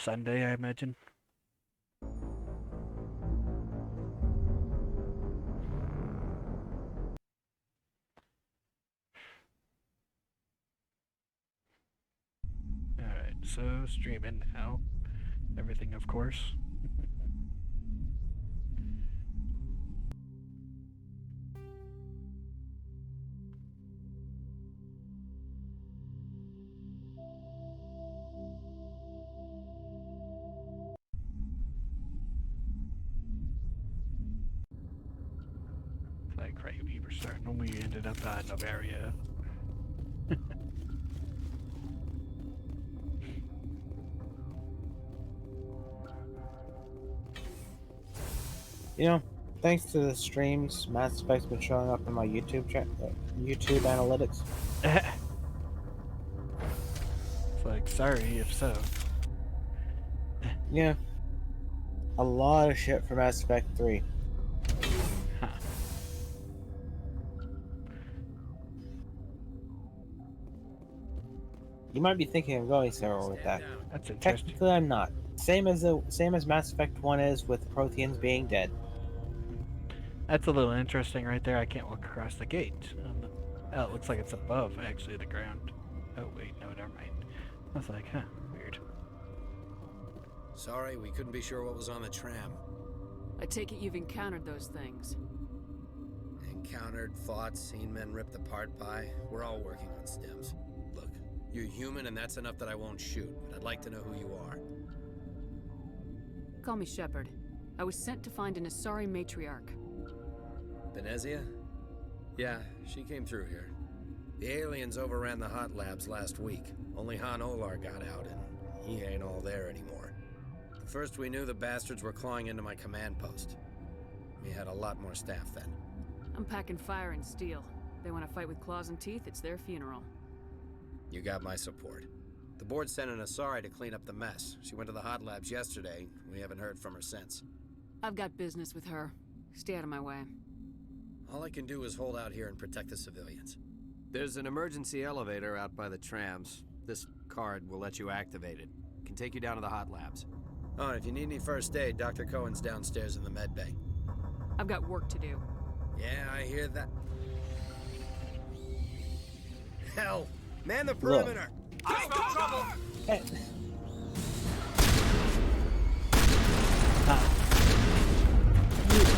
Sunday, I imagine. Alright, so streaming now. Everything, of course. Like, right, we were starting when we ended up in Novaria. You know, thanks to the streams, Mass Effect's been showing up in my YouTube analytics. It's like, sorry if so. Yeah. A lot of shit for Mass Effect 3. Huh. You might be thinking of going somewhere with that. That's interesting. Technically, I'm not. Same as Mass Effect 1 is with the Protheans being dead. That's a little interesting right there. I can't walk across the gate. Oh, it looks like it's above, actually, the ground. Oh, wait, no, never mind. I was like, huh, weird. Sorry, we couldn't be sure what was on the tram. I take it you've encountered those things. Encountered, fought, seen men ripped apart by. We're all working on stems. Look, you're human and that's enough that I won't shoot, but I'd like to know who you are. Call me Shepard. I was sent to find an Asari matriarch. Benezia? Yeah, she came through here. The aliens overran the hot labs last week. Only Han Olar got out, and he ain't all there anymore. The first we knew, the bastards were clawing into my command post. We had a lot more staff then. I'm packing fire and steel. They want to fight with claws and teeth, it's their funeral. You got my support. The board sent an Asari to clean up the mess. She went to the hot labs yesterday. We haven't heard from her since. I've got business with her. Stay out of my way. All I can do is hold out here and protect the civilians. There's an emergency elevator out by the trams. This card will let you activate it. Can take you down to the hot labs. Oh, and if you need any first aid, Dr. Cohen's downstairs in the med bay. I've got work to do. Yeah, I hear that. Hell! Man the perimeter! I smell trouble! Hey.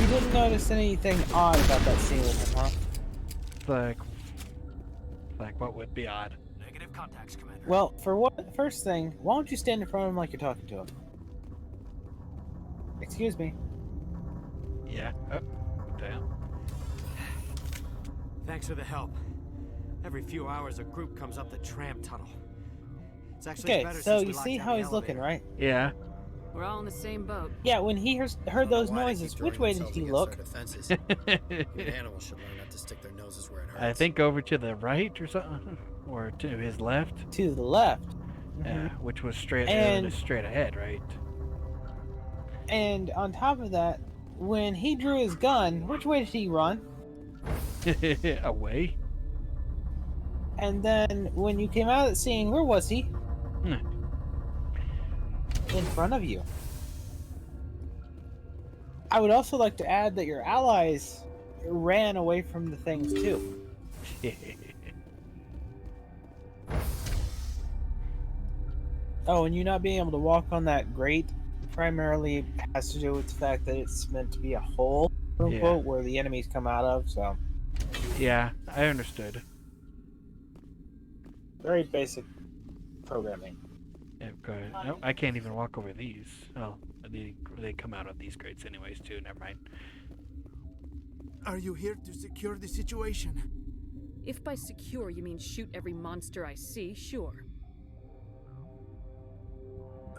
You didn't notice anything odd about that scene with him, huh? Like what would be odd? Negative contacts, Commander. Well, for what? First thing, why don't you stand in front of him like you're talking to him? Excuse me. Yeah. Oh, damn. Thanks for the help. Every few hours, a group comes up the tram tunnel. It's actually Okay, better so since we you locked see down how the he's looking, elevator. right? Yeah. We're all in the same boat. Yeah, when he heard those noises, which way did he look? Good animals should learn not to stick their noses where it hurts. I think over to the right or something, or to his left. To the left. Yeah, which was straight And- straight ahead, right? And on top of that, when he drew his gun, which way did he run? Away. And then when you came out of the scene, where was he? Hmm. In front of you. I would also like to add that your allies ran away from the things too. Oh, and you not being able to walk on that grate primarily has to do with the fact that it's meant to be a hole, quote unquote, where the enemies come out of, so. Yeah, I understood. Very basic programming. Yeah, go ahead. Nope, I can't even walk over these. Oh, they come out of these crates anyways too. Never mind. Are you here to secure the situation? If by secure you mean shoot every monster I see, sure.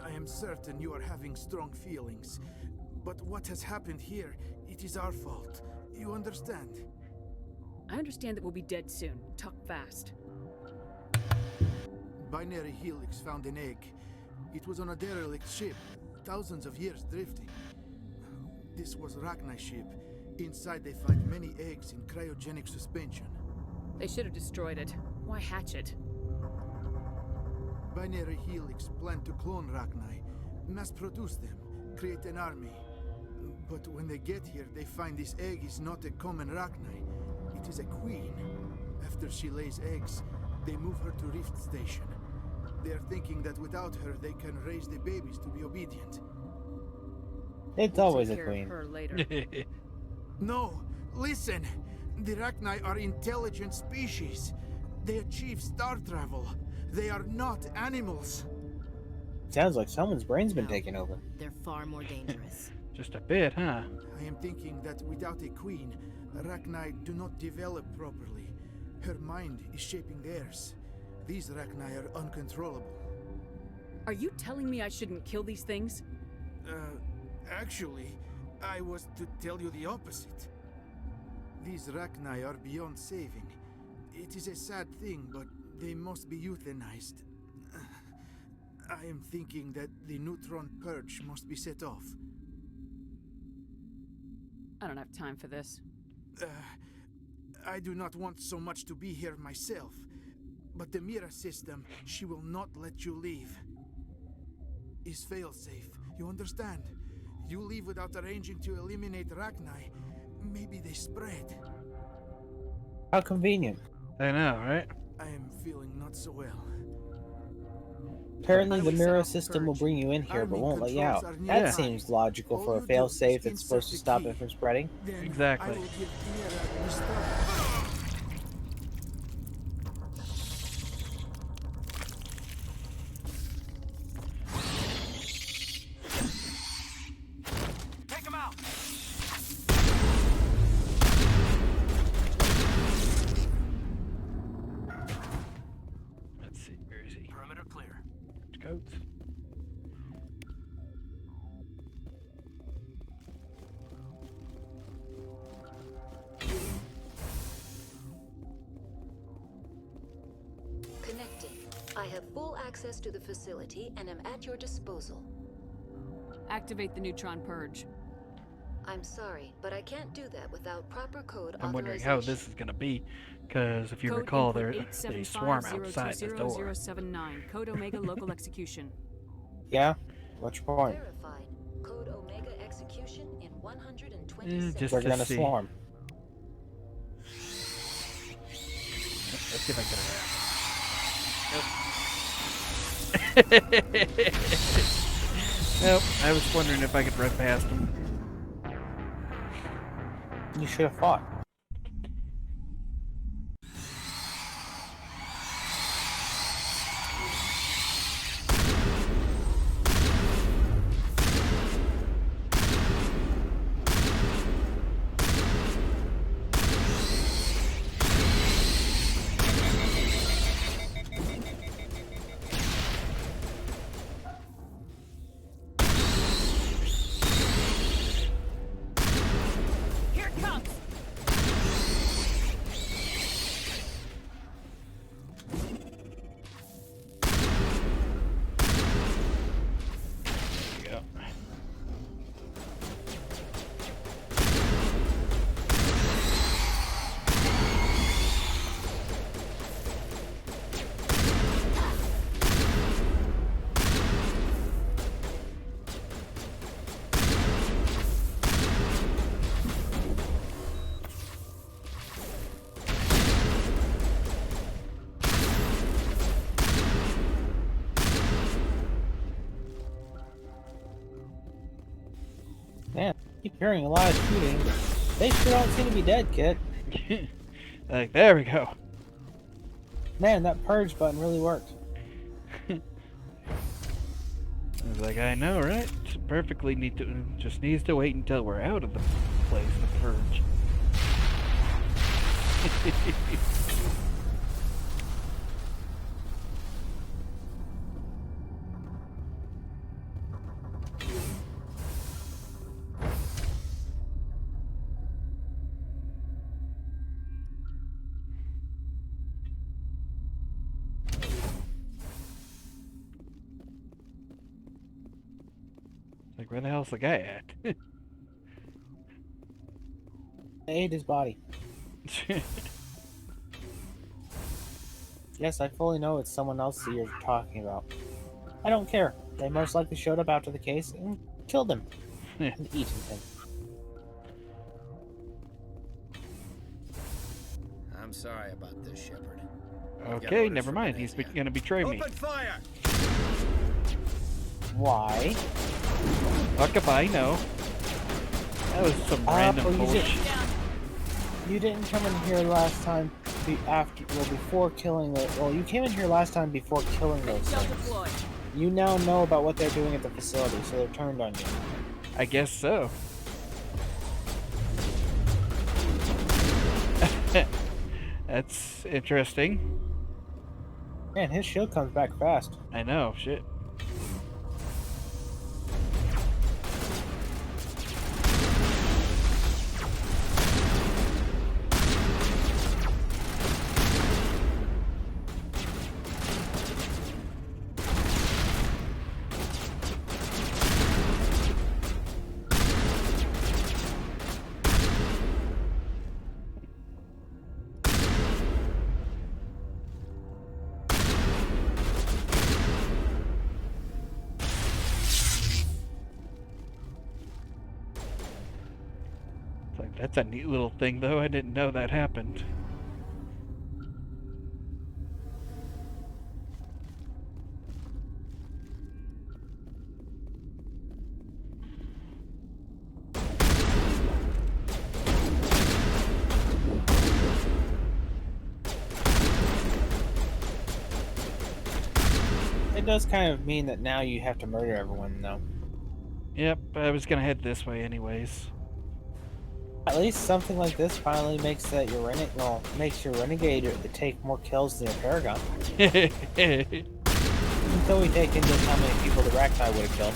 I am certain you are having strong feelings. But what has happened here, it is our fault. You understand? I understand that we'll be dead soon. Talk fast. Binary Helix found an egg. It was on a derelict ship, thousands of years drifting. This was Rachni's ship. Inside they find many eggs in cryogenic suspension. They should have destroyed it. Why hatch it? Binary Helix planned to clone Rachni, mass produce them, create an army. But when they get here, they find this egg is not a common Rachni. It is a queen. After she lays eggs, they move her to Rift Station. They are thinking that without her, they can raise the babies to be obedient. It's We'll always a take care of queen. her later. No, listen! The Rachni are intelligent species. They achieve star travel. They are not animals. Sounds like someone's brain's been No. taken over. They're far more dangerous. Just a bit, huh? I am thinking that without a queen, Rachni do not develop properly. Her mind is shaping theirs. These Rachni are uncontrollable. Are you telling me I shouldn't kill these things? Actually, I was to tell you the opposite. These Rachni are beyond saving. It is a sad thing, but they must be euthanized. I am thinking that the neutron purge must be set off. I don't have time for this. I do not want so much to be here myself, but the Mira system, she will not let you leave. Is failsafe, you understand? You leave without arranging to eliminate Rachni, maybe they spread. How convenient. I know, right? I am feeling not so well. Apparently I the will set mirror off system will purge. bring you in here, but Army won't let you out. controls are That nearby. seems logical All for a you do failsafe is that's supposed to insert stop the it key. from spreading. Then Exactly. I will give Mira the start. Take him out! Let's see, where is he? Perimeter clear. Goats. Connecting. I have full access to the facility and am at your disposal. Activate the neutron purge. I'm sorry, but I can't do that without proper code I'm wondering authorization. how this is going to be, because if you Code recall, input they swarm outside the door. 875-020-079. Code Omega local execution. Yeah? What's your point? Verified. Code Omega execution in 120 just seconds. They're to gonna see. swarm. Let's see if I can get around. Nope. I was wondering if I could run past him. You should have fought. Here it comes! There you go. Man, keep hearing a lot of shooting. They sure don't seem to be dead, Kit. Like, there we go. Man, that purge button really worked. I was like, I know, right? It's perfectly neat to, just needs to wait until we're out of the place to purge. Like, where the hell's the guy at? They ate his body. Yes, I fully know it's someone else that you're talking about. I don't care. They most likely showed up after the case and killed him. Yeah. And eaten him. I'm sorry about this, Shepard. I've got Okay, orders never from mind. He's Venezia. gonna betray me. Open fire! Why? Fuck if I know. That was some random well, bullshit. You didn't come in here last time before killing the... Well, you came in here last time before killing those Shell things. deployed. You now know about what they're doing at the facility, so they're turned on you. I guess so. That's interesting. Man, his shield comes back fast. I know, shit. It's like, that's a neat little thing, though. I didn't know that happened. It does kind of mean that now you have to murder everyone, though. Yep, I was gonna head this way anyways. At least something like this finally makes that your makes your renegade take more kills than your paragon. Until we take into how many people the Ragtime would have killed.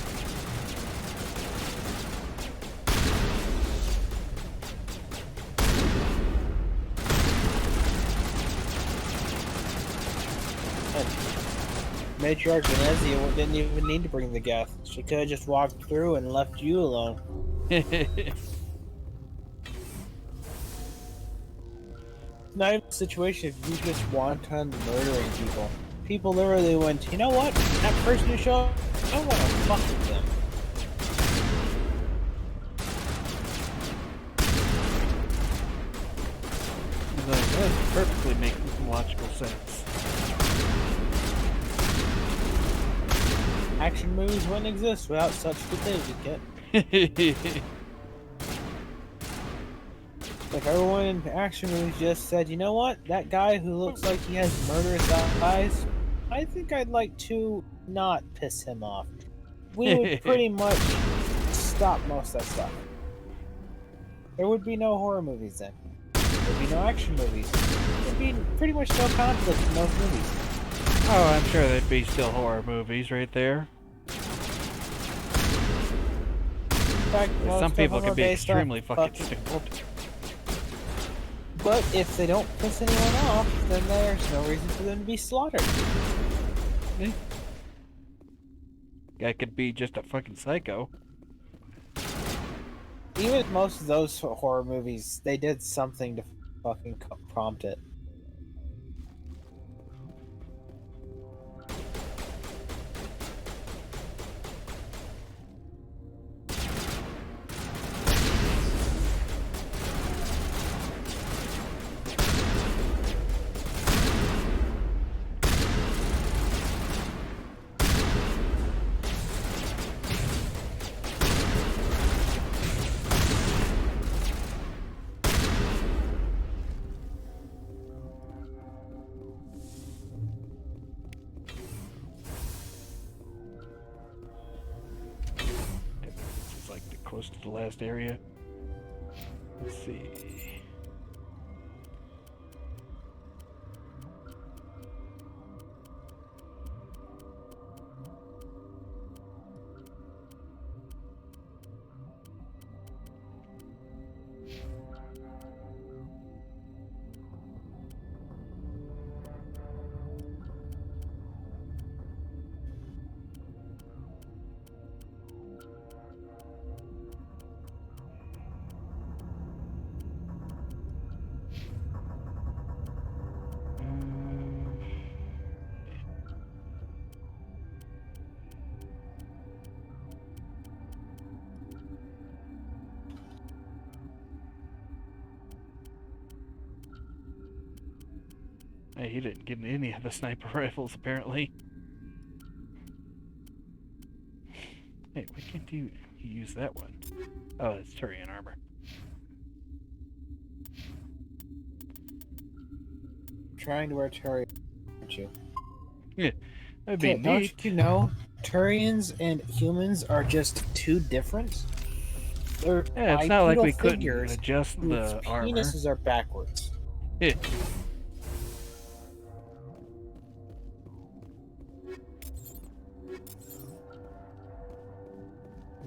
And Matriarch Venezia didn't even need to bring the Geth. She could have just walked through and left you alone. Not even a situation if you just wanton murdering people. People literally went, you know what? That person who showed up, I want to fuck with them. That does perfectly make logical sense. Action movies wouldn't exist without such stupidity, Kit. If everyone in action movies just said, you know what? That guy who looks like he has murderous eyes, I think I'd like to not piss him off. We would pretty much stop most of that stuff. There would be no horror movies then. There would be no action movies. There would be pretty much no conflict in those movies. Oh, I'm sure there'd be still horror movies right there. In fact, most Some of people them can are be based on extremely fucking stupid. But if they don't piss anyone off, then there's no reason for them to be slaughtered. Guy could be just a fucking psycho. Even most of those horror movies, they did something to fucking prompt it. This is like close to the last area. Let's see. Hey, he didn't get any of the sniper rifles, apparently. Hey, why can't you use that one? Oh, it's Turian armor. Trying to wear Turian, aren't you? Yeah, that'd be Kit, don't neat. you know Turians and humans are just too different? They're Yeah, it's not like we bipedal couldn't figures adjust whose the armor. penises are backwards. Yeah.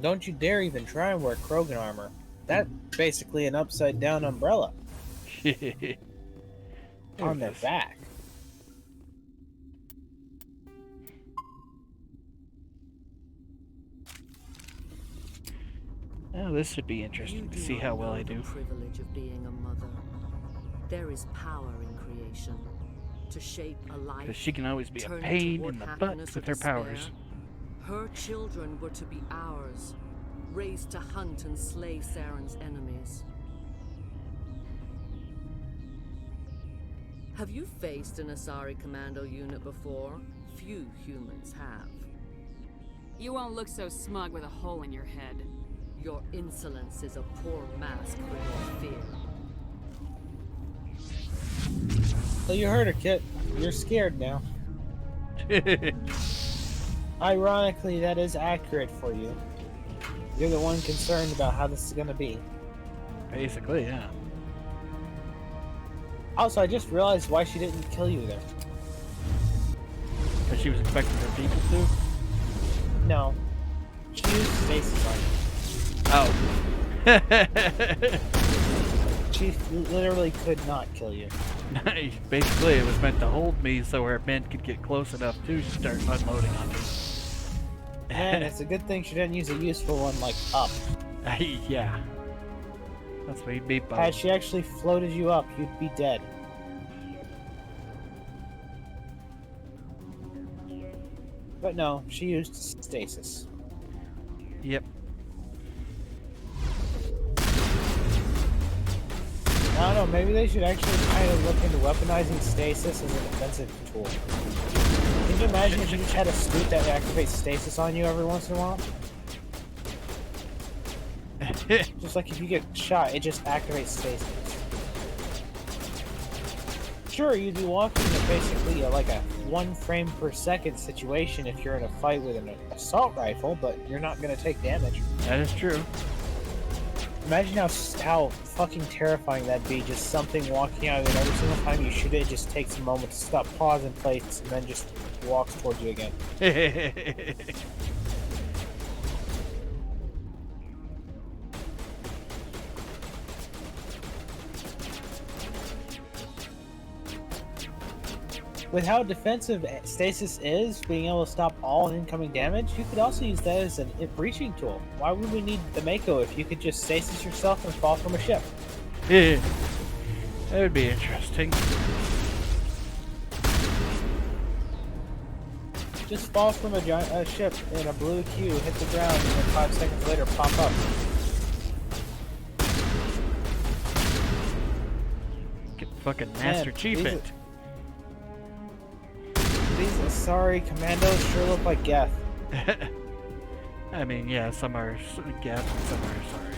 Don't you dare even try and wear Krogan armor. That's basically an upside down umbrella on their back. Oh, this should be interesting to see how well I do. The privilege of being a mother. There is power in creation to shape a life. Because she can always be a turn it pain toward in the happiness butt with or her despair. powers. Her children were to be ours, raised to hunt and slay Saren's enemies. Have you faced an Asari commando unit before? Few humans have. You won't look so smug with a hole in your head. Your insolence is a poor mask for your fear. So you heard her, Kit. You're scared now. Ironically, that is accurate for you. You're the one concerned about how this is going to be. Basically, yeah. Also, I just realized why she didn't kill you there. Because she was expecting her people to? No. She used stasis on you. Oh. She literally could not kill you. Basically, it was meant to hold me so her men could get close enough to start unloading on me. Man, it's a good thing she didn't use a useful one like up. Yeah. That's what he'd be Had bummed. she actually floated you up, you'd be dead. But no, she used stasis. Yep. I don't know, maybe they should actually kind of look into weaponizing stasis as a defensive tool. Can you imagine if you just had a suit that activates stasis on you every once in a while? Just like if you get shot, it just activates stasis. Sure, you'd be walking in basically like a 1 frame per second situation if you're in a fight with an assault rifle, but you're not going to take damage. That is true. Imagine how fucking terrifying that'd be, just something walking out of it every single time you shoot it, it just takes a moment to stop, pause in place, and then just walks towards you again. With how defensive stasis is, being able to stop all incoming damage, you could also use that as a breaching tool. Why would we need the Mako if you could just stasis yourself and fall from a ship? Yeah. That would be interesting. Just fall from a ship in a blue queue, hit the ground, and then 5 seconds later pop up. Get fucking Master Chief it. These Asari commandos sure look like Geth. I mean, yeah, some are Geth and some are sorry.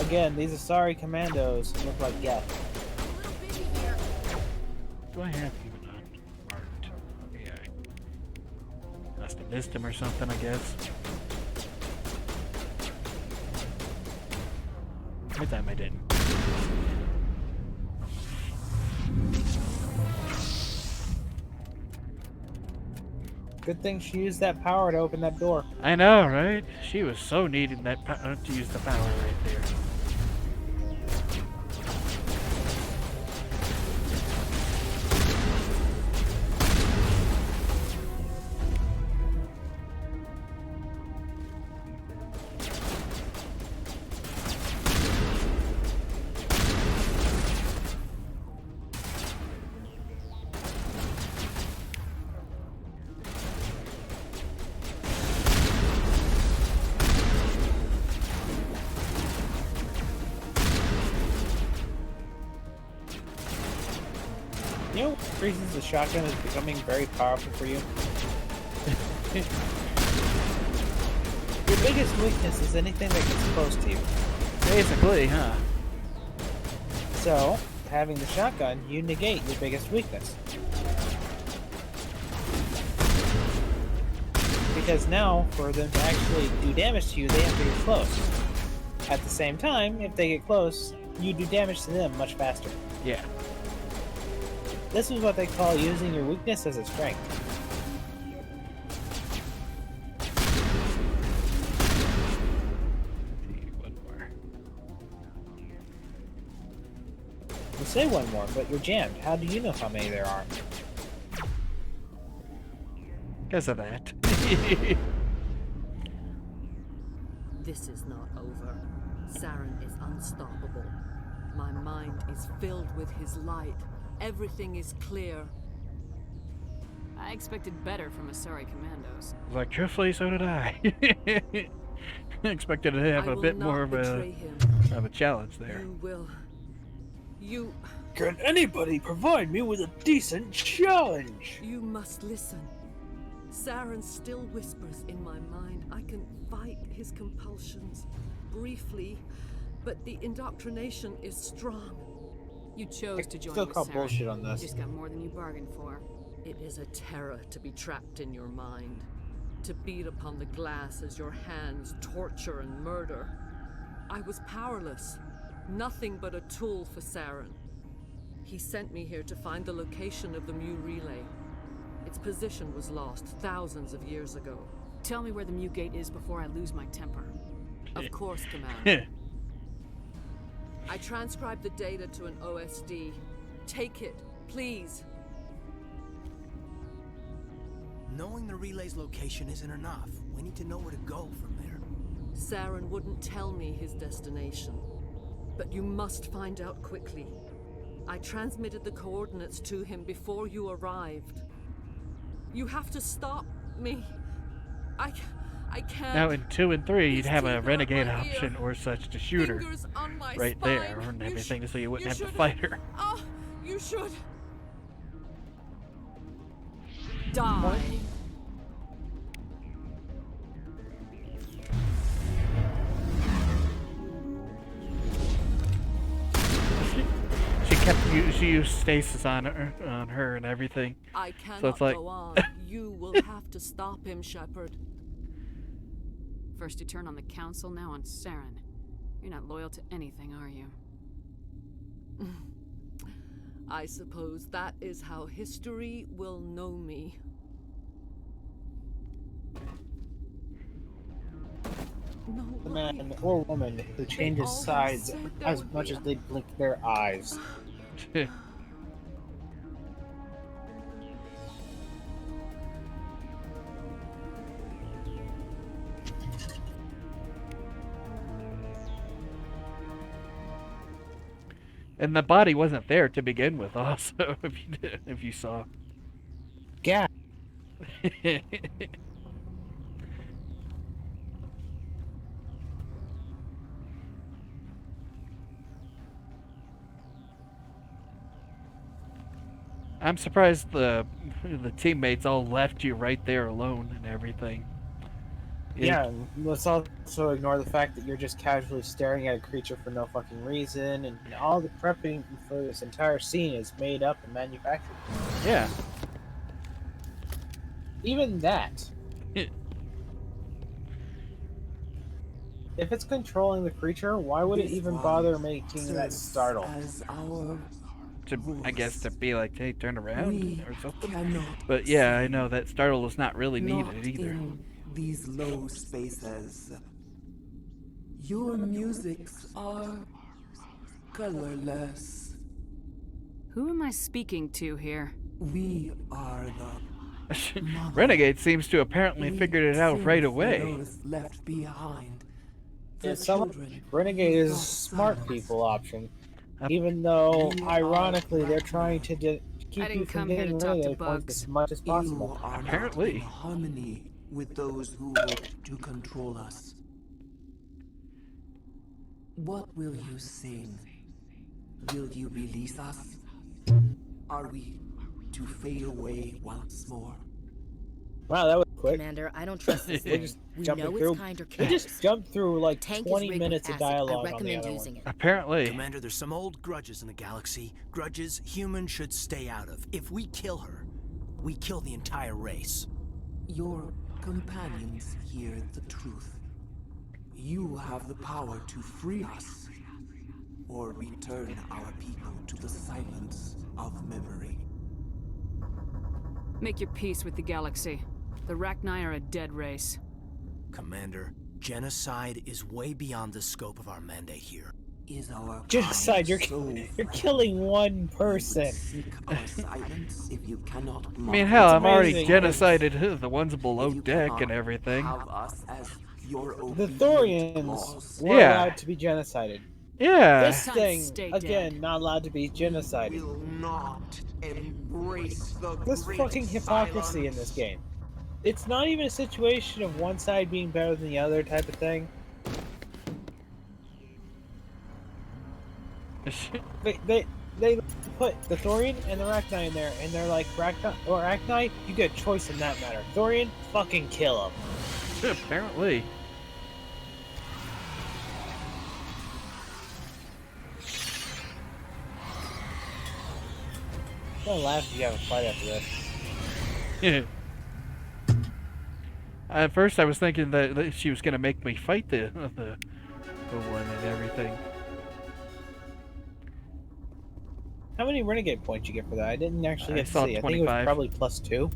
Again, these Asari commandos look like Geth. Do I have even unmarked? Yeah. Must have missed him or something, I guess. Every time I didn't. Good thing she used that power to open that door. I know, right? She was so needing that to use the power right there. You know what reasons the shotgun is becoming very powerful for you? Your biggest weakness is anything that gets close to you. Basically, huh? So, having the shotgun, you negate your biggest weakness. Because now, for them to actually do damage to you, they have to get close. At the same time, if they get close, you do damage to them much faster. Yeah. This is what they call using your weakness as a strength. One more. You say one more, but you're jammed. How do you know how many there are? Because of that. This is not over. Saren is unstoppable. My mind is filled with his light. Everything is clear. I expected better from Asari commandos. Like, truthfully, so did I. I expected to have I a will bit not more betray him. of a challenge there. You will. You. Can anybody provide me with a decent challenge? You must listen. Saren still whispers in my mind. I can fight his compulsions briefly, but the indoctrination is strong. You chose to join Still with call Saren. bullshit on this. You just got more than you bargained for. It is a terror to be trapped in your mind, to beat upon the glass as your hands torture and murder. I was powerless, nothing but a tool for Saren. He sent me here to find the location of the Mu relay. Its position was lost thousands of years ago. Tell me where the Mu gate is before I lose my temper. Of course, Commander. I transcribed the data to an OSD. Take it, please. Knowing the relay's location isn't enough. We need to know where to go from there. Saren wouldn't tell me his destination. But you must find out quickly. I transmitted the coordinates to him before you arrived. You have to stop me. I can't. Now in 2 and 3, you'd His have a teeth are renegade up my option ear. or such to shoot her Fingers on my right spine. there and everything, so you wouldn't have to should- fight her. Oh, you should. Die. She used stasis on her and everything. I cannot So it's like, go on. You will have to stop him, Shepard. First you turn on the Council, now on Saren. You're not loyal to anything, are you? I suppose that is how history will know me. No The way. man or woman who changes always sides said there as would much be as they blink their eyes. And the body wasn't there to begin with, also, if you saw. Yeah. I'm surprised the teammates all left you right there alone and everything. Yeah, and let's also ignore the fact that you're just casually staring at a creature for no fucking reason, and all the prepping for this entire scene is made up and manufactured. Yeah. Even that. If it's controlling the creature, why would it even bother making that startle? I guess to be like, hey, turn around or something. But yeah, I know that startle is not really needed either. In these low spaces. Your musics are colorless. Who am I speaking to here? We are the Renegade seems to apparently figured it out right away. those left behind. Yeah, The some children Renegade is of smart silence. people option. Even though, You ironically, are they're trying to keep I didn't you from come here to getting talk to Renegade points bugs. as much as You possible. are not Apparently. in harmony with those who hope to control us. What will you sing? Will you release us? Are we to fade away once more? Wow, that was quick. Commander, I don't trust this They thing. just We jumping know through. it's kind or They careless. just jumped through like Tank is 20 rigged minutes with of acid. dialogue I on the recommend other using one. it. Apparently. Commander, there's some old grudges in the galaxy. Grudges humans should stay out of. If we kill her, we kill the entire race. Your companions hear the truth. You have the power to free us, or return our people to the silence of memory. Make your peace with the galaxy. The Rachni are a dead race. Commander, genocide is way beyond the scope of our mandate here. Is our Genocide, you're killing one person. Seek our silence if you cannot. I mean, hell, I've already amazing. genocided the ones below deck and everything. Have us as your The obedient Thorians laws. were Yeah. allowed to be genocided. Yeah. This Time thing, stay again, dead. not allowed to be genocided. Will not embrace the This great fucking hypocrisy in this game. It's not even a situation of one side being better than the other type of thing. They put the Thorian and the Rachni in there, and they're like, Rachni, you get a choice in that matter. Thorian, fucking kill him. Apparently. I'm gonna laugh if you have a fight after this. At first, I was thinking that she was gonna make me fight the one and everything. How many renegade points you get for that? I didn't actually I get to saw see. I think it was 25. probably +2.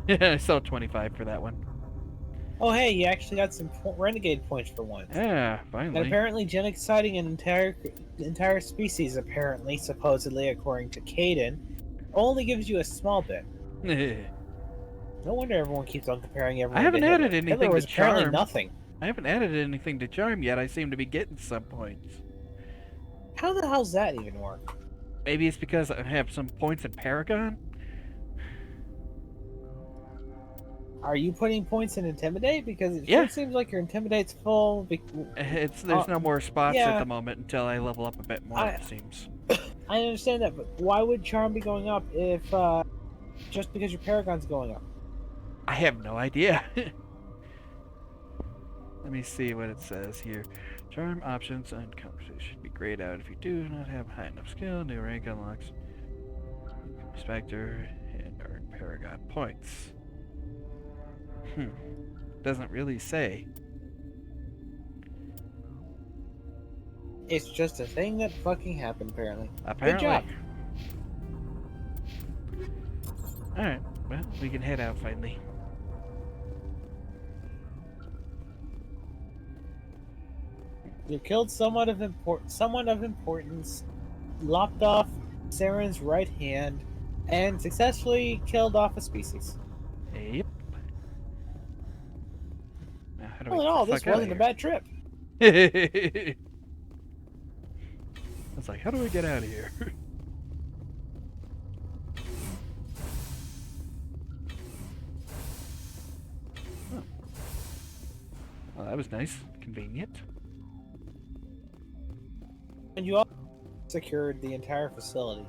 Yeah, I saw 25 for that one. Oh hey, you actually got some renegade points for once. Yeah, And finally. apparently genociding an entire species, apparently, supposedly, according to Caden, only gives you a small bit. No wonder everyone keeps on comparing everyone I haven't to Hitler. added anything Hitler to was apparently charm. nothing. I haven't added anything to charm yet. I seem to be getting some points. How the hell's that even work? Maybe it's because I have some points in Paragon? Are you putting points in Intimidate? Because it Yeah. sure seems like your Intimidate's full. There's no more spots at the moment until I level up a bit more, it seems. I understand that, but why would Charm be going up if, just because your Paragon's going up? I have no idea. Let me see what it says here. Charm options and conversation should be grayed out if you do not have high enough skill. New rank unlocks Spectre and earn Paragon points. Doesn't really say. It's just a thing that fucking happened, apparently. Apparently. Good job. Alright, well, we can head out finally. You killed someone of importance, lopped off Saren's right hand, and successfully killed off a species. Yep. Now, how do All we in all, get the this fuck outta wasn't a bad trip. here? I was like, how do we get out of here? Oh. Well, that was nice. Convenient. And you also secured the entire facility.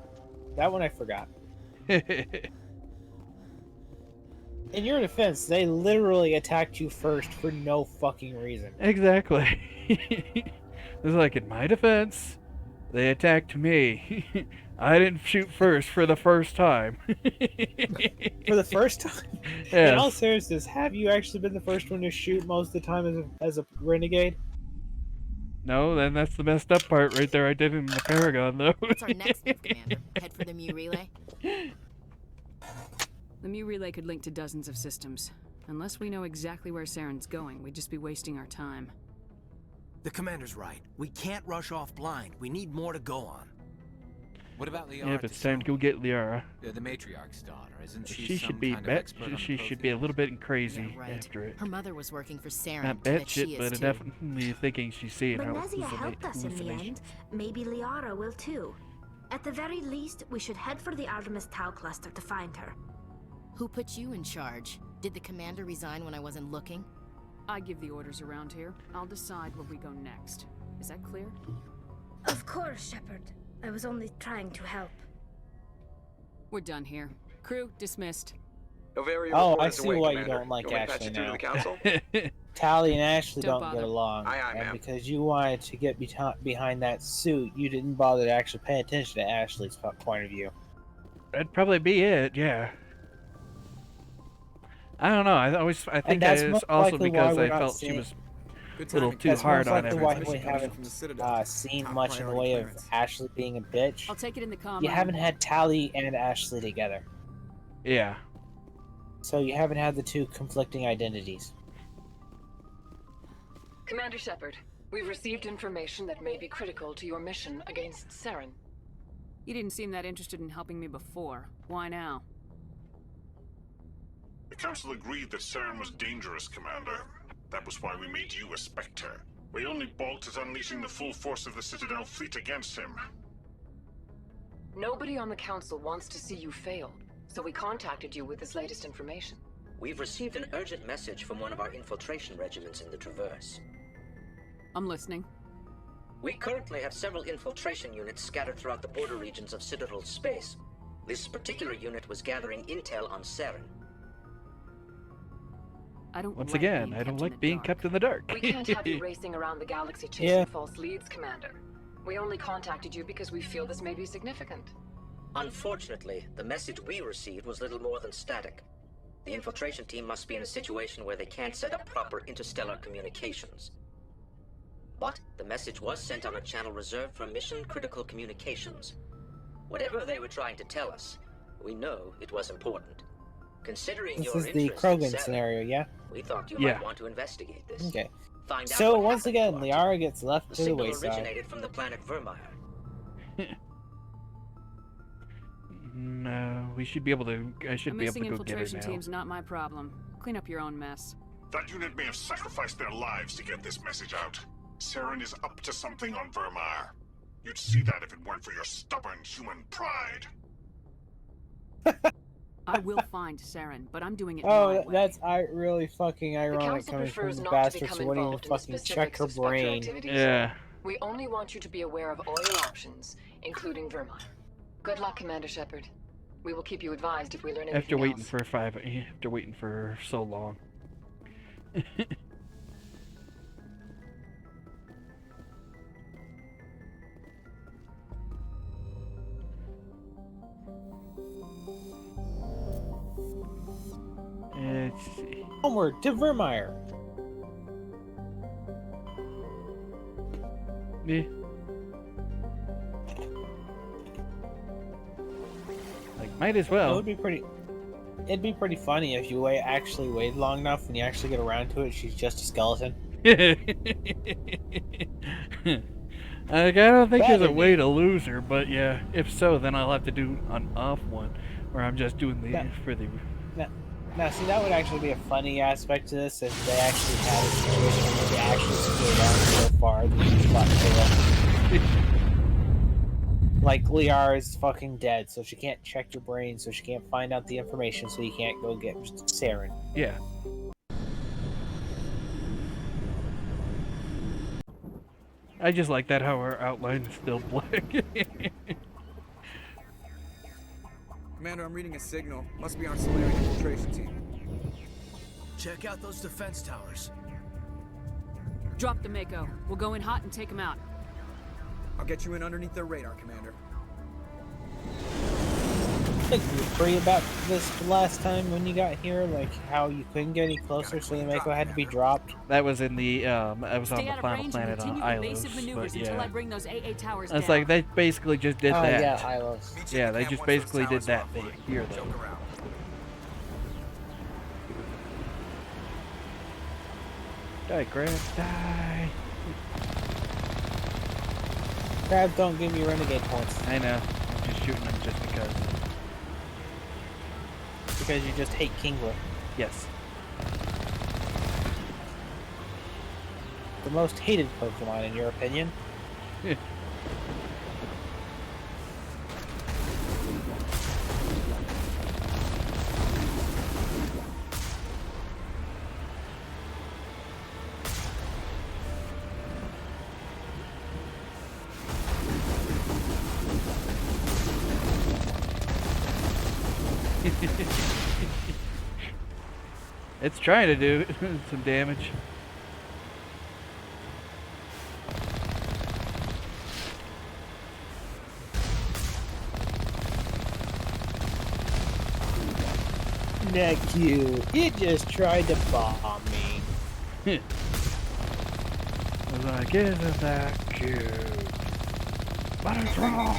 That one I forgot. In your defense, they literally attacked you first for no fucking reason. Exactly. It was like, in my defense, they attacked me. I didn't shoot first for the first time. For the first time? Yes. In all seriousness, have you actually been the first one to shoot most of the time as a renegade? No, then that's the messed up part right there. I did it in the Paragon, though. What's our next move, Commander? Head for the Mu relay? The Mu relay could link to dozens of systems. Unless we know exactly where Saren's going, we'd just be wasting our time. The commander's right. We can't rush off blind. We need more to go on. What about Liara? Yep, it's time to go get Liara. The matriarch's daughter, isn't she? She should be she should be a little bit crazy Yeah, right. after it. Her mother was working for Saren. Not bet bad she shit, is but too. definitely thinking she's seeing her Benezia helped us in the end. Maybe Liara will too. At the very least, we should head for the Artemis Tau cluster to find her. Who put you in charge? Did the commander resign when I wasn't looking? I give the orders around here. I'll decide where we go next. Is that clear? Of course, Shepard. I was only trying to help. We're done here. Crew dismissed. Oh, I see why you don't like Ashley now. Tally and Ashley Don't don't bother. get along, Aye, aye, and ma'am. because you wanted to get behind that suit, you didn't bother to actually pay attention to Ashley's point of view. That'd probably be it, yeah. I don't know. I think that's it's most also likely because why I we're not felt she seeing- was Good a little timing. too That's hard most on likely why everybody. we haven't From the Citadel. seen Top much in the priority way of clearance. Ashley being a bitch. I'll take it in the comm. You haven't had Tally and Ashley together, Yeah. so you haven't had the two conflicting identities. Commander Shepard, we've received information that may be critical to your mission against Saren. You didn't seem that interested in helping me before. Why now? The Council agreed that Saren was dangerous, Commander. That was why we made you a Spectre. We only balked at unleashing the full force of the Citadel fleet against him. Nobody on the Council wants to see you fail, so we contacted you with this latest information. We've received an urgent message from one of our infiltration regiments in the Traverse. I'm listening. We currently have several infiltration units scattered throughout the border regions of Citadel space. This particular unit was gathering intel on Saren. I don't Once like again, being I don't kept in like the being dark. kept in the dark. We can't have you racing around the galaxy chasing false leads, Commander. We only contacted you because we feel this may be significant. Unfortunately, the message we received was little more than static. The infiltration team must be in a situation where they can't set up proper interstellar communications. But the message was sent on a channel reserved for mission-critical communications. Whatever they were trying to tell us, we know it was important. Considering This your is the interest in Krogan Saren, scenario, yeah? we thought you Yeah. might want to investigate this. Okay. Find out So what once happened again, to our Liara team. gets left The to the signal wayside. originated from the planet Vermeer. No, we should be able to. I should A be able missing to go get her infiltration now. team's not my problem. Clean up your own mess. That unit may have sacrificed their lives to get this message out. Saren is up to something on Vermeer. You'd see that if it weren't for your stubborn human pride. I will find Saren, but I'm doing it my Oh, way. that's really fucking ironic Council coming from prefers the not to bastards become who wouldn't even involved in the fucking check specifics her of Spectre brain. activities. Yeah. We only want you to be aware of all your options, including Vermeer. Good luck, Commander Shepard. We will keep you advised if we learn anything After waiting else. after waiting for so long. Let's see. Onward to Vermeer. Yeah. Like, might as It well. would be pretty. It'd be pretty funny if you actually wait long enough and you actually get around to it. She's just a skeleton. Like, I don't think there's a That'd way to lose her, but yeah, if so, then I'll have to do an off one, where I'm just doing the for the. Now, see, that would actually be a funny aspect to this if they actually had a situation where they actually screwed down so far that you fought Taylor. Like, Liara is fucking dead, so she can't check your brain, so she can't find out the information, so you can't go get Saren. Yeah. I just like that how our outline is still black. Commander, I'm reading a signal. Must be our Solarian infiltration team. Check out those defense towers. Drop the Mako. We'll go in hot and take them out. I'll get you in underneath their radar, Commander. I think you were free about this last time when you got here, like how you couldn't get any closer, so the Mako had to be dropped. That was in the I was on Stay the out of final range planet and on continue Ilos, evasive maneuvers but until I yeah. bring those AA towers It's down. like they basically just did Oh, that. yeah, Ilos. Yeah, they just basically did that thing here though. Die, Crab, die! Crab, don't give me renegade points. I know. I'm just shooting them just because. Because you just hate Kingler. Yes. The most hated Pokemon, in your opinion. It's trying to do some damage. Neck you. It just tried to bomb me. I was like, isn't that cute? But it's wrong.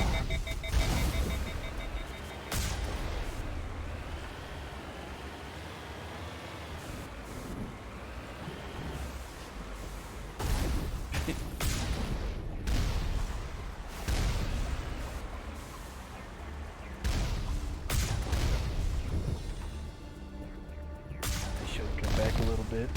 Back a little bit.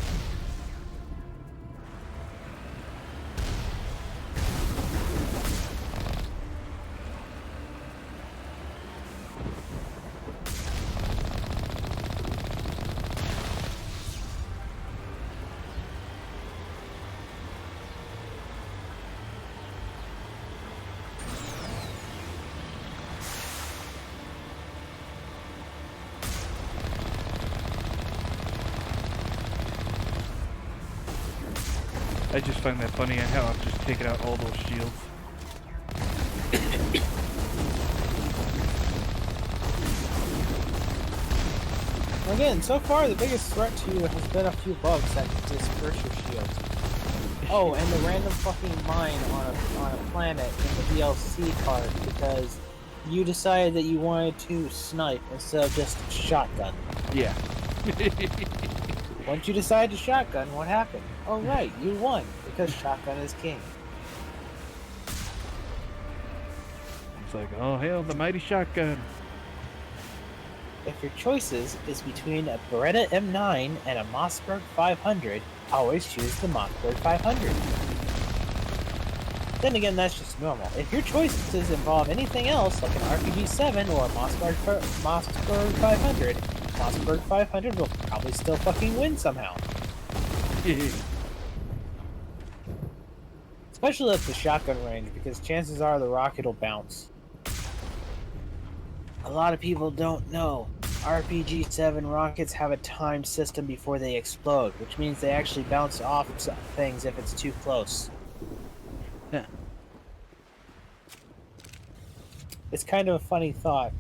I just find that funny how I've just taken out all those shields. Again, so far the biggest threat to you has been a few bugs that disperse your shields. Oh, and the random fucking mine on a planet in the DLC card because you decided that you wanted to snipe instead of just shotgun. Yeah. Once you decide to shotgun, what happened? Oh right, you won, because shotgun is king. It's like, oh hell, the mighty shotgun. If your choices is between a Beretta M9 and a Mossberg 500, always choose the Mossberg 500. Then again, that's just normal. If your choices involve anything else, like an RPG-7 or a Mossberg 500, Mossberg 500 will probably still fucking win somehow. Especially at the shotgun range, because chances are the rocket will bounce. A lot of people don't know. RPG-7 rockets have a timed system before they explode, which means they actually bounce off things if it's too close. Yeah. It's kind of a funny thought.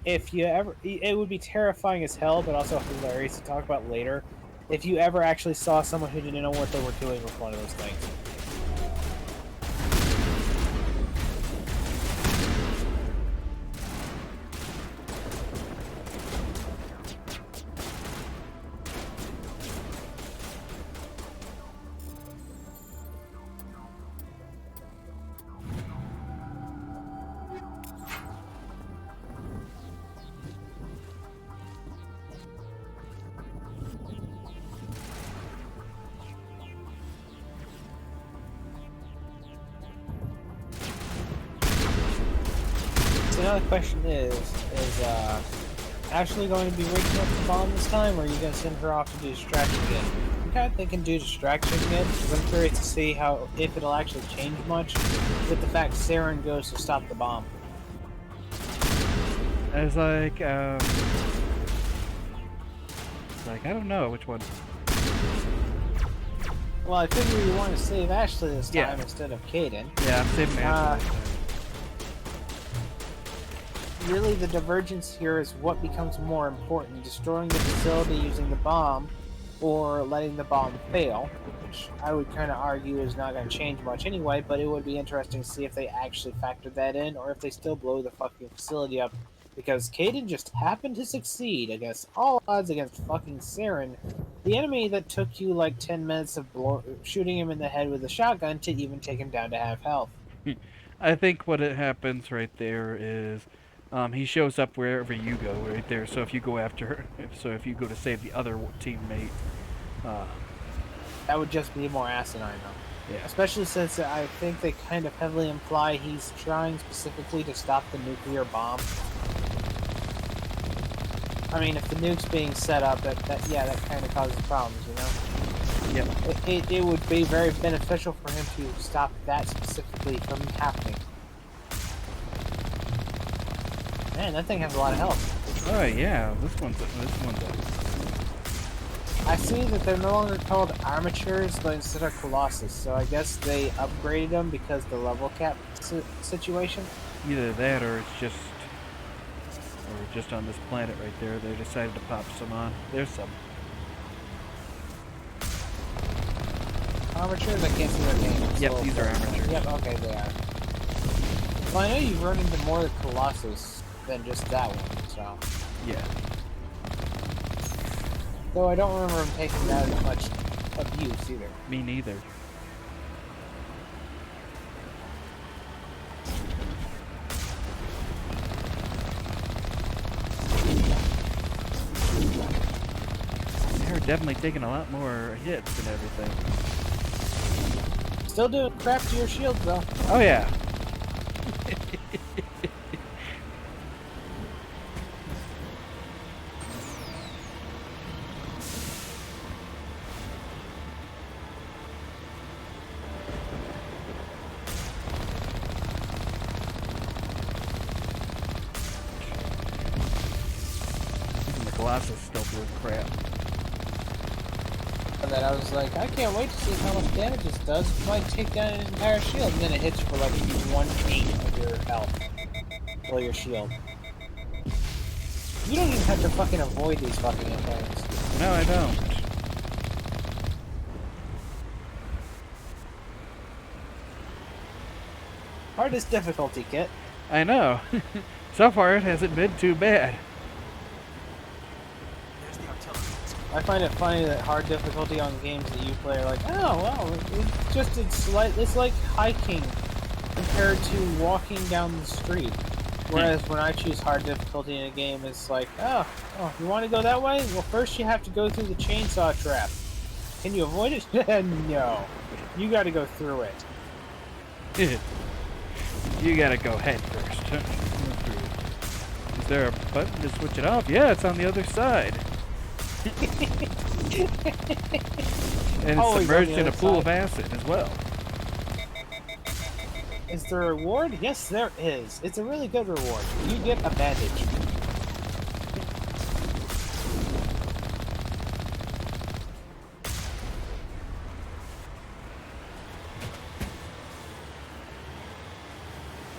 If you ever, it would be terrifying as hell, but also hilarious to talk about later. If you ever actually saw someone who didn't know what they were doing with one of those things. Now the question is Ashley going to be waking up the bomb this time, or are you going to send her off to do distraction again? I'm kind of thinking do distraction again, because I'm curious to see if it'll actually change much with the fact Saren goes to stop the bomb. I was like, I don't know which one. Well, I figure you want to save Ashley this time instead of Caden. Yeah, I'm saving Ashley. Really, the divergence here is what becomes more important, destroying the facility using the bomb, or letting the bomb fail, which I would kind of argue is not going to change much anyway, but it would be interesting to see if they actually factored that in, or if they still blow the fucking facility up, because Caden just happened to succeed against all odds against fucking Saren, the enemy that took you like 10 minutes of shooting him in the head with a shotgun to even take him down to half health. I think what happens right there is he shows up wherever you go right there. So if you go after her, if you go to save the other teammate, that would just be more asinine though. Yeah. Especially since I think they kind of heavily imply he's trying specifically to stop the nuclear bomb. I mean, if the nuke's being set up, that kind of causes problems, you know? Yep. It would be very beneficial for him to stop that specifically from happening. Man, that thing has a lot of health. Oh yeah, this one's does. I see that they're no longer called armatures, but instead of Colossus. So I guess they upgraded them because the level cap situation. Either that, or it's just, on this planet right there. They decided to pop some on. There's some. Armatures? I can't see their names. Yep, these are armatures. Yep, okay, they are. Well, I know you've run into more Colossus than just that one, so. Yeah. Though I don't remember him taking that much abuse either. Me neither. They're definitely taking a lot more hits and everything. Still doing crap to your shields, though. Oh yeah. Colossus still doing crap. And then I was like, I can't wait to see how much damage this does. It might take down an entire shield, and then it hits you for like 1/8 of your health. Or your shield. You don't even have to fucking avoid these fucking things. No, I don't. Hardest difficulty, Kit. I know. So far, it hasn't been too bad. I find it funny that hard difficulty on games that you play are like, oh well, it's like hiking compared to walking down the street. Whereas when I choose hard difficulty in a game, it's like, oh, you want to go that way? Well, first you have to go through the chainsaw trap. Can you avoid it? No, you got to go through it. You gotta go head first. Is there a button to switch it off? Yeah, it's on the other side. And it's submerged in a pool of acid as well. Is there a reward? Yes, there is. It's a really good reward. You get a bandage.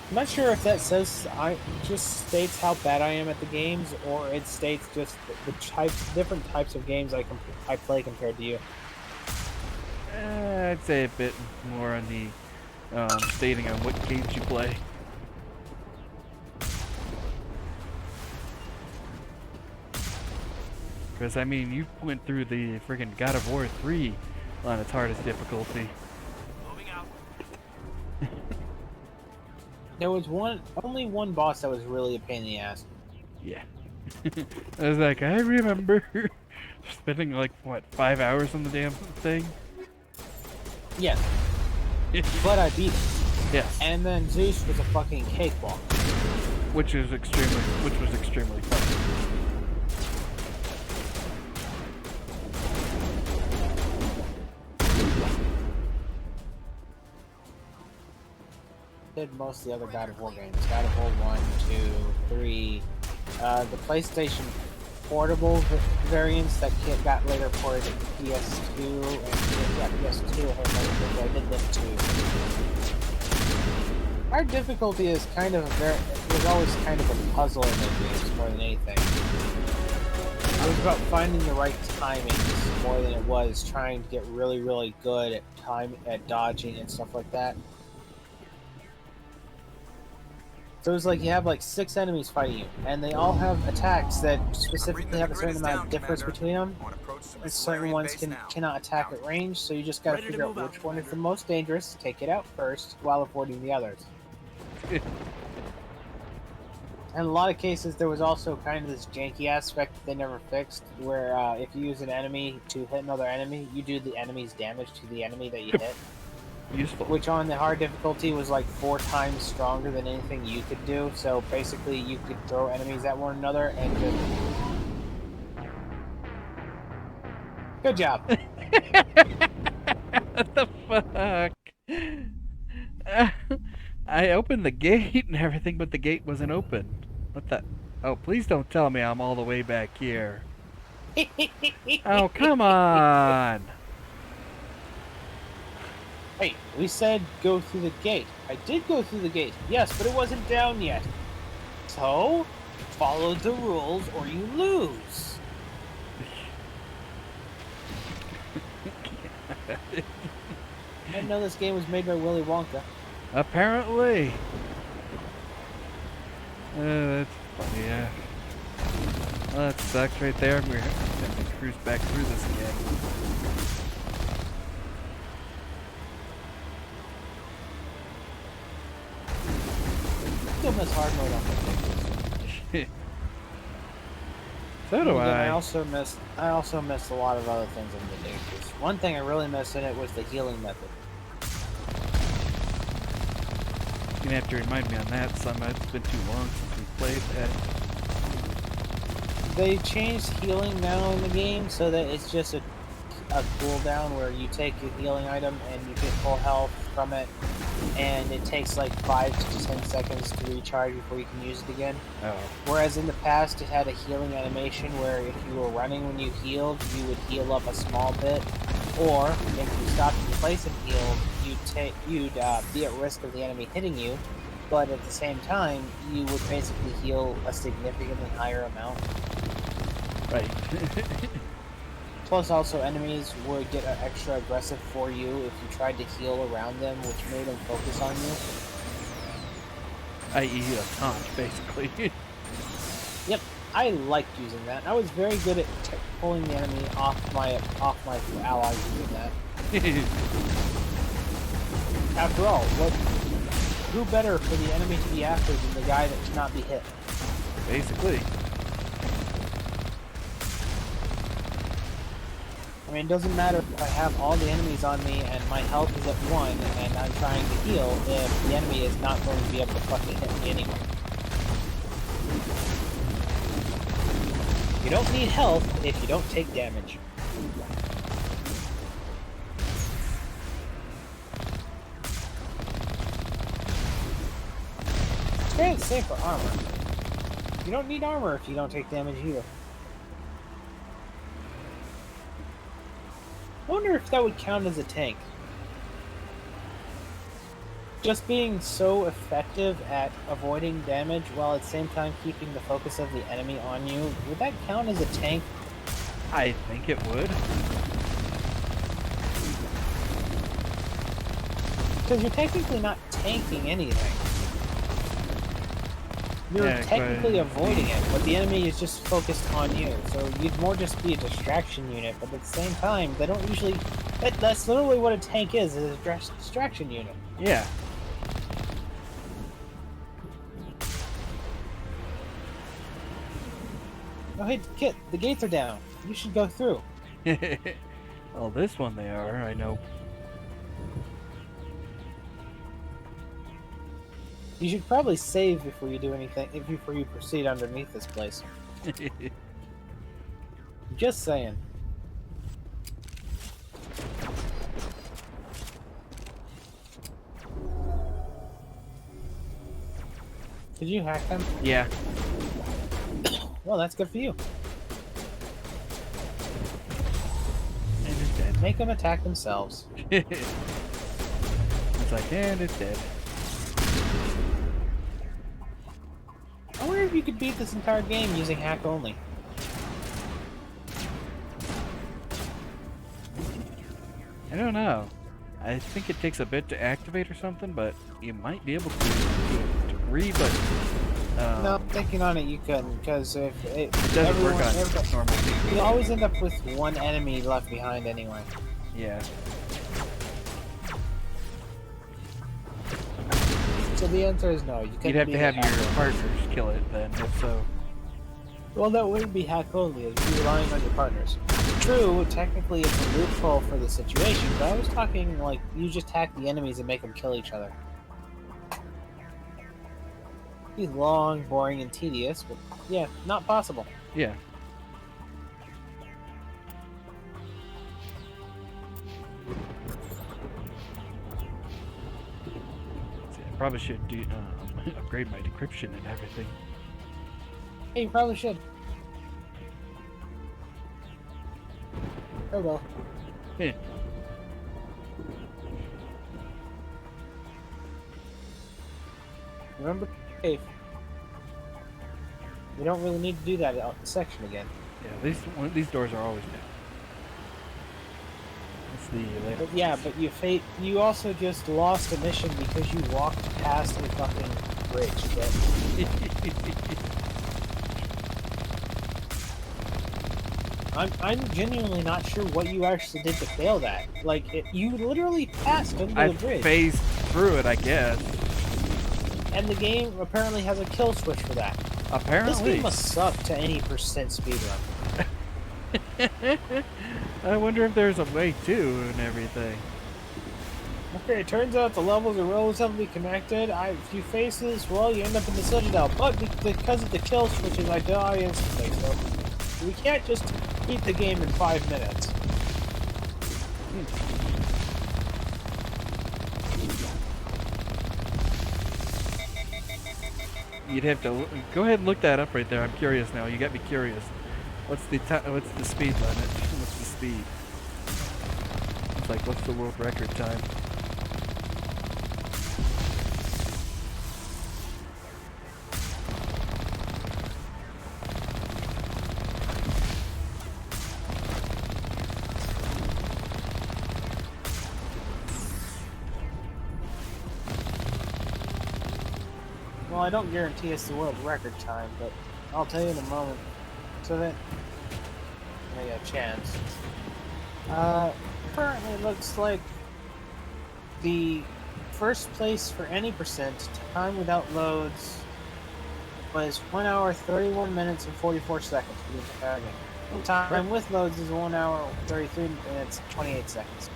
I'm not sure if that says just states how bad I am at the games, or it states just the different types of games I play compared to you. I'd say a bit more on the stating on what games you play. Because I mean, you went through the friggin' God of War 3 on its hardest difficulty. There was only one boss that was really a pain in the ass. Yeah. I was like, I remember spending like, what, 5 hours on the damn thing? Yes. But I beat it. Yes. And then Zeus was a fucking cakewalk. Which was extremely fun. Did most of the other God of War games. God of War 1, 2, 3. The PlayStation portable variants that got later ported to PS2 and PS2. I did them too. Our difficulty is kind of was always kind of a puzzle in the games more than anything. It was about finding the right timings more than it was trying to get really, really good at dodging and stuff like that. So it was like you have like 6 enemies fighting you, and they all have attacks that specifically have a certain amount of difference between them. And certain ones cannot attack at range, so you just gotta figure out which one is the most dangerous, take it out first, while avoiding the others. In a lot of cases, there was also kind of this janky aspect that they never fixed, where if you use an enemy to hit another enemy, you do the enemy's damage to the enemy that you hit. Useful. Which on the hard difficulty was like 4 times stronger than anything you could do. So basically, you could throw enemies at one another and just. Good job. What the fuck? I opened the gate and everything, but the gate wasn't open. What the? Oh, please don't tell me I'm all the way back here. Oh, come on! Hey, we said go through the gate. I did go through the gate, yes, but it wasn't down yet. So, follow the rules or you lose. I didn't know this game was made by Willy Wonka. Apparently. That's funny, yeah. Well, that sucks right there. We're going to cruise back through this again. Still miss hard mode on the So do I. I also missed a lot of other things in the Dangerous. One thing I really missed in it was the healing method. You're gonna have to remind me on that some. It's been too long since we played that. They changed healing now in the game so that it's just a cooldown where you take your healing item and you get full health from it, and it takes like 5 to 10 seconds to recharge before you can use it again. Oh. Whereas in the past it had a healing animation where if you were running when you healed, you would heal up a small bit, or if you stopped in place and healed, you'd be at risk of the enemy hitting you, but at the same time you would basically heal a significantly higher amount. Right. Plus, also, enemies would get extra aggressive for you if you tried to heal around them, which made them focus on you. I.e. a taunt, basically. Yep, I liked using that. I was very good at pulling the enemy off my allies doing that. After all, who better for the enemy to be after than the guy that cannot be hit? Basically. I mean, it doesn't matter if I have all the enemies on me and my health is at 1 and I'm trying to heal if the enemy is not going to be able to fucking hit me anyway. You don't need health if you don't take damage. It's great to say for armor. You don't need armor if you don't take damage either. I wonder if that would count as a tank. Just being so effective at avoiding damage while at the same time keeping the focus of the enemy on you, would that count as a tank? I think it would. Because you're technically not tanking anything. You're technically avoiding it, but the enemy is just focused on you. So you'd more just be a distraction unit, but at the same time, they don't usually... That's literally what a tank is a distraction unit. Yeah. Oh, hey, Kit, the gates are down. You should go through. Well, this one they are, I know. You should probably save before you do anything, before you proceed underneath this place. Just saying. Did you hack them? Yeah. Well, that's good for you. And it's dead. Make them attack themselves. It's like, and it's dead. I wonder if you could beat this entire game using hack only. I don't know. I think it takes a bit to activate or something, but you might be able to but no, thinking on it, you couldn't, because if it doesn't work on normal people. You always end up with one enemy left behind anyway. Yeah. So the answer is no. You'd have to have your partners kill it then, if so. Well, that wouldn't be hack only. It'd be relying on your partners. True, technically it's a loophole for the situation, but I was talking like you just hack the enemies and make them kill each other. It'd be long, boring, and tedious, but yeah, not possible. Yeah. I probably should do upgrade my decryption and everything. Hey, you probably should. Oh well. Yeah. Remember, hey, you don't really need to do that section again. Yeah, these doors are always down. That's the layout. But yeah, but you also just lost a mission because you walked past a fucking bridge. I'm genuinely not sure what you actually did to fail that. Like, you literally passed under the bridge. I phased through it, I guess. And the game apparently has a kill switch for that. Apparently. This game must suck to any percent speedrun. I wonder if there's a way to and everything. Okay, it turns out the levels are relatively connected. If you face this, well, you end up in the Citadel. But because of the kill switches, I die instantly. So we can't just beat the game in 5 minutes. You'd have to go ahead and look that up right there. I'm curious now. You got me curious. What's the speed limit? What's the speed? It's like, what's the world record time? Well, I don't guarantee it's the world record time, but I'll tell you in a moment. So that I got a chance. Currently it looks like the first place for any percent time without loads was 1 hour 31 minutes and 44 seconds for the entire game. Time with loads is 1 hour 33 minutes 28 seconds.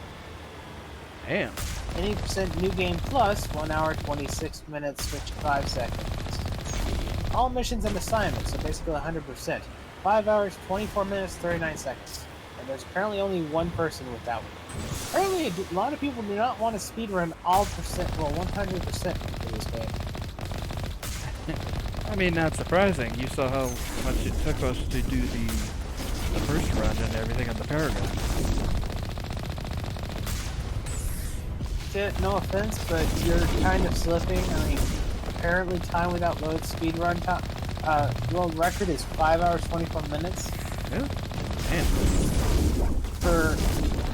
Damn. Any percent new game plus 1 hour 26 minutes 55 seconds. All missions and assignments, so basically 100%. 5 hours 24 minutes 39 seconds. And there's apparently only one person with that one. Apparently a lot of people do not want to speedrun all 100% for this game. I mean, not surprising. You saw how much it took us to do the first run and everything on the Paragon. No offense, but you're kind of slipping. I mean, apparently time without load speedrun time, world record is 5 hours 24 minutes. Yeah. Man. For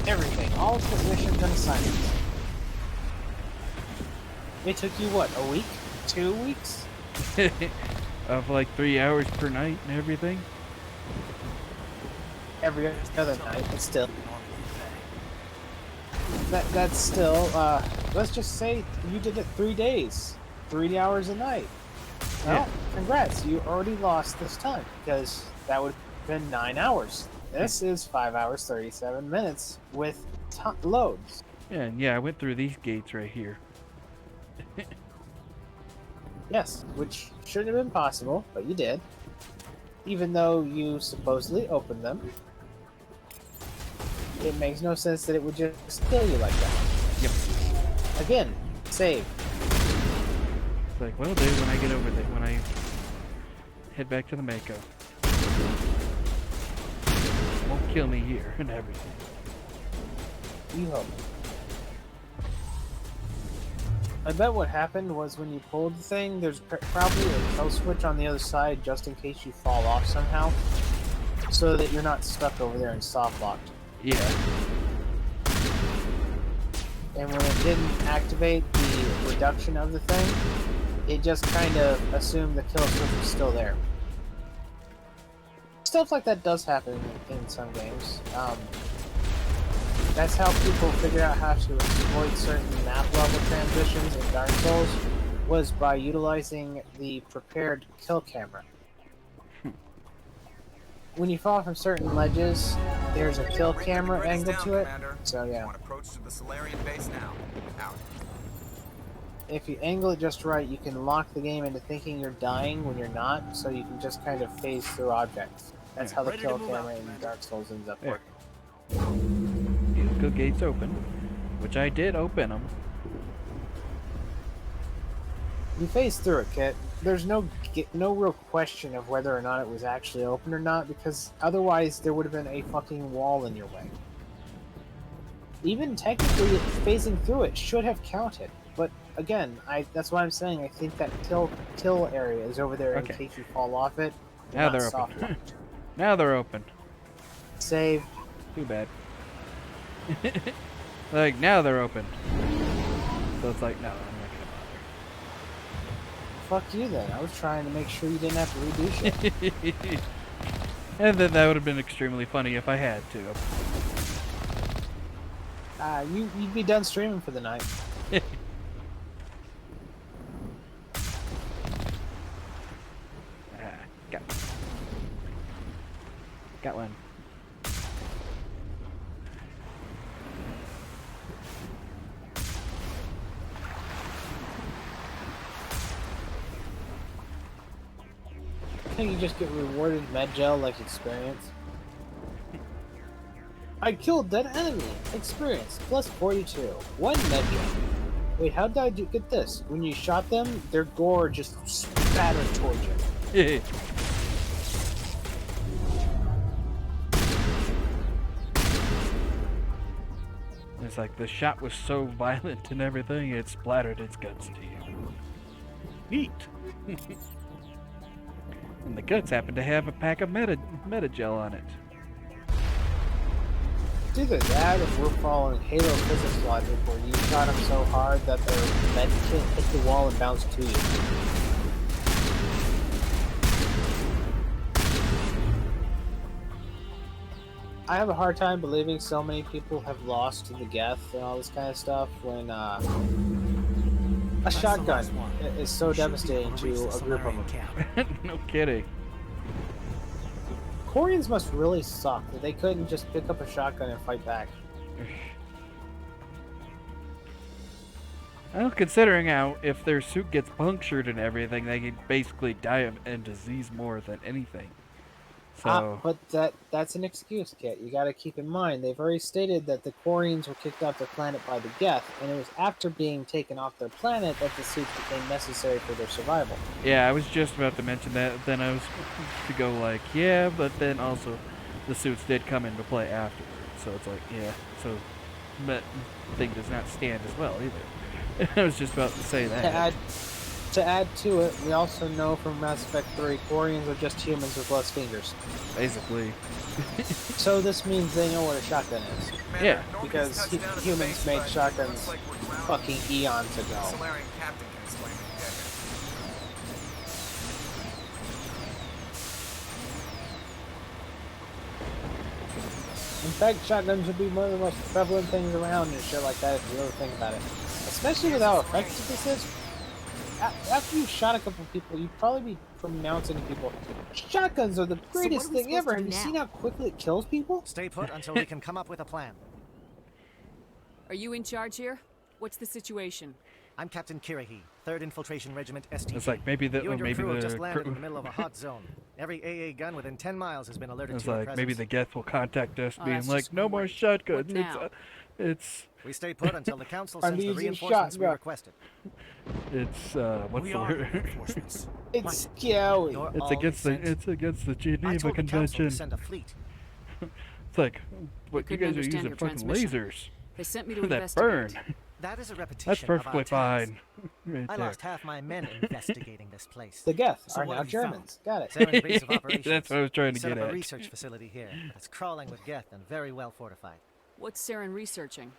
everything, all of the missions and assignments. It took you what, a week? 2 weeks? Of like 3 hours per night and everything? Every other night, but still. That's still, let's just say you did it 3 days. 3 hours a night. Well, congrats, you already lost this time, because that would have been 9 hours. This is 5 hours 37 minutes with loads. Yeah, I went through these gates right here. Yes, which shouldn't have been possible, but you did. Even though you supposedly opened them. It makes no sense that it would just kill you like that. Yep. Again, save. It's like, well, dude, when I get over there, when I head back to the Mako. Won't kill me here and everything. You hope. I bet what happened was when you pulled the thing, there's probably a kill switch on the other side just in case you fall off somehow. So that you're not stuck over there and soft locked. Yeah. And when it didn't activate the reduction of the thing, it just kind of assumed the kill switch was still there. Stuff like that does happen in some games. That's how people figure out how to exploit certain map level transitions in Dark Souls, was by utilizing the prepared kill camera. When you fall from certain ledges, there's a kill camera angle to it. So yeah. Approach to the Solarian base now. Out. If you angle it just right, you can lock the game into thinking you're dying when you're not, so you can just kind of phase through objects. That's how the kill camera in Dark Souls ends up working. Vehicle gates open, which I did open them. You phased through it, Kit. There's no real question of whether or not it was actually open or not, because otherwise there would have been a fucking wall in your way. Even technically, phasing through it should have counted. But again, that's why I'm saying I think that till area is over there in case you fall off it. Now they're open. Now they're open. Save. Too bad. Like, now they're open. So it's like, no, I'm not gonna bother. Fuck you then. I was trying to make sure you didn't have to redo shit. And then that would have been extremely funny if I had to. You'd be done streaming for the night. Got one. I think you just get rewarded med gel like experience. I killed that enemy. Experience plus 42. 1 med gel. Wait, how did I get this? When you shot them, their gore just spattered towards you. It's like the shot was so violent and everything, it splattered its guts to you. Neat. And the guts happen to have a pack of meta-gel on it. It's either that or we're following Halo physics logic where you shot them so hard that their med kit hit the wall and bounced to you. I have a hard time believing so many people have lost to the Geth and all this kind of stuff when a shotgun is so devastating to a group of them. No kidding. Quarians must really suck that they couldn't just pick up a shotgun and fight back. Well, considering how if their suit gets punctured and everything, they can basically die of disease more than anything. So, but that's an excuse, Kit. You got to keep in mind they've already stated that the Quarians were kicked off their planet by the Geth, and it was after being taken off their planet that the suits became necessary for their survival. Yeah, I was just about to mention that. Then I was to go like, yeah, but then also the suits did come into play afterwards. So it's like, yeah, so that thing does not stand as well either. I was just about to say that. To add to it, we also know from Mass Effect 3, Quarians are just humans with less fingers. Basically. So this means they know what a shotgun is. Yeah. Because humans made shotguns fucking eons ago. In fact, shotguns would be one of the most prevalent things around and shit like that if you really think about it. Especially with how effective this is. After you shot a couple people, you'd probably be pronouncing to people, shotguns are the greatest thing ever. Have you seen how quickly it kills people? Stay put until we can come up with a plan. Are you in charge here? What's the situation? I'm Captain Kirahi, 3rd Infiltration Regiment STG. It's like maybe the you and your maybe crew have the just landed in the middle of a hot zone. Every AA gun within 10 miles has been alerted it's to your like presence. maybe the Geth will contact us, being that's like, just no more great. shotguns. What now? It's we stay put until the council I'm sends the using reinforcements we shotgun. requested. It's what's the word? It's scary. You're It's all against the sent. Geneva I told the council Convention. to send a fleet. It's like, what you couldn't guys are understand using your fucking transmission. lasers They sent me to that investigate. burn. That is a repetition That's of our perfectly task. fine. Right I there. lost half my men investigating this place. The Geth So are what now have you found? Germans. Got it. Saren's base of operations. That's what I was trying to Set get up at. a research facility here, but it's crawling with Geth and very well fortified. What's Saren researching?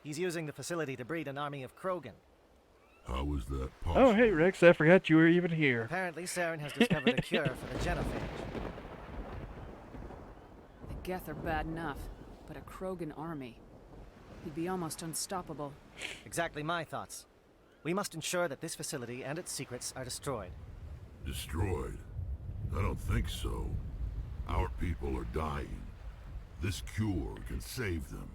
He's using the facility to breed an army of Krogan. How was that possible? Oh, hey, Rex, I forgot you were even here. Apparently, Saren has discovered a cure for the genophage. The Geth are bad enough, but a Krogan army. He'd be almost unstoppable. Exactly my thoughts. We must ensure that this facility and its secrets are destroyed. Destroyed? I don't think so. Our people are dying. This cure can save them.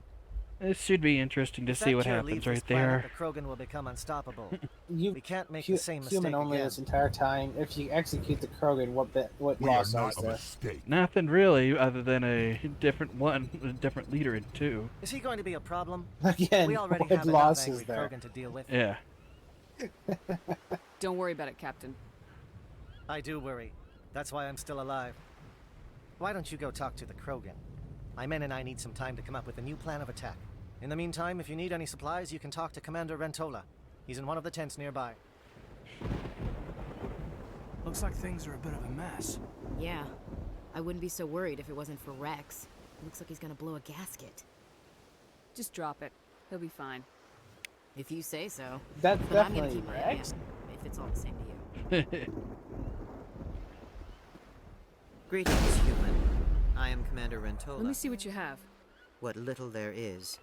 This should be interesting to If see that what cure happens leaves right this planet, there. The Krogan will become unstoppable. You we can't make the same mistake human only again. this entire time. If you execute the Krogan, what We are loss not is a there? mistake. Nothing really, other than a different leader in 2. Is he going to be a problem? Again, we already what have enough loss angry is there? Krogan to deal with. Yeah. Don't worry about it, Captain. I do worry. That's why I'm still alive. Why don't you go talk to the Krogan? My men and I need some time to come up with a new plan of attack. In the meantime, if you need any supplies, you can talk to Commander Rentola. He's in one of the tents nearby. Looks like things are a bit of a mess. Yeah. I wouldn't be so worried if it wasn't for Rex. Looks like he's gonna blow a gasket. Just drop it. He'll be fine. If you say so. That's But I'm gonna definitely keep my eye Rex. on him, if it's all the same to you. Greetings, human. I am Commander Rentola. Let me see what you have. What little there is.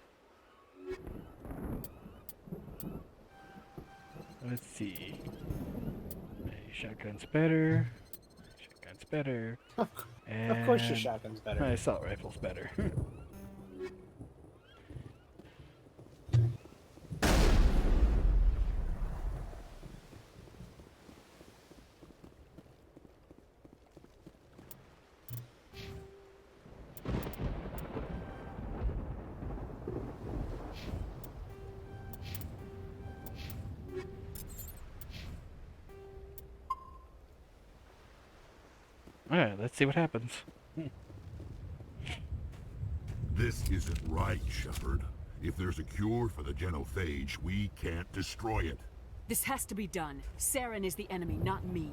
Let's see. Shotgun's better. Shotgun's better. Of course your shotgun's better. My assault rifle's better. Alright, let's see what happens. This isn't right, Shepard. If there's a cure for the genophage, we can't destroy it. This has to be done. Saren is the enemy, not me.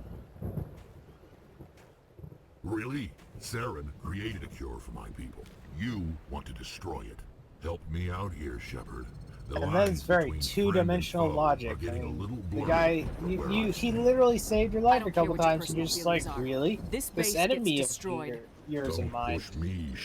Really? Saren created a cure for my people. You want to destroy it. Help me out here, Shepard. And that is very two-dimensional logic. I mean, the guy, he literally saved your life a couple times, and you're just like, really? This enemy of yours and mine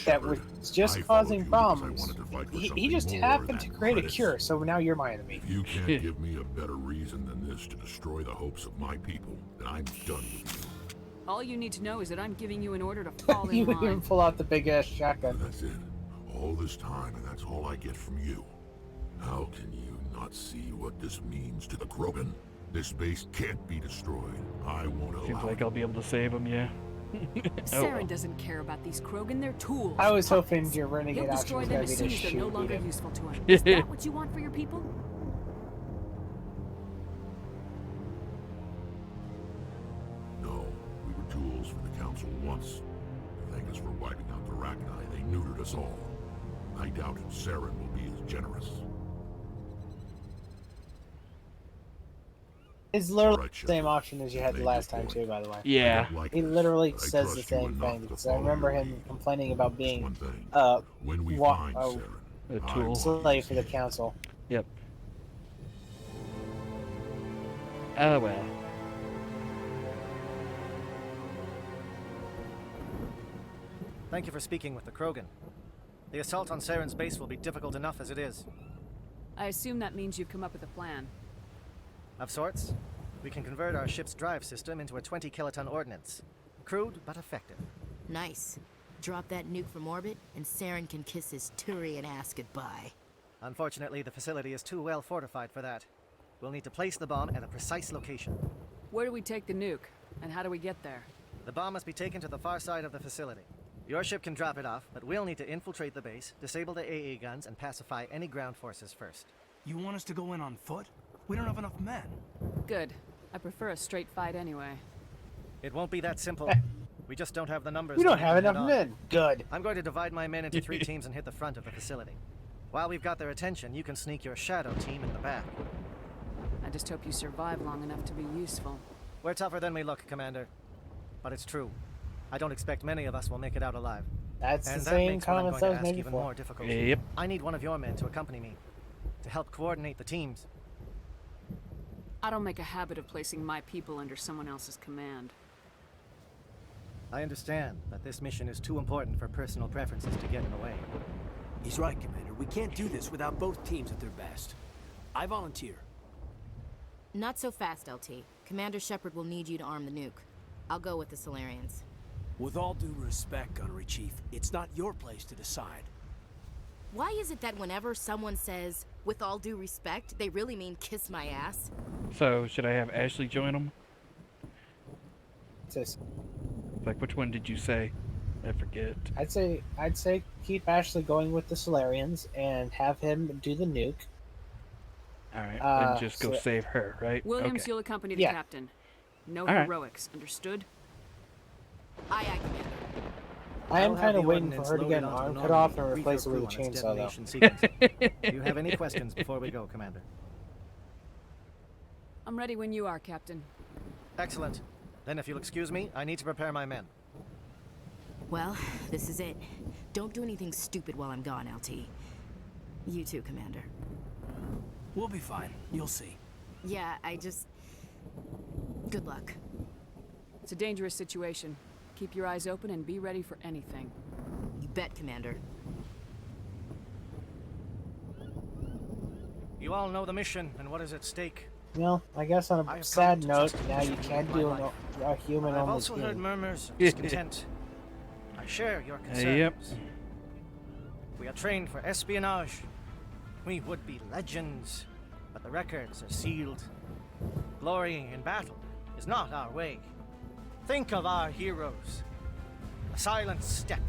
that was just causing problems. He just happened to create a cure, so now you're my enemy. If you can't give me a better reason than this to destroy the hopes of my people, then I'm done with you. All you need to know is that I'm giving you an order to fall in You line. even pull out the big-ass shotgun. That's it. All this time, and that's all I get from you. How can you not see what this means to the Krogan? This base can't be destroyed. I won't allow Seems like it. I'll be able to save him, yeah. Saren doesn't care about these Krogan, they're tools. I was hoping your renegade He'll option destroy was them going to as be soon to as they're no shoot longer him. useful to him. Is that what you want for your people? No, we were tools for the Council once. Thank us for wiping out the Rachni. They neutered us all. I doubt Saren will be as generous. It's literally the same option as you had the last time too, by the way. Yeah. He literally says the same thing, because I remember him complaining about being a tool slave for the Council. Yep. Oh well. Thank you for speaking with the Krogan. The assault on Saren's base will be difficult enough as it is. I assume that means you've come up with a plan. Of sorts. We can convert our ship's drive system into a 20-kiloton ordnance. Crude, but effective. Nice. Drop that nuke from orbit, and Saren can kiss his Turian ass goodbye. Unfortunately, the facility is too well fortified for that. We'll need to place the bomb at a precise location. Where do we take the nuke? And how do we get there? The bomb must be taken to the far side of the facility. Your ship can drop it off, but we'll need to infiltrate the base, disable the AA guns, and pacify any ground forces first. You want us to go in on foot? We don't have enough men. Good. I prefer a straight fight anyway. It won't be that simple. We just don't have the numbers. We to don't make have them enough head on. men. Good. I'm going to divide my men into 3 teams and hit the front of the facility. While we've got their attention, you can sneak your shadow team in the back. I just hope you survive long enough to be useful. We're tougher than we look, Commander. But it's true. I don't expect many of us will make it out alive. That's and the that same makes what I'm comments going I to was ask making even for. more difficult. Yep. I need one of your men to accompany me, to help coordinate the teams. I don't make a habit of placing my people under someone else's command. I understand that this mission is too important for personal preferences to get in the way. He's right, Commander. We can't do this without both teams at their best. I volunteer. Not so fast, LT. Commander Shepard will need you to arm the nuke. I'll go with the Solarians. With all due respect, Gunnery Chief, it's not your place to decide. Why is it that whenever someone says, with all due respect, they really mean kiss my ass? So, should I have Ashley join them? Just, Like, which one did you say? I forget. I'd say keep Ashley going with the Solarians and have him do the nuke. All right, then just go so- save her, right? Williams, Okay. you'll accompany the Yeah. captain. No All right. heroics, understood? Aye, aye, Commander. I am I'll have kind of the waiting for ordnance her to get loaded an onto arm the cut off Normandy and replace it brief with a your crew on its chainsaw, though. detonation sequence. Do you have any questions before we go, Commander? I'm ready when you are, Captain. Excellent. Then if you'll excuse me, I need to prepare my men. Well, this is it. Don't do anything stupid while I'm gone, LT. You too, Commander. We'll be fine. You'll see. Yeah, Good luck. It's a dangerous situation. Keep your eyes open and be ready for anything. You bet, Commander. You all know the mission and what is at stake. Well, I guess on I a have sad come to note, trust the now you mission can't with my do life. a human I've only also heard team. murmurs of discontent. I share your concerns. Yep. We are trained for espionage. We would be legends, but the records are sealed. Glorying in battle is not our way. Think of our heroes. The silent step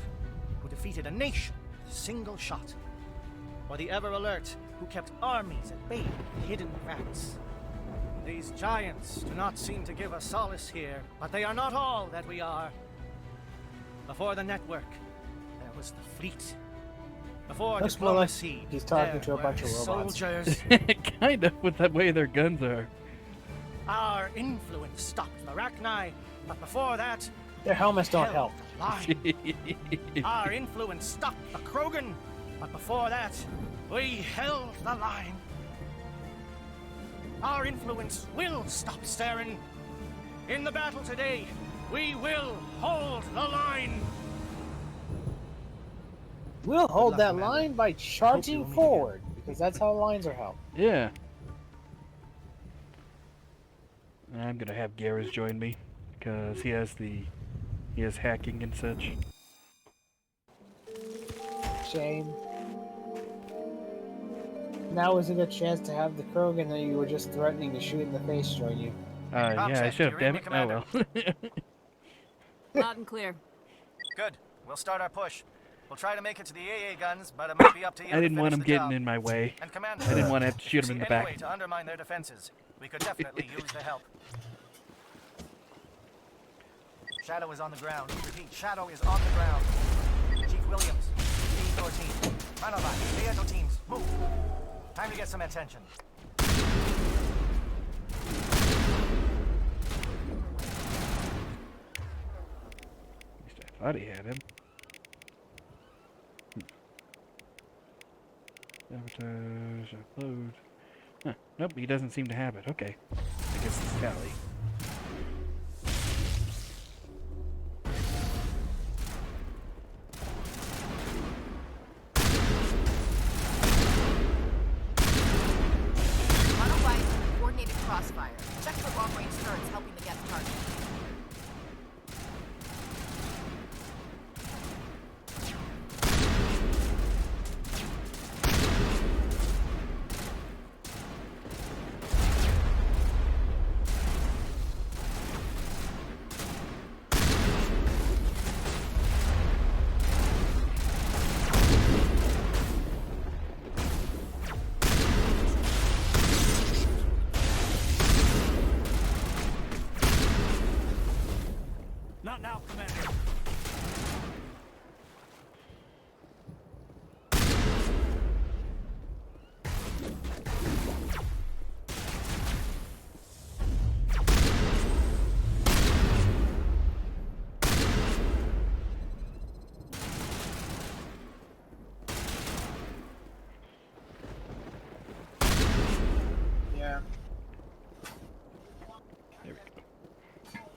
who defeated a nation with a single shot. Or the ever alert who kept armies at bay with hidden cracks. These giants do not seem to give us solace here, but they are not all that we are. Before the network, there was the fleet. Before Looks more like diplomacy, he's talking there to a were bunch of robots. soldiers. Kind of, with the way their guns are. Our influence stopped the Rachni, but before that, Their helmets don't held help. the line. Our influence stopped the Krogan, but before that, we held the line. Our influence will stop Saren. In the battle today, we will hold the line. We'll hold luck, that Commander. line by charging Hope you forward, because that's how lines are held. Yeah. I'm gonna have Garrus join me, because he has hacking and such. Shame. Now is a good chance to have the Krogan that you were just threatening to shoot in the face join you. Yeah, I should have, damn it. Oh well. Loud and clear. Good. We'll start our push. We'll try to make it to the AA guns, but it might be up to you. I didn't to want him finish the getting job. in my way. And Commander, I didn't want to have to shoot if him in you the see any back. way to undermine their defenses, we could definitely use the help. Shadow is on the ground. Repeat, Shadow is on the ground. Chief Williams, lead your team. Manova, liaison teams, move. Time to get some attention. At least I thought he had him. Sabotage, upload. Huh. Nope, he doesn't seem to have it. Okay. I guess it's Tally. Monobite, coordinated crossfire. Check for long-range turrets helping the guest target. Not now, Commander. Yeah. There we go.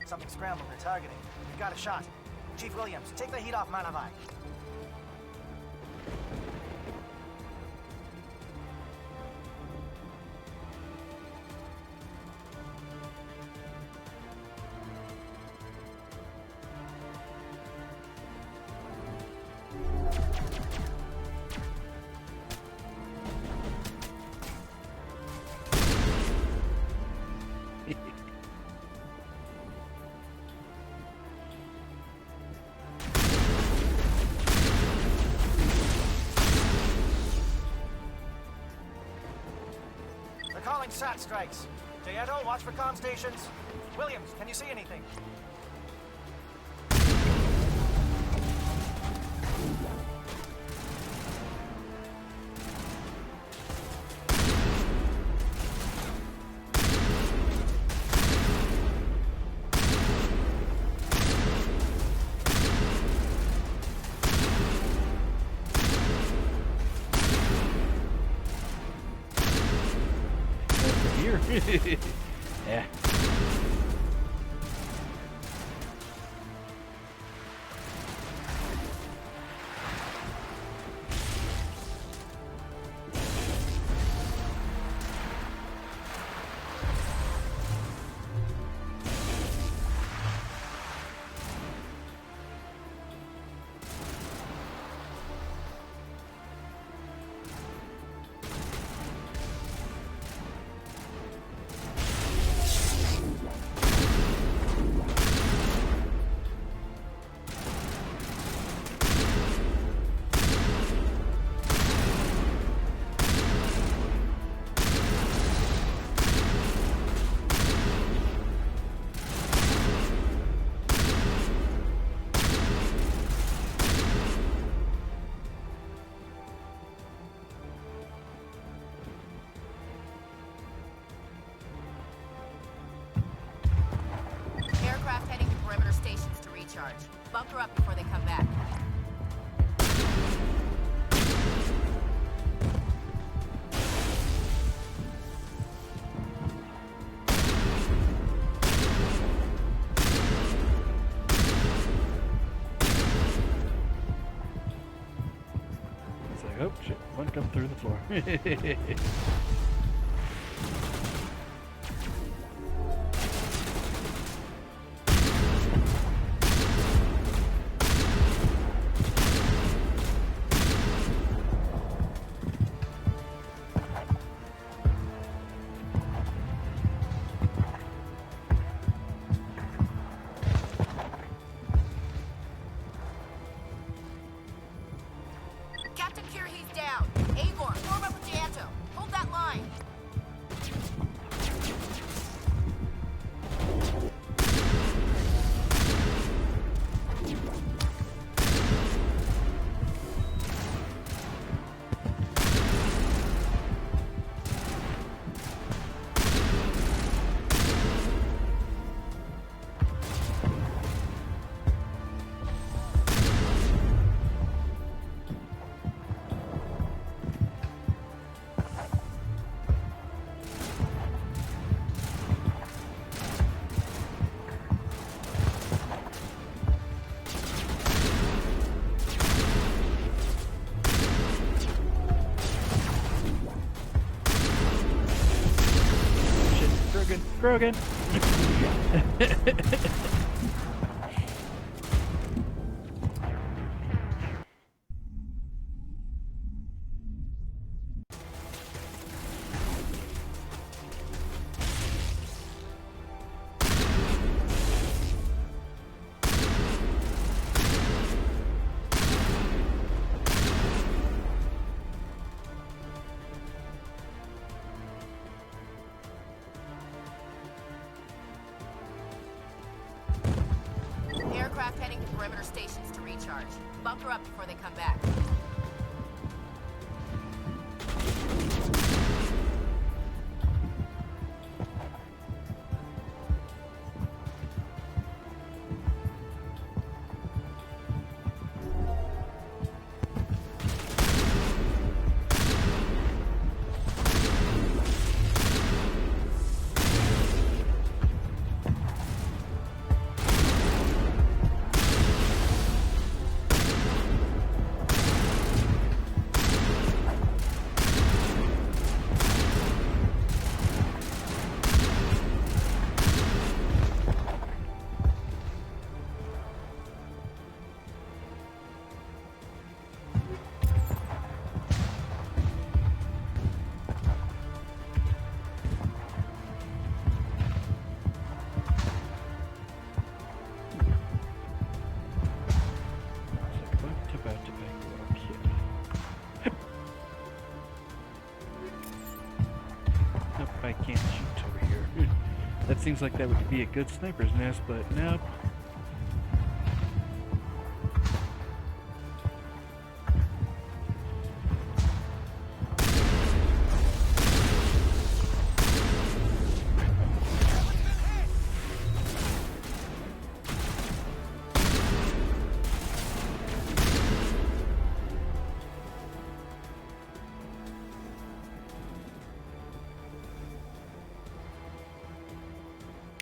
Something scrambled. They're targeting. We've got a shot. Chief Williams, take the heat off Manavai. They're calling SAT strikes. Jayeto, watch for comm stations. Williams, can you see anything? Here. Yeah. Aircraft heading to perimeter stations to recharge. Bunker up before they come back. It's like, oh shit, one come through the floor. Captain Kirhe's down. Agor, form up with Gianto. Hold that line. Krogan. Aircraft heading to perimeter stations to recharge. Bunker up before they come back. That seems like that would be a good sniper's nest, but nope.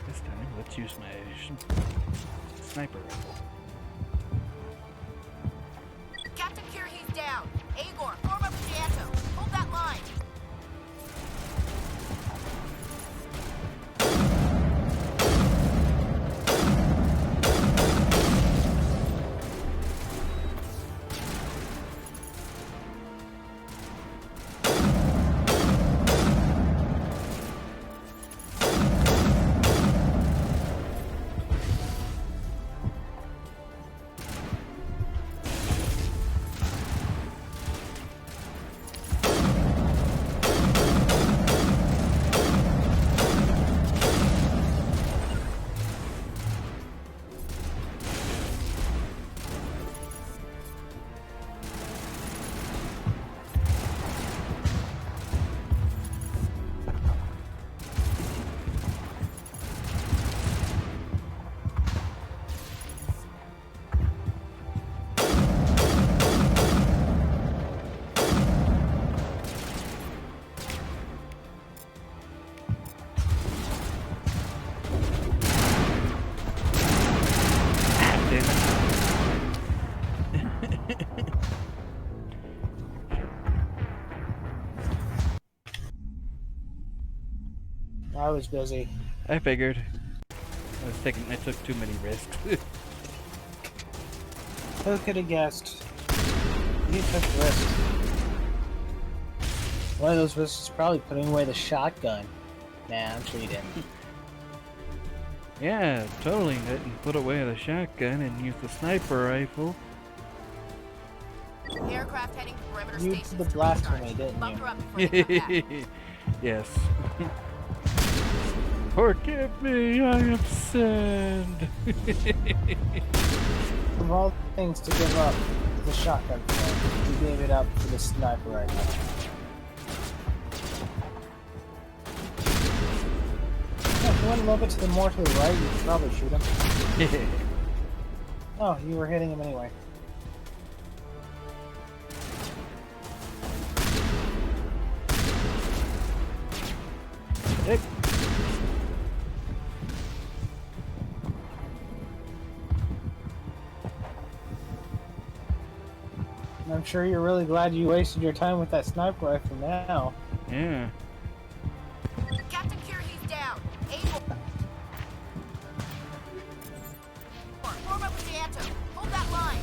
This time, let's use my sniper rifle. Captain Kirhe's down. Agor, form up a Gianto. Hold that line. I was busy. I figured. I took too many risks. Who could have guessed? You took risks. One of those risks is probably putting away the shotgun. Nah, I'm sure you didn't. Yeah, totally didn't put away the shotgun and use the sniper rifle. Aircraft heading to perimeter You stations. did the blasphemy, didn't Bunker you? up before they come back. Yes. Forgive me, I have sinned. Of all things to give up the shotgun for, you gave it up for the sniper rifle. Yeah, if you went a little bit to the more to the right, you could probably shoot him. Oh, you were hitting him anyway. Yep. I'm sure you're really glad you wasted your time with that sniper rifle now. Yeah. Captain Kirhe's down. Able. Form up a Gianto. Hold that line.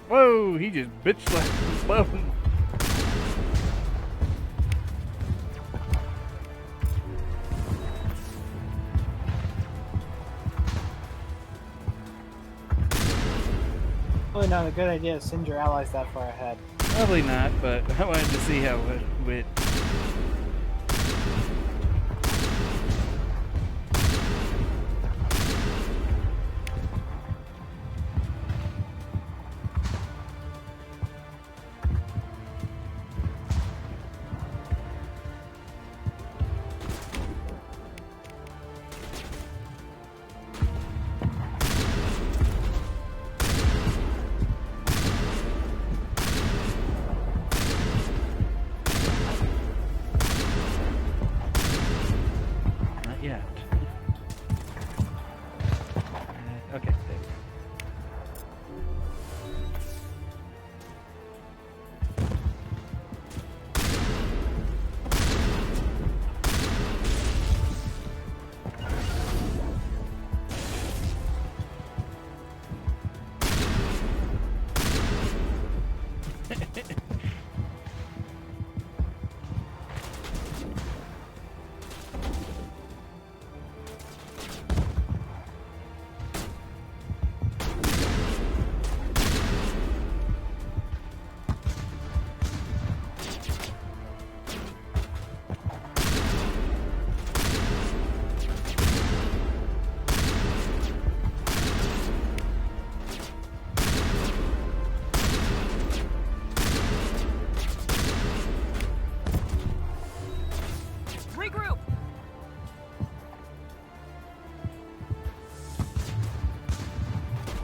Whoa, he just bitch slapped his bone. Probably not a good idea to send your allies that far ahead. Probably not, but I wanted to see how it went.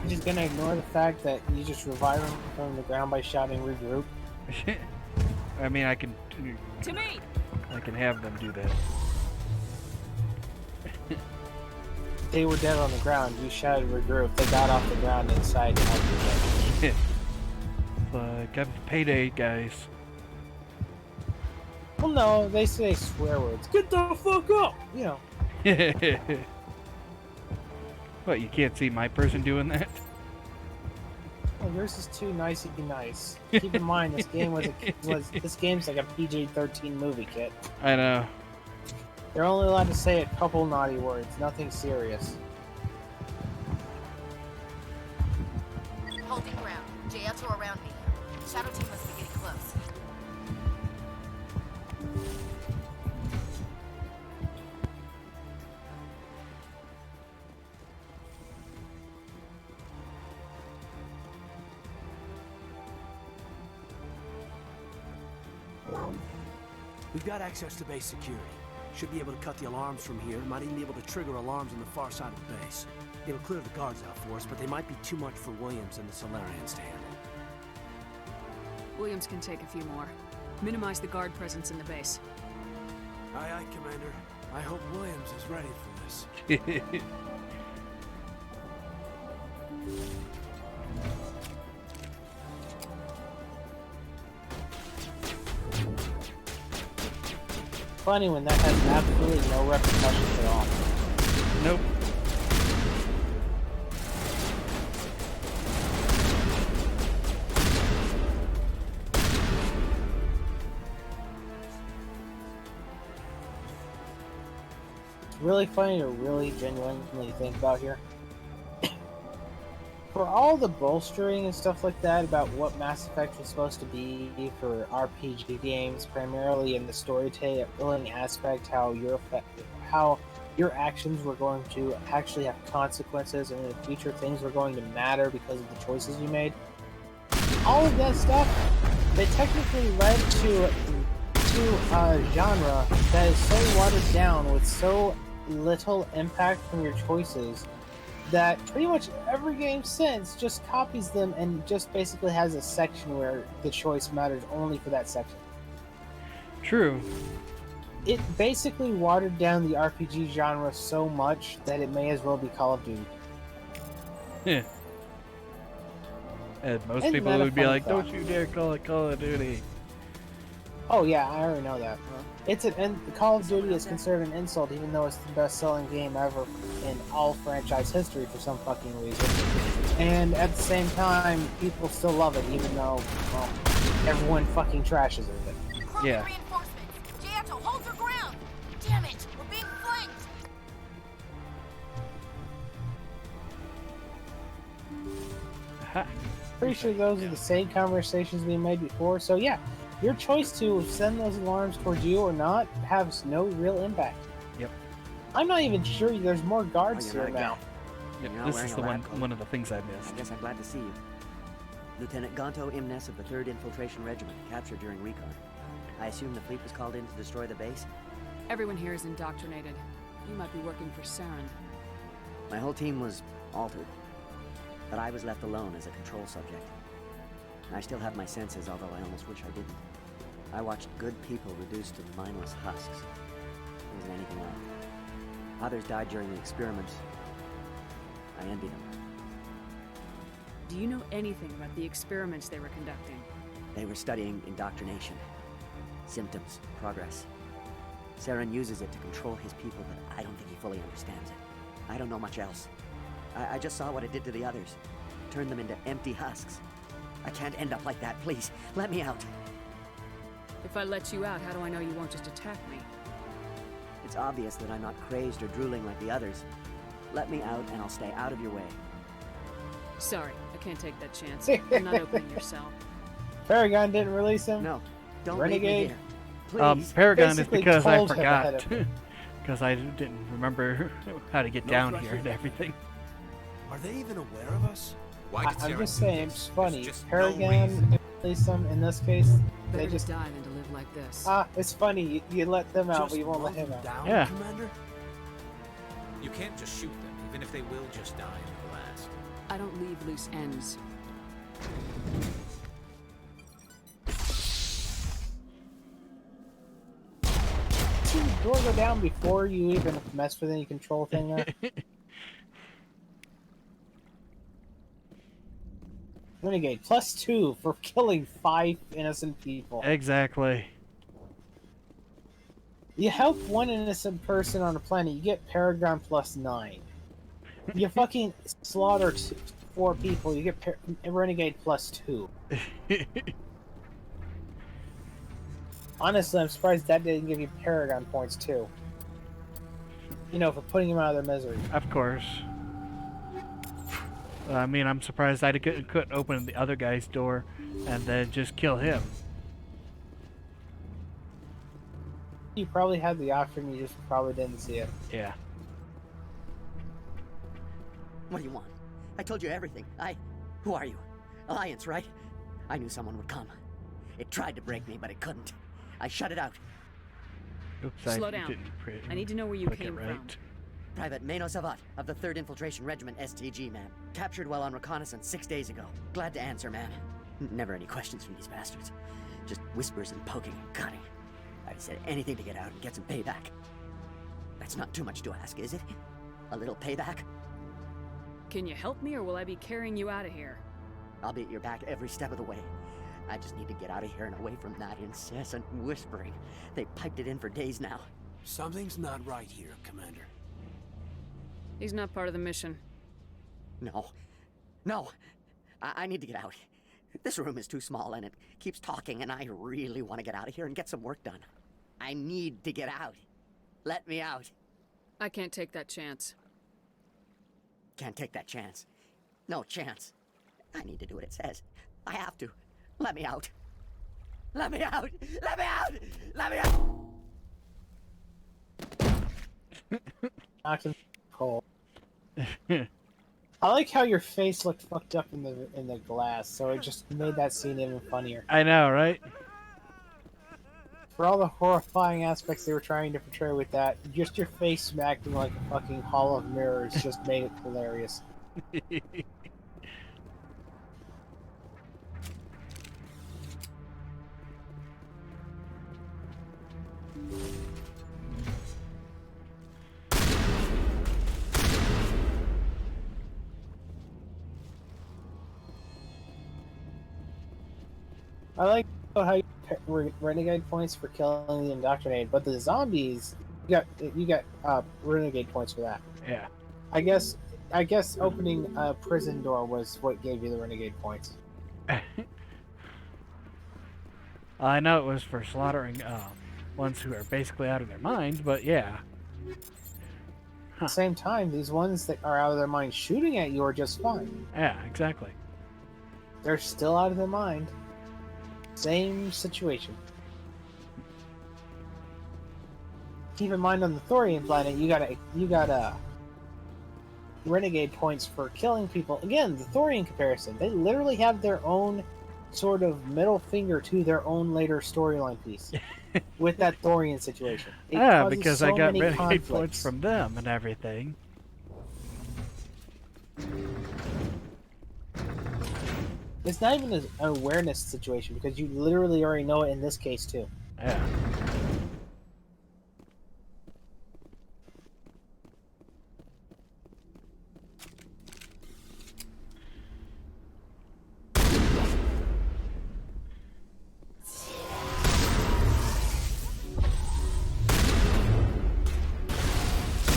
just gonna ignore the fact that you just revive him from the ground by shouting regroup? I mean, I can. To me. I can have them do that. They were dead on the ground. You shouted regroup. They got off the ground inside to help you. Like, I'm payday, guys. Well, no, they say swear words. Get the fuck up! You know. What, you can't see my person doing that? Well, yours is too nicey nice. Keep in mind, this game this game's like a PG-13 movie, Kit. I know. They're only allowed to say a couple naughty words, nothing serious. Holding ground. J.L.2 around me. Shadow team must be getting close. We've got access to base security. Should be able to cut the alarms from here. Might even be able to trigger alarms on the far side of the base. It'll clear the guards out for us, but they might be too much for Williams and the Solarians to handle. Williams can take a few more. Minimize the guard presence in the base. Aye, aye, Commander. I hope Williams is ready for this. Funny when that has absolutely no repercussions at all. Nope. It's really funny to really genuinely think about here. For all the bolstering and stuff like that about what Mass Effect was supposed to be for RPG games, primarily in the storytelling aspect, how your actions were going to actually have consequences, and in the future things were going to matter because of the choices you made. All of that stuff, they technically led to a genre that is so watered down with so little impact from your choices that pretty much every game since just copies them and just basically has a section where the choice matters only for that section. True. It basically watered down the RPG genre so much that it may as well be Call of Duty. Yeah. And most Isn't people that a would be funny like, thought? don't you dare call it Call of Duty. Oh yeah, I already know that. Call of Duty is considered an insult, even though it's the best-selling game ever in all franchise history for some fucking reason. And at the same time, people still love it, even though, well, everyone fucking trashes it. Yeah. Reinforcements! J.L.2, hold your ground! Damn it! We're being flanked! Pretty sure those are the same conversations we made before, so yeah. Your choice to send those alarms towards you or not has no real impact. Yep. I'm not even sure there's more guards here now. Yep, You're not this wearing is a the lab coat. one of the things I missed. I guess I'm glad to see you. Lieutenant Gonto Imnes of the 3rd Infiltration Regiment, captured during recon. I assume the fleet was called in to destroy the base? Everyone here is indoctrinated. You might be working for Saren. My whole team was altered, but I was left alone as a control subject. I still have my senses, although I almost wish I didn't. I watched good people reduced to mindless husks. There wasn't anything left. Others died during the experiments. I envy them. Do you know anything about the experiments they were conducting? They were studying indoctrination. Symptoms, progress. Saren uses it to control his people, but I don't think he fully understands it. I don't know much else. I just saw what it did to the others. Turned them into empty husks. I can't end up like that, please. Let me out. If I let you out, how do I know you won't just attack me? It's obvious that I'm not crazed or drooling like the others. Let me out and I'll stay out of your way. Sorry, I can't take that chance. I'm not opening your cell. Paragon didn't release him? No, don't Renegade? leave me here. Please. Paragon is Basically because I told him ahead forgot. of Because I didn't remember how to get down here and everything. Are they even aware of us? I'm just saying, it's funny. Paragon didn't release them in this case. They Better just to die than to live like this. it's funny. You let them out, Just but you won't let run him out. down, Yeah. Commander? You can't just shoot them, even if they will just die in the blast. I don't leave loose ends. See the door go down before you even mess with any control thing there? Renegade, +2 for killing 5 innocent people. Exactly. You help one innocent person on a planet, you get Paragon +9. You fucking slaughter 4 people, you get Renegade +2. Honestly, I'm surprised that didn't give you Paragon points too. You know, for putting them out of their misery. Of course. I mean, I'm surprised I couldn't open the other guy's door and then just kill him. You probably had the option, you just probably didn't see it. Yeah. What do you want? I told you everything. Who are you? Alliance, right? I knew someone would come. It tried to break me, but it couldn't. I shut it out. Oops, Slow down. I need to know where you came from. Private Mano Savat of the 3rd Infiltration Regiment STG, ma'am. Captured while on reconnaissance 6 days ago. Glad to answer, ma'am. Never any questions from these bastards. Just whispers and poking and cutting. I said anything to get out and get some payback. That's not too much to ask, is it? A little payback? Can you help me, or will I be carrying you out of here? I'll be at your back every step of the way. I just need to get out of here and away from that incessant whispering. They piped it in for days now. Something's not right here, Commander. He's not part of the mission. No. I need to get out. This room is too small and it keeps talking, and I really want to get out of here and get some work done. I need to get out. Let me out. I can't take that chance. Can't take that chance. No chance. I need to do what it says. I have to. Let me out. Let me out! Let me out! Let me out! Knocked cold. I like how your face looked fucked up in the glass, so it just made that scene even funnier. I know, right? For all the horrifying aspects they were trying to portray with that, just your face acting like a fucking hall of mirrors just made it hilarious. I like how you get renegade points for killing the indoctrinated, but the zombies, you got renegade points for that. Yeah. I guess opening a prison door was what gave you the renegade points. I know it was for slaughtering ones who are basically out of their minds, but yeah. At the same time, these ones that are out of their mind shooting at you are just fine. Yeah, exactly. They're still out of their mind. Same situation. Keep in mind on the Thorian planet, you got renegade points for killing people. Again, the Thorian comparison. They literally have their own sort of middle finger to their own later storyline piece with that Thorian situation. Yeah, because I got renegade points from them and everything. It's not even an awareness situation because you literally already know it in this case too. Yeah.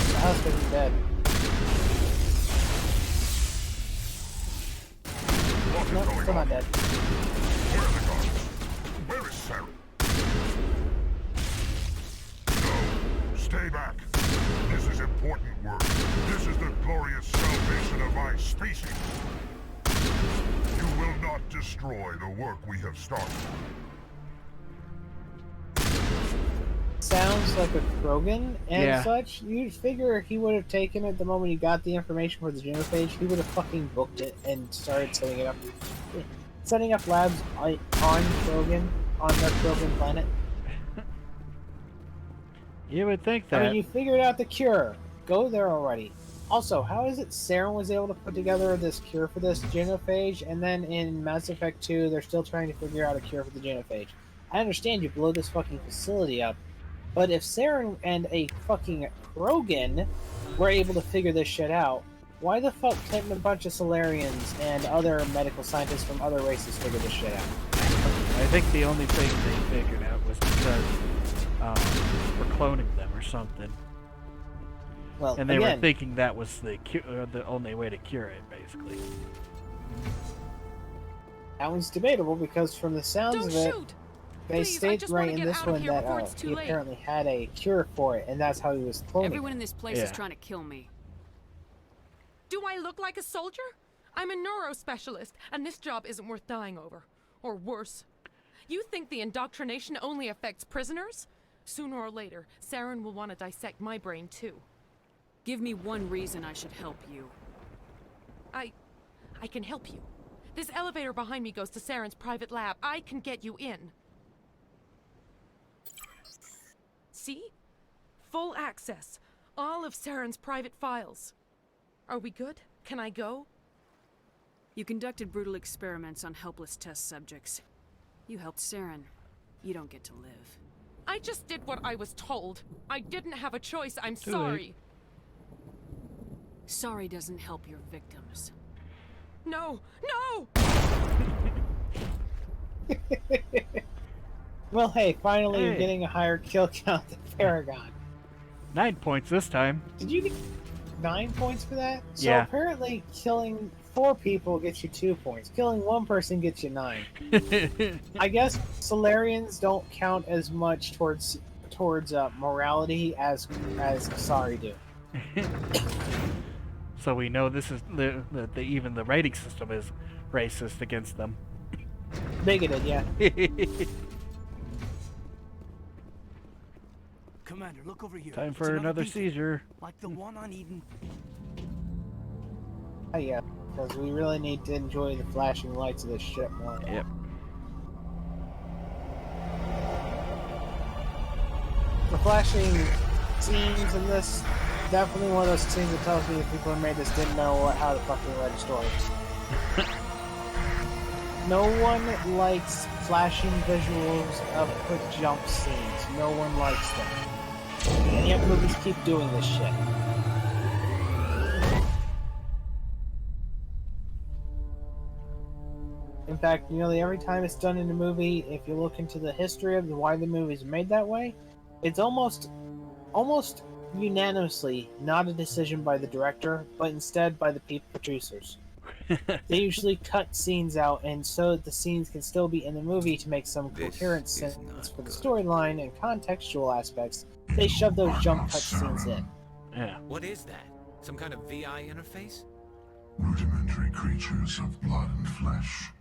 The husband is dead. No, still not dead. Where are the guards? Where is Sarah? No, stay back. This is important work. This is the glorious salvation of my species. You will not destroy the work we have started. Sounds like a Krogan and such. You'd figure he would have taken it the moment he got the information for the Juno page. He would have fucking booked it and started setting it up. Setting up labs on Krogan, on their Krogan planet. You would think that. I mean, you figured out the cure. Go there already. Also, how is it Saren was able to put together this cure for this genophage, and then in Mass Effect 2, they're still trying to figure out a cure for the genophage? I understand you blow this fucking facility up, but if Saren and a fucking Krogan were able to figure this shit out, why the fuck couldn't a bunch of Solarians and other medical scientists from other races figure this shit out? I think the only thing they figured out was because we're cloning them or something. Well, and they again, were thinking that was the only way to cure it, basically. that one's debatable because from the sounds of it, they Please, state right in this one that he apparently had a cure for it, and that's how he was cloning. Everyone in this place is trying to kill me. Do I look like a soldier? I'm a neurospecialist, and this job isn't worth dying over. Or worse. You think the indoctrination only affects prisoners? Sooner or later, Saren will want to dissect my brain too. Give me one reason I should help you. I can help you. This elevator behind me goes to Saren's private lab. I can get you in. See? Full access. All of Saren's private files. Are we good? Can I go? You conducted brutal experiments on helpless test subjects. You helped Saren. You don't get to live. I just did what I was told. I didn't have a choice. I'm sorry. Sorry doesn't help your victims. No! No! Well, hey, finally you're getting a higher kill count than Paragon. 9 points this time. Did you get 9 points for that? So yeah. Apparently killing 4 people gets you 2 points. Killing 1 person gets you 9. I guess Solarians don't count as much towards morality as Sorry do. So we know this is even the rating system is racist against them. Bigoted, yeah. Commander, look over here. Time for another seizure. Like the one on Eden. Oh, yeah, because we really need to enjoy the flashing lights of this ship more. Yep. The flashing scenes in this, definitely one of those scenes that tells me the people who made this didn't know how to fucking write a story. No one likes flashing visuals of quick jump scenes. No one likes them. And yet movies keep doing this shit. In fact, nearly every time it's done in a movie, if you look into the history of why the movie's made that way, it's almost unanimously not a decision by the director, but instead by the producers. They usually cut scenes out, and so that the scenes can still be in the movie to make some coherent sense for the storyline and contextual aspects. They shove those jump cut scenes in. Yeah. What is that? Some kind of VI interface? Rudimentary creatures of blood and flesh.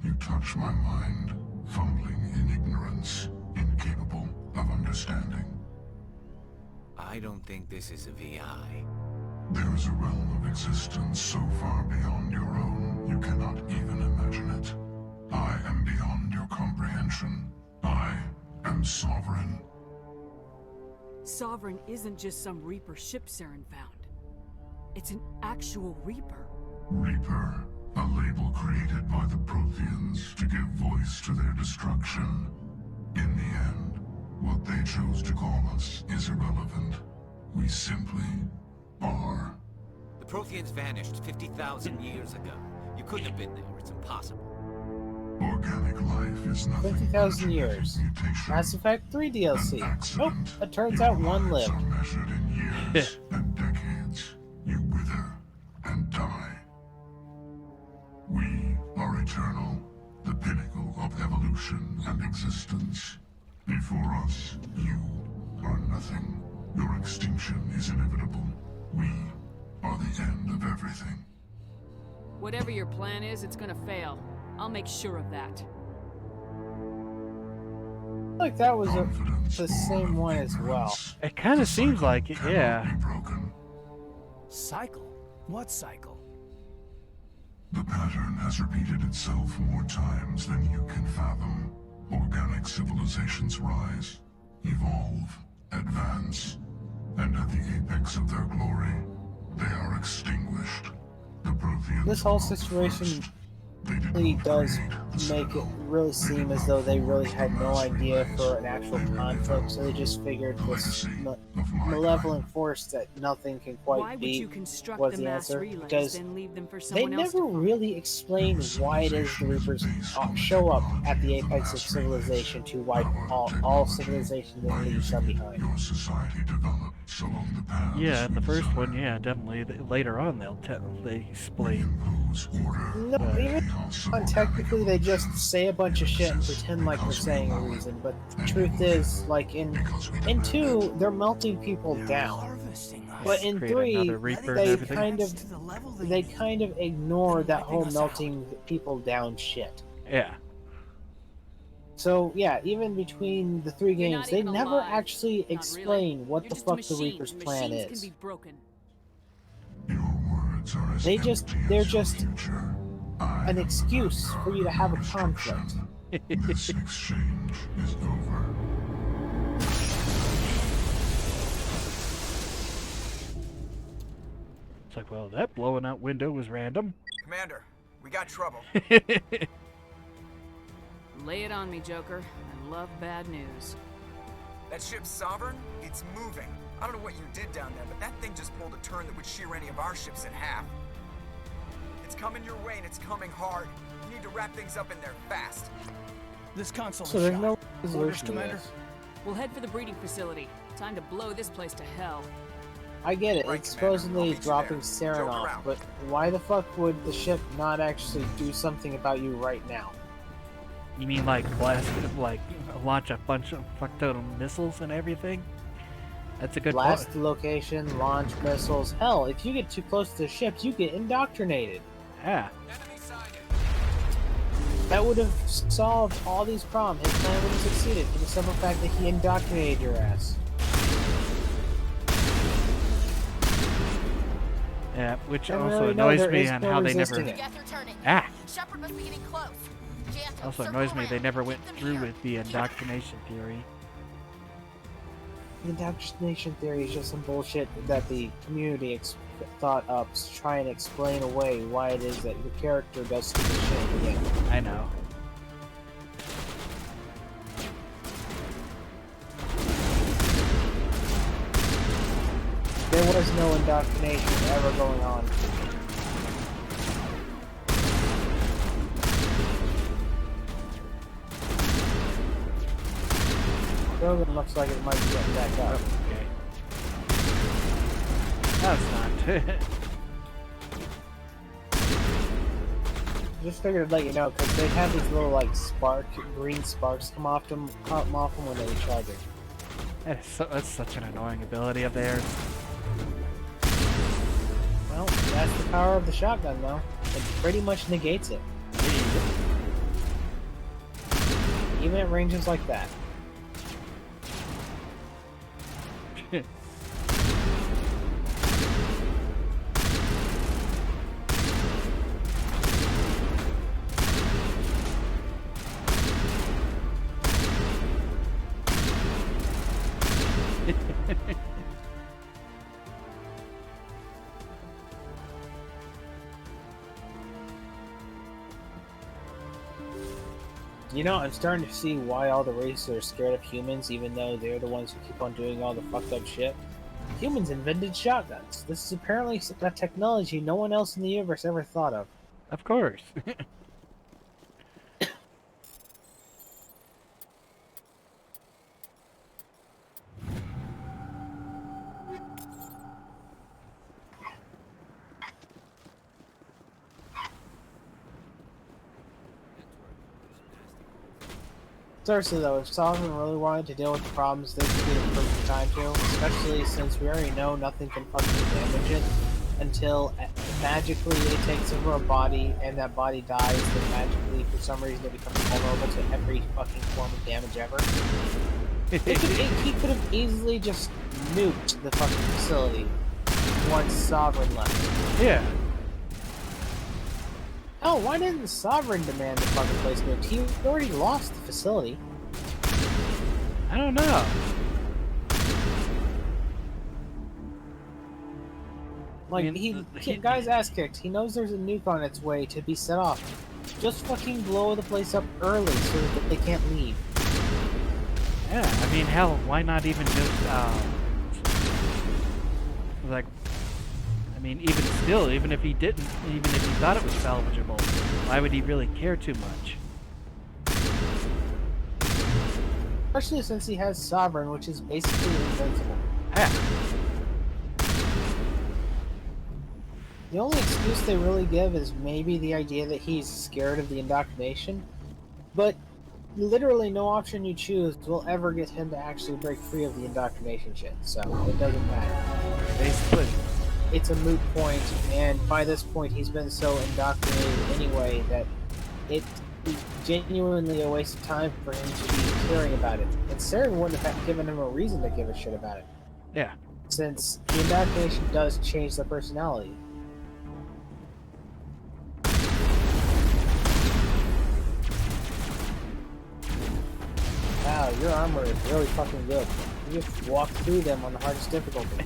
You touch my mind, fumbling in ignorance, incapable of understanding. I don't think this is a VI. There is a realm of existence so far beyond your own, you cannot even imagine it. I am beyond your comprehension. I am sovereign. Sovereign isn't just some Reaper ship Saren found. It's an actual Reaper. Reaper, a label created by the Protheans to give voice to their destruction. In the end, what they chose to call us is irrelevant. We simply are. The Protheans vanished 50,000 years ago. You couldn't have been there. It's impossible. Organic life is nothing. 20,000 years. Mass Effect 3 DLC. Nope, it turns out one lived. Measured in years and decades, you wither and die. We are eternal, the pinnacle of evolution and existence. Before us, you are nothing. Your extinction is inevitable. We are the end of everything. Whatever your plan is, it's gonna fail. I'll make sure of that. Like that was the same one as well. It kind of seems like it, yeah. Cycle? What cycle? The pattern has repeated itself more times than you can fathom. Organic civilizations rise, evolve, advance, and at the apex of their glory, They are extinguished. This whole situation really does make it really seem as though they really had no idea for an actual conflict, so they just figured this malevolent force that nothing can Why quite would you beat construct was the the mass answer, relays, because then leave them for they someone else never to really explain why it is the Reapers show up at the apex of civilization to wipe all civilization and leave some behind. Yeah, in the first one, yeah, definitely. Later on, they explain. No, even technically they just say a bunch of shit and pretend like they're saying a reason, but the truth is, like in 2, they're melting people down. But in 3, they kind of ignore that whole melting people down shit. Yeah. So yeah, even between the 3 games, they never actually explain what the fuck the Reaper's plan is. They're just an excuse for you to have a conflict. This exchange is over. It's like, well, that blowing out window was random. Commander, we got trouble. Lay it on me, Joker. I love bad news. That ship's Sovereign? It's moving. I don't know what you did down there, but that thing just pulled a turn that would shear any of our ships in half. It's coming your way, and it's coming hard. You need to wrap things up in there fast. This console So there's no Orders, resolution to Commander. this. We'll head for the breeding facility. Time to blow this place to hell. I get it, Right, it's Commander. I'll supposedly meet you dropping there. Saren Joke off, around. but why the fuck would the ship not actually do something about you right now? You mean like launch a bunch of fuck ton of missiles and everything? That's a good Blast point. the location, launch missiles. Hell, if you get too close to the ships, you get indoctrinated. Yeah. That would have solved all these problems. His plan would have succeeded for the simple fact that he indoctrinated your ass. Yeah, which And also really, no, annoys there me is on no how they never. resisting it. Ah. Shepard must be getting close. Janto, Also circle annoys me around. they never went Keep them through here. with the indoctrination theory. The indoctrination theory is just some bullshit that the community thought up to try and explain away why it is that your character does stupid shit again. I know. There was no indoctrination ever going on. Krogan looks like it might be getting back up. Okay. That's not. Just figured I'd let you know, because they have these little, like, green sparks come off them when they recharge it. That's such an annoying ability of theirs. Well, that's the power of the shotgun, though. It pretty much negates it. Even at ranges like that. You know, I'm starting to see why all the races are scared of humans, even though they're the ones who keep on doing all the fucked up shit. Humans invented shotguns. This is apparently a technology no one else in the universe ever thought of. Of course. Seriously though, if Sovereign really wanted to deal with the problems, this would be the perfect time to, especially since we already know nothing can fucking damage it until magically it takes over a body and that body dies, then magically for some reason it becomes vulnerable to every fucking form of damage ever. He could have easily just nuked the fucking facility once Sovereign left. Yeah. Oh, why didn't Sovereign demand the fucking place nuked? He already lost the facility. I don't know. Like, I mean, guy's ass kicked. He knows there's a nuke on its way to be set off. Just fucking blow the place up early so that they can't leave. Yeah, I mean, hell, why not even just, like, I mean, even still, even if he didn't, even if he thought it was salvageable, why would he really care too much? Especially since he has Sovereign, which is basically invincible. Yeah. The only excuse they really give is maybe the idea that he's scared of the indoctrination, but literally no option you choose will ever get him to actually break free of the indoctrination shit, so it doesn't matter. Basically. It's a moot point, and by this point he's been so indoctrinated anyway that it's genuinely a waste of time for him to be caring about it. And Saren wouldn't have given him a reason to give a shit about it. Yeah. Since the indoctrination does change the personality. Wow, your armor is really fucking good. You just walk through them on the hardest difficulty.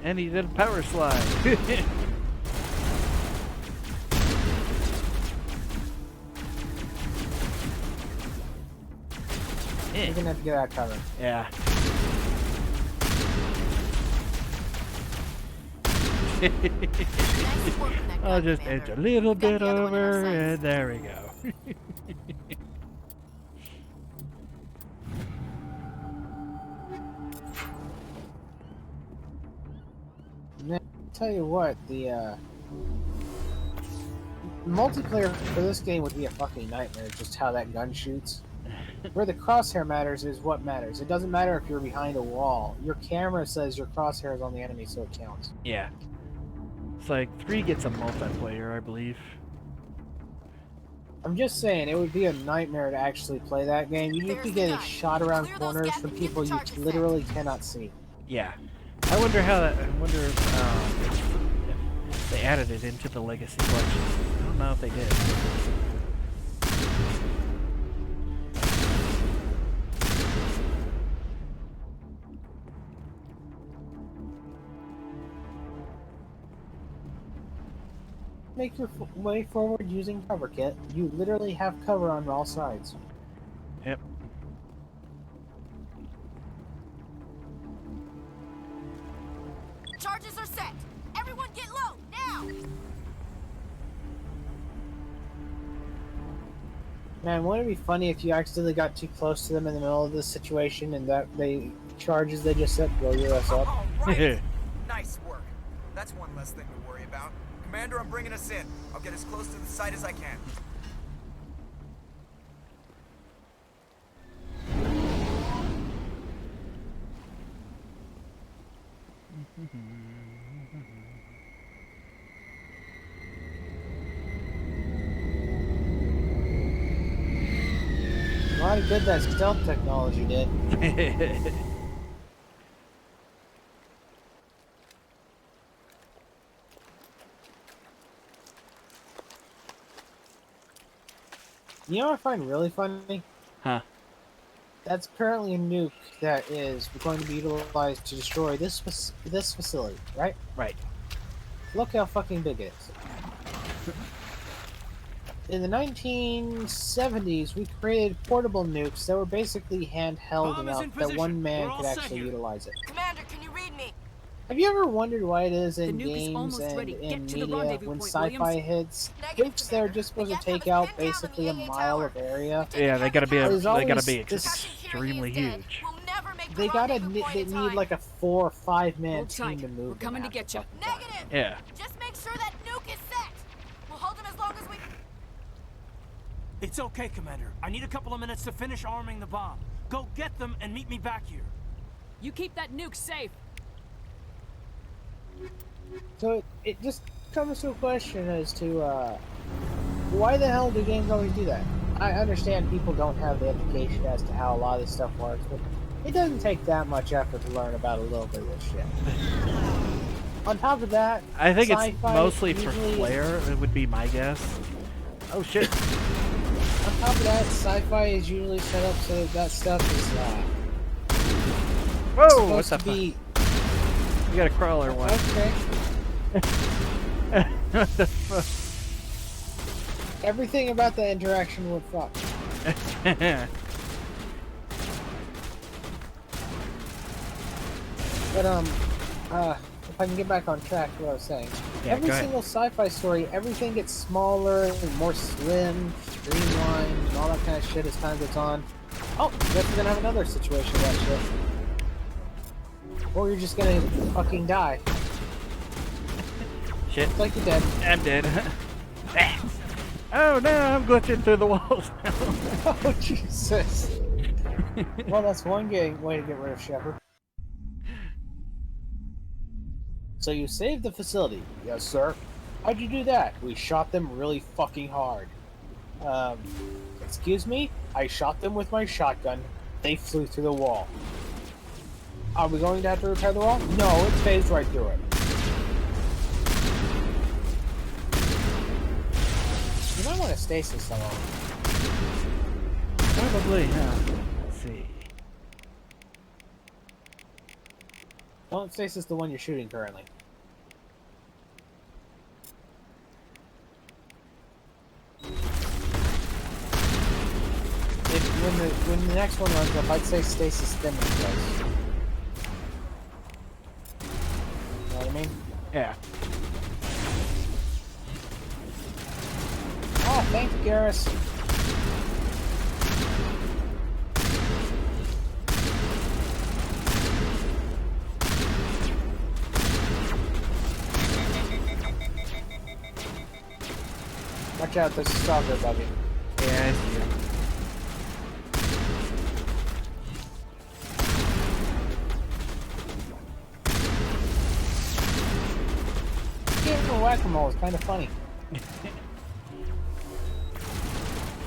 And he did a power slide. You're gonna have to get out of cover. Yeah. I'll just edge a little bit over, and there we go. Man, I'll tell you what, the multiplayer for this game would be a fucking nightmare, just how that gun shoots. Where the crosshair matters is what matters. It doesn't matter if you're behind a wall. Your camera says your crosshair is on the enemy, so it counts. Yeah. It's like 3 gets a multiplayer, I believe. I'm just saying, it would be a nightmare to actually play that game. You'd be getting shot around corners from people you literally cannot see. Yeah. I wonder how that. I wonder if they added it into the Legacy Collection. I don't know if they did. Make your way forward using cover, Kit. You literally have cover on all sides. Yep. Charges are set. Everyone get low, now! Man, wouldn't it be funny if you accidentally got too close to them in the middle of this situation and that charges they just set blow your ass up? Oh, right. Nice work. That's one less thing to worry about. Commander, I'm bringing us in. I'll get as close to the site as I can. A lot of good that stealth technology did. You know what I find really funny? Huh. That's apparently a nuke that is going to be utilized to destroy this facility, right? Right. Look how fucking big it is. In the 1970s, we created portable nukes that were basically handheld enough that one man could actually utilize it. Commander, can you read me? Have you ever wondered why it is in The nuke is games almost and ready. in Get to the media rendezvous when point, sci-fi Williams. hits, nukes that are just supposed to take out basically a mile of area? Yeah, they gotta be There's extremely huge. They need like a 4 or 5 man Hold team tight. to move. We're coming to get you. Negative! Yeah. Just make sure that nuke is set! We'll hold him as long as we... It's okay, Commander. I need a couple of minutes to finish arming the bomb. Go get them and meet me back here. You keep that nuke safe. So it just comes to a question as to why the hell do games always do that? I understand people don't have the education as to how a lot of this stuff works, but it doesn't take that much effort to learn about a little bit of this shit. On top of that, I think it's mostly for flair, it would be my guess. Oh shit. On top of that, sci-fi is usually set up so that stuff is Whoa! supposed to be You got a crawler one. Okay. What the fuck? Everything about the interaction would fuck. But if I can get back on track to what I was saying. Yeah, Every go ahead. single sci-fi story, everything gets smaller and more slim, streamlined, and all that kind of shit as time goes on. Oh, I guess we're gonna have another situation of that shit. Or you're just gonna fucking die. Shit. It's like you're dead. I'm dead. Oh no, I'm glitching through the walls now. Oh, Jesus. Well, that's one way to get rid of Shepard. So you saved the facility. Yes, sir. How'd you do that? We shot them really fucking hard. Excuse me? I shot them with my shotgun. They flew through the wall. Are we going to have to repair the wall? No, it phased right through it. You might want to stasis some of them. Probably, huh? Let's see. Don't stasis the one you're shooting currently. When the next one runs up, I'd say stasis them in place. You know what I mean? Yeah. Oh, thanks, Garrus. Watch out, there's a stalker above you. Yeah, I see him. Getting a whack-a-mole is kind of funny.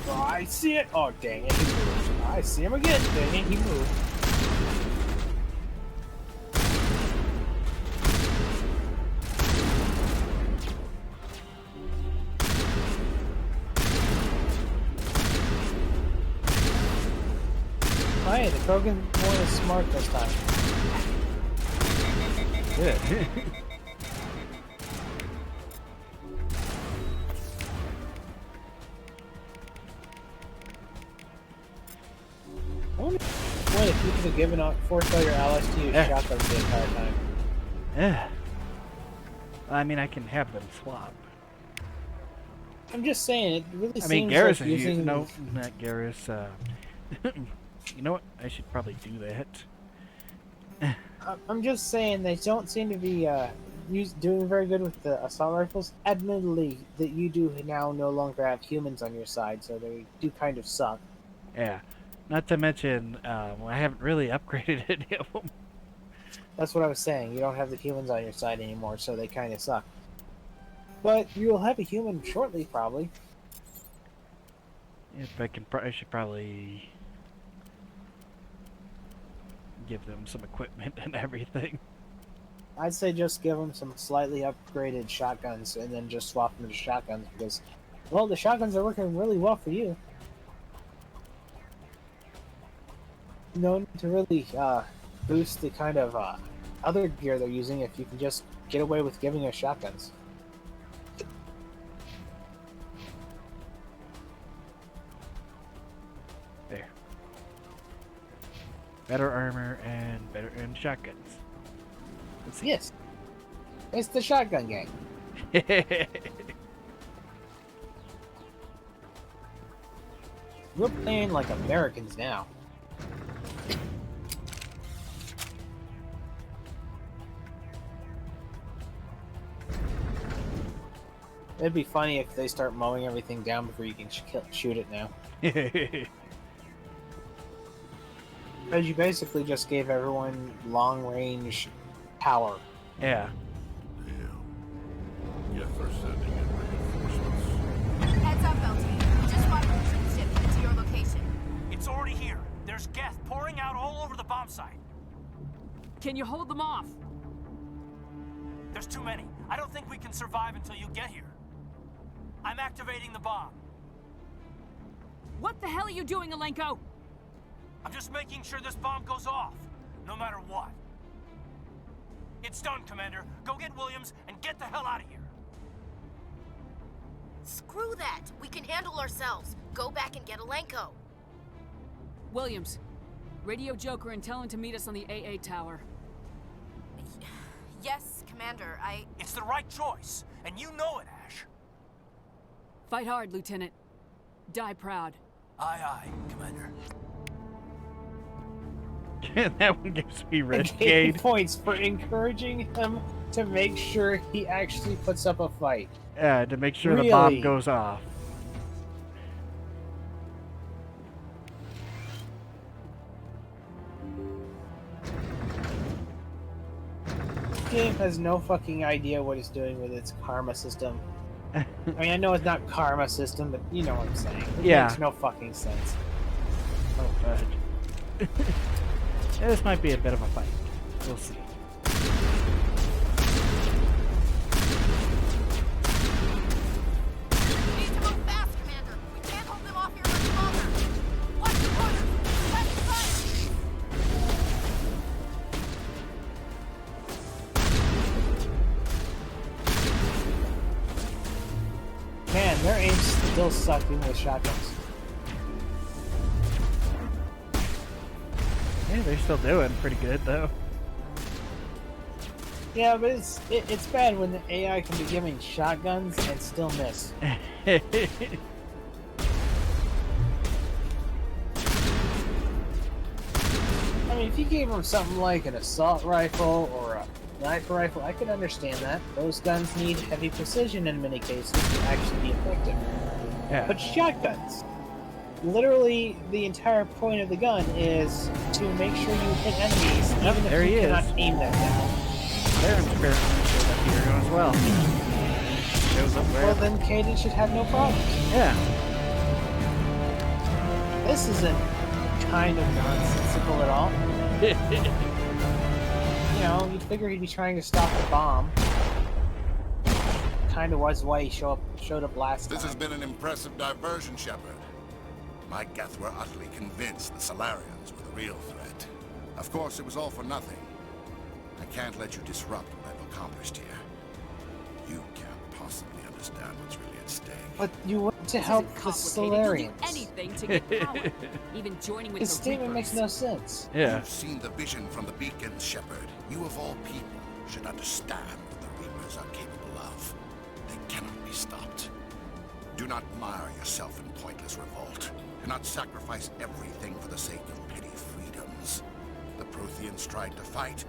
Oh, I see it! Oh, dang it, he moved. I see him again. Dang it, he moved. Hey, the Krogan one is smart this time. Good. I wonder if you could have given out, forced all your allies to use shotguns the entire time. Yeah. I mean, I can have them swap. I'm just saying, it really I seems mean, Garrus like is using... no, not Garrus. You know what? I should probably do that. I'm just saying they don't seem to be doing very good with the assault rifles. Admittedly, that you do now no longer have humans on your side, so they do kind of suck. Yeah. Not to mention, I haven't really upgraded any of them. That's what I was saying. You don't have the humans on your side anymore, so they kind of suck. But you'll have a human shortly, probably. If I can, I should probably give them some equipment and everything. I'd say just give them some slightly upgraded shotguns and then just swap them to shotguns because, well, the shotguns are working really well for you. No need to really boost the kind of other gear they're using if you can just get away with giving us shotguns. There. Better armor and shotguns. Let's see. Yes. It's the shotgun gang. We're playing like Americans now. It'd be funny if they start mowing everything down before you can shoot it now. Because you basically just gave everyone long-range power. Yeah. Yes, they're sending in reinforcements. Heads up, LT. We just spotted a troop ship headed to your location. It's already here. There's gas pouring out all over the bomb site. Can you hold them off? There's too many. I don't think we can survive until you get here. I'm activating the bomb. What the hell are you doing, Alenko? I'm just making sure this bomb goes off, no matter what. It's done, Commander. Go get Williams and get the hell out of here. Screw that! We can handle ourselves. Go back and get Alenko. Williams, radio Joker and tell him to meet us on the AA tower. Yes, Commander, It's the right choice, and you know it, Ash. Fight hard, Lieutenant. Die proud. Aye, aye, Commander. That one gives me And red gave gate. points for encouraging him to make sure he actually puts up a fight. Yeah, to make sure the bomb Really? goes off. This game has no fucking idea what it's doing with its karma system. I mean, I know it's not karma system, but you know what I'm saying. It Yeah. makes no fucking sense. Oh, God. Yeah, this might be a bit of a fight. We'll see. we need to move fast, Commander. We can't hold them off here much longer. Watch the corner. Left side. Man, their aim's still sucking with shotguns. Yeah, they're still doing pretty good, though. Yeah, but it's bad when the AI can be giving shotguns and still miss. I mean, if you gave them something like an assault rifle or a sniper rifle, I could understand that. Those guns need heavy precision in many cases to actually be effective. Yeah. But shotguns, literally the entire point of the gun is to make sure you hit enemies, even there if he you is. cannot aim them down. Their experiment showed up here as well. Shows up Well, where. then Caden should have no problems. Yeah. This isn't kind of nonsensical at all. You know, you'd figure he'd be trying to stop the bomb. Kind of was why he showed up last This time. has been an impressive diversion, Shepard. My Geth were utterly convinced the Solarians were the real threat. Of course, it was all for nothing. I can't let you disrupt what I've accomplished here. You can't possibly understand what's really at stake. But you went to help the Solarians. Anything to get power. Even joining with His the statement Reapers. makes no sense. Yeah. You've seen the vision from the beacons, Shepard. You of all people should understand what the Reapers are capable of. They cannot be stopped. Do not mire yourself in pointless revolt. Do not sacrifice everything for the sake of petty freedoms. The Protheans tried to fight,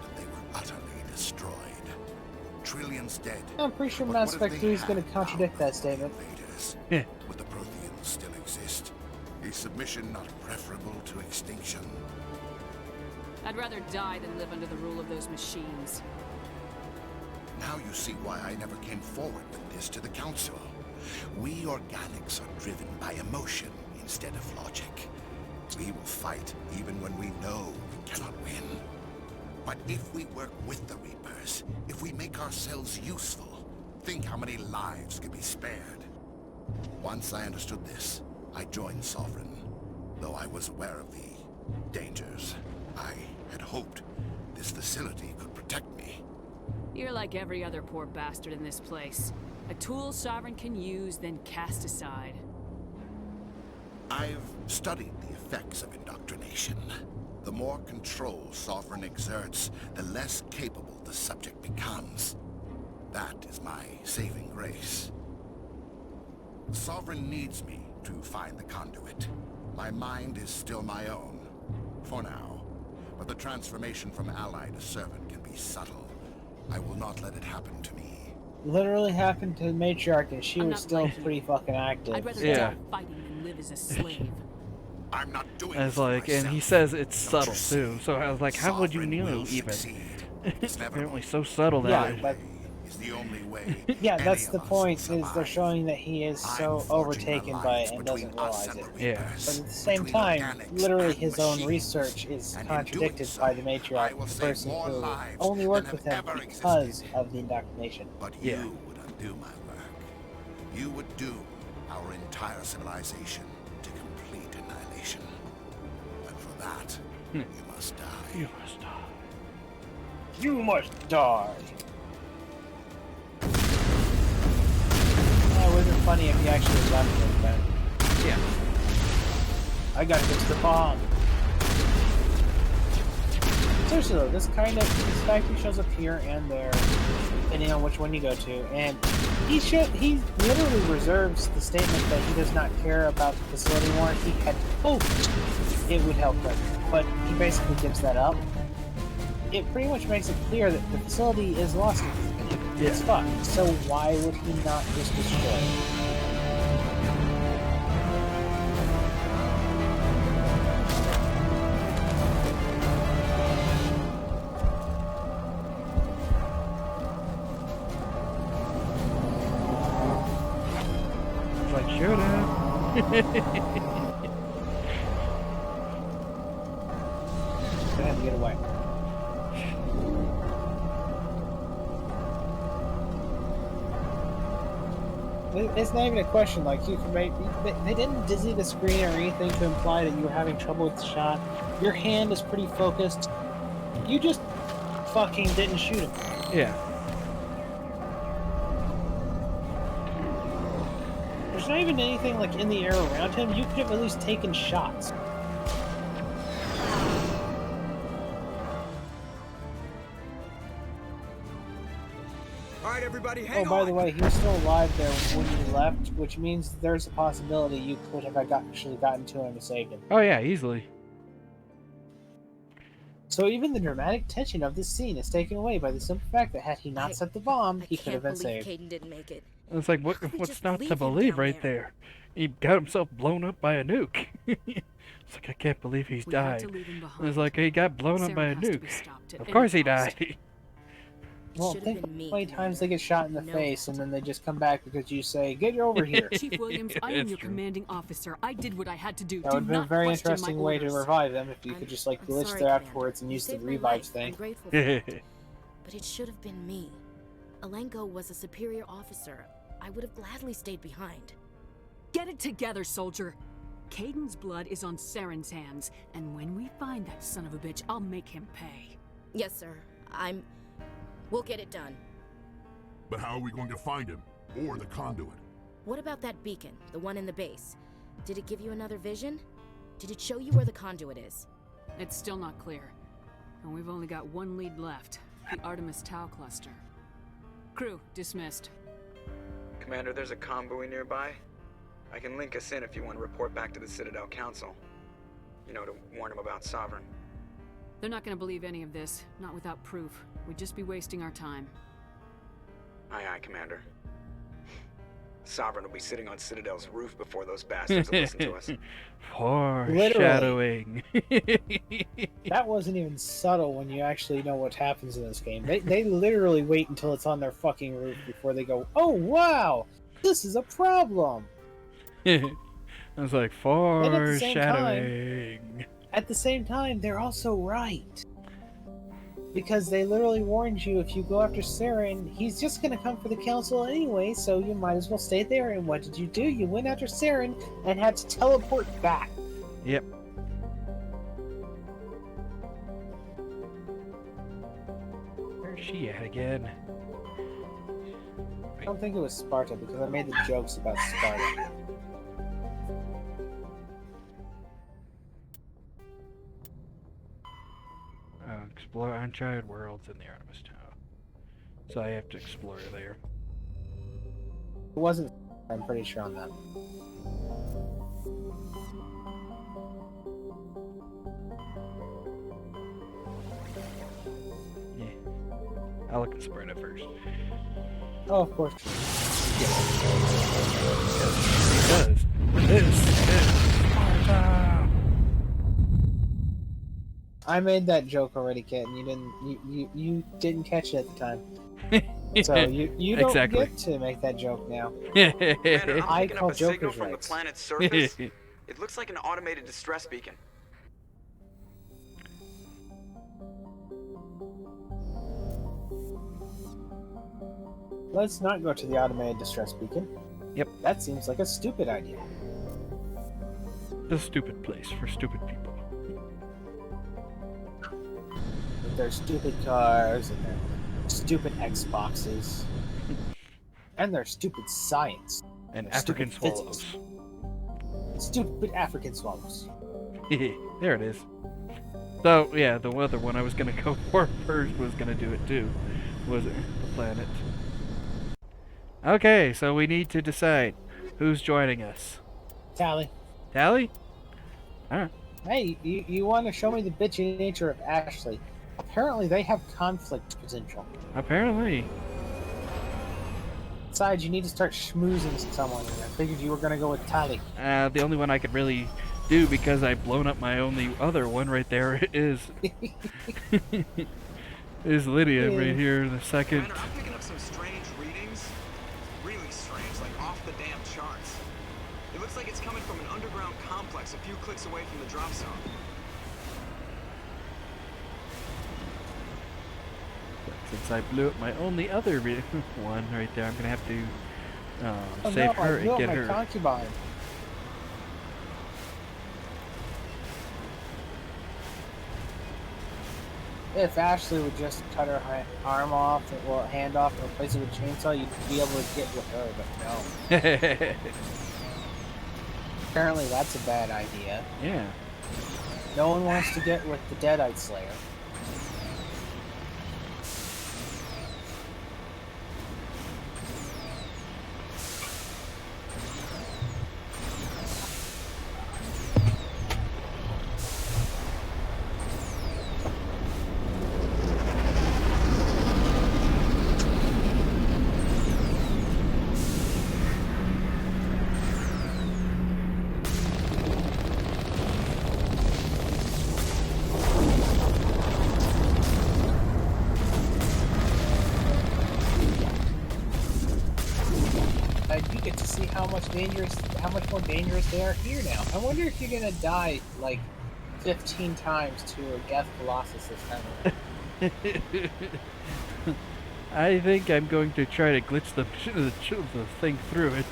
and they were utterly destroyed. Trillions dead. I'm pretty sure But Mass what if Effect they 3 is going had to contradict that statement. invaders? Would the Protheans still exist? Is submission not preferable to extinction? I'd rather die than live under the rule of those machines. Now you see why I never came forward with this to the Council. We organics are driven by emotion instead of logic. We will fight even when we know we cannot win. But if we work with the Reapers, if we make ourselves useful, think how many lives could be spared. Once I understood this, I joined Sovereign, though I was aware of the dangers. I had hoped this facility could protect me. You're like every other poor bastard in this place. A tool Sovereign can use, then cast aside. I've studied the effects of indoctrination. The more control Sovereign exerts, the less capable the subject becomes. That is my saving grace. Sovereign needs me to find the conduit. My mind is still my own, for now. But the transformation from ally to servant can be subtle. I will not let it happen to me. Literally happened to the Matriarch, and she I'm was not still like you. pretty fucking active. I'd rather Yeah. die fighting than live as a slave. I'm not doing I was like, and he says it's subtle too. So I was like, how would you know even? It's apparently so subtle that. Yeah, but is the only way. yeah, that's the point. Is they're showing that he is so overtaken by it and doesn't realize it. Yeah. But at the same time, literally his own research is contradicted by the Matriarch, the person who only worked with him because of the indoctrination. But you would undo my work. You would doom our entire civilization to complete annihilation. And for that, you must die. You must die. You must die. It would have been funny if he actually left it then. Yeah. I gotta get to the bomb. Seriously though, this factory shows up here and there, depending on which one you go to, and he literally reserves the statement that he does not care about the facility more. He had hoped it would help him, but he basically gives that up. It pretty much makes it clear that the facility is lost. It's fucked. So why would he not just destroy it? Like, shut up. Gonna have to get away. It's not even a question. Like, you can make. They didn't dizzy the screen or anything to imply that you were having trouble with the shot. Your hand is pretty focused. You just fucking didn't shoot him. Yeah. There's not even anything like in the air around him. You could have at least taken shots. Alright, everybody, hang on! By the way, he was still alive there when you left, which means there's a possibility you could have actually gotten to him and saved him. Oh yeah, easily. So even the dramatic tension of this scene is taken away by the simple fact that had he not set the bomb, he could have been saved. Caden didn't make it. It's like, what's not to believe right there? He got himself blown up by a nuke. It's like, I can't believe he's died. It's like, he got blown up by a nuke. Of course he died. Well, think how many times they get shot in the face and then they just come back because you say, get over here. Chief Williams, I am your commanding officer. I did what I had to do. That would have been a very interesting way to revive them if you could just like glitch there afterwards and use the revives thing. I'm grateful for that. But it should have been me. Alenko was a superior officer. I would have gladly stayed behind. Get it together, soldier. Caden's blood is on Saren's hands, and when we find that son of a bitch, I'll make him pay. Yes, sir. We'll get it done. But how are we going to find him? Or the conduit? What about that beacon, the one in the base? Did it give you another vision? Did it show you where the conduit is? It's still not clear. And we've only got one lead left, the Artemis Tau cluster. Crew, dismissed. Commander, there's a convoy nearby. I can link us in if you want to report back to the Citadel Council. You know, to warn them about Sovereign. They're not gonna believe any of this, not without proof. We'd just be wasting our time. Aye, aye, Commander. Sovereign will be sitting on Citadel's roof before those bastards will listen to us. Foreshadowing. That wasn't even subtle when you actually know what happens in this game. They literally wait until it's on their fucking roof before they go, oh wow, this is a problem. I was like, foreshadowing. At the same time, they're also right. Because they literally warned you, if you go after Saren, he's just gonna come for the council anyway, so you might as well stay there. And what did you do? You went after Saren and had to teleport back. Yep. Where's she at again? I don't think it was Sparta, because I made the jokes about Sparta. Explore uncharted worlds in the Artemis Tau. So I have to explore there. It wasn't, I'm pretty sure on that. Yeah. I'll look at Sparta first. Oh, of course. Because this is Sparta! I made that joke already, Kit, and you didn't catch it at the time. So you don't get to make that joke now. Commander, I'm I picking call up a signal Joker's from the rights. planet's surface. It looks like an automated distress beacon. Let's not go to the automated distress beacon. Yep. That seems like a stupid idea. The stupid place for stupid people. their stupid cars and their stupid Xboxes and their stupid science And their African stupid swallows. physics. Stupid African swallows. There it is. So, yeah, the other one I was gonna go for first was gonna do it too. Was it the planet? Okay, so we need to decide who's joining us. Tally. Tally? Alright. Hey, you want to show me the bitchy nature of Ashley? Apparently, they have conflict potential. Apparently. Besides, you need to start schmoozing someone. And I figured you were gonna go with Tally. The only one I could really do because I've blown up my only other one right there is is Lydia right here, the second. Commander, I'm picking up some strange readings. Really strange, like off the damn charts. It looks like it's coming from an underground complex a few clicks away from the drop zone. Since I blew up my only other one right there, I'm gonna have to Oh save no, her I blew and up get my her. concubine. If Ashley would just cut her arm off, or hand off, and replace it with a chainsaw, you'd be able to get with her, but no. Apparently that's a bad idea. Yeah. No one wants to get with the Deadite Slayer. You get to see how much more dangerous they are here now. I wonder if you're gonna die like 15 times to a Death Colossus this time around. I think I'm going to try to glitch the thing through it.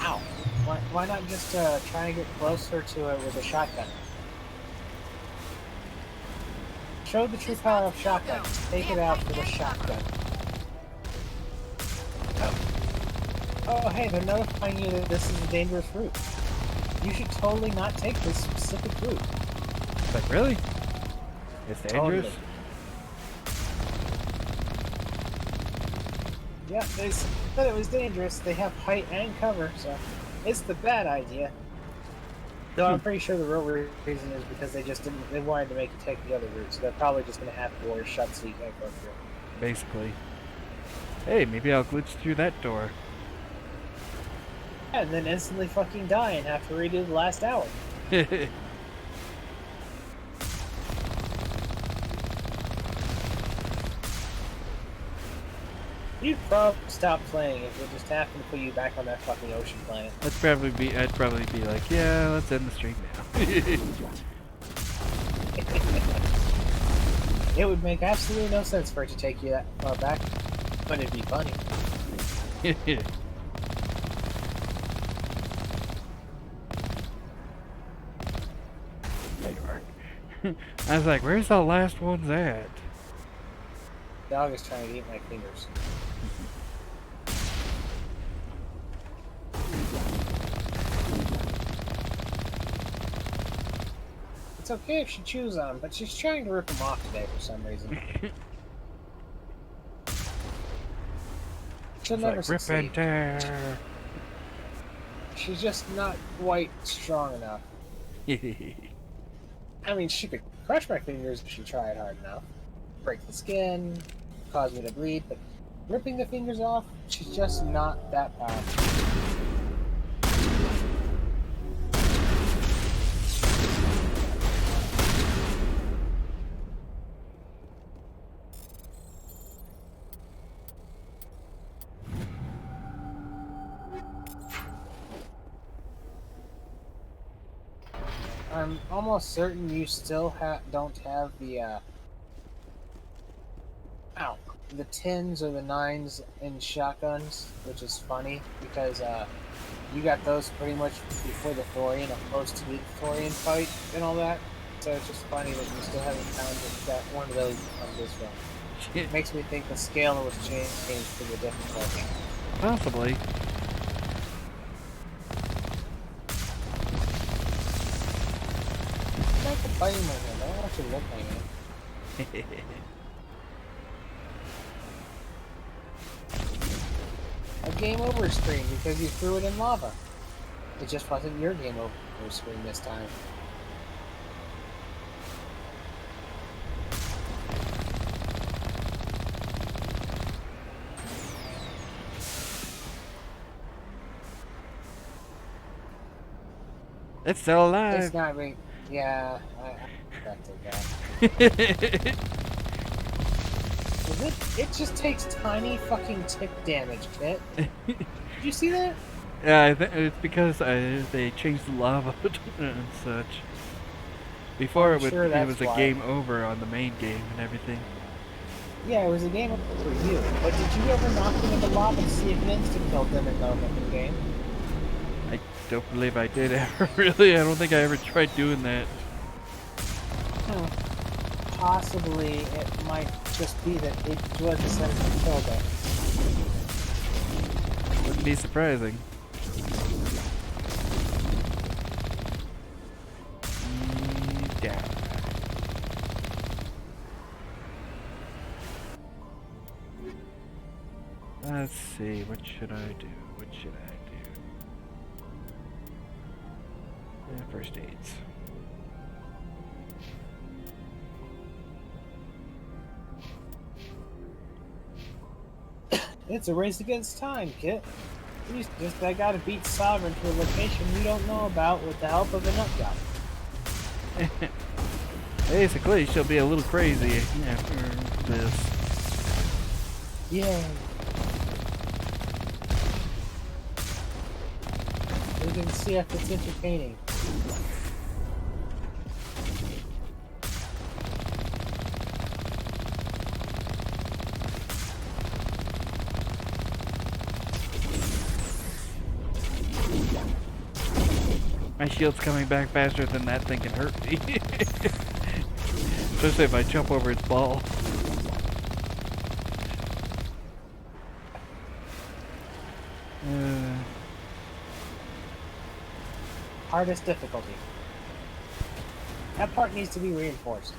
Ow! Why not just try and get closer to it with a shotgun? Show the true power of shotgun. Take it out with a shotgun. Oh, hey, they're notifying you that this is a dangerous route. You should totally not take this specific route. It's like, really? It's dangerous? Totally. Yeah, they said it was dangerous. They have height and cover, so it's the bad idea. Though I'm pretty sure the real reason is because they wanted to make you take the other route, so they're probably just going to have doors shut so you can't go through. Basically. Hey, maybe I'll glitch through that door. Yeah, and then instantly fucking die and have to redo the last hour. You'd probably stop playing if it just happened to put you back on that fucking ocean planet. I'd probably be like, yeah, let's end the stream now. It would make absolutely no sense for it to take you that far back, but it'd be funny. There you are. I was like, where's the last ones at? Dog is trying to eat my fingers. It's okay if she chews on them, but she's trying to rip them off today for some reason. She'll never like, rip succeed. and tear. She's just not quite strong enough. I mean, she could crush my fingers if she tried hard enough. Break the skin, cause me to bleed, but ripping the fingers off, she's just not that powerful. I'm almost certain you still don't have the the 10s or the 9s in shotguns, which is funny because you got those pretty much before the Thorian, opposed to the Thorian fight and all that. so it's just funny that you still haven't found that one really on this one. It makes me think the scale was changed to the difficulty. Possibly. I like the biting my hand. I don't want you to look my hand. A game over screen because you threw it in lava. It just wasn't your game over screen this time. It's still alive. It's not really. Yeah, I expected that. It just takes tiny fucking tick damage, Kit. Did you see that? Yeah, I think it's because they changed the lava and such. Before it was a game over on the main game and everything. Yeah, it was a game over for you. But did you ever knock them in the lava to see if it insta-killed them in the game? I don't believe I did ever, really. I don't think I ever tried doing that. Possibly it might just be that it was a sense of kill that. Wouldn't be surprising. Yeah. Let's see, what should I do? What should I do? First aids. It's a race against time, Kit. You just gotta beat Sovereign to a location you don't know about with the help of a nut job. Basically, she'll be a little crazy after this. Yeah. We can see if it's entertaining. My shield's coming back faster than that thing can hurt me. Especially if I jump over its ball. Hardest difficulty. That part needs to be reinforced.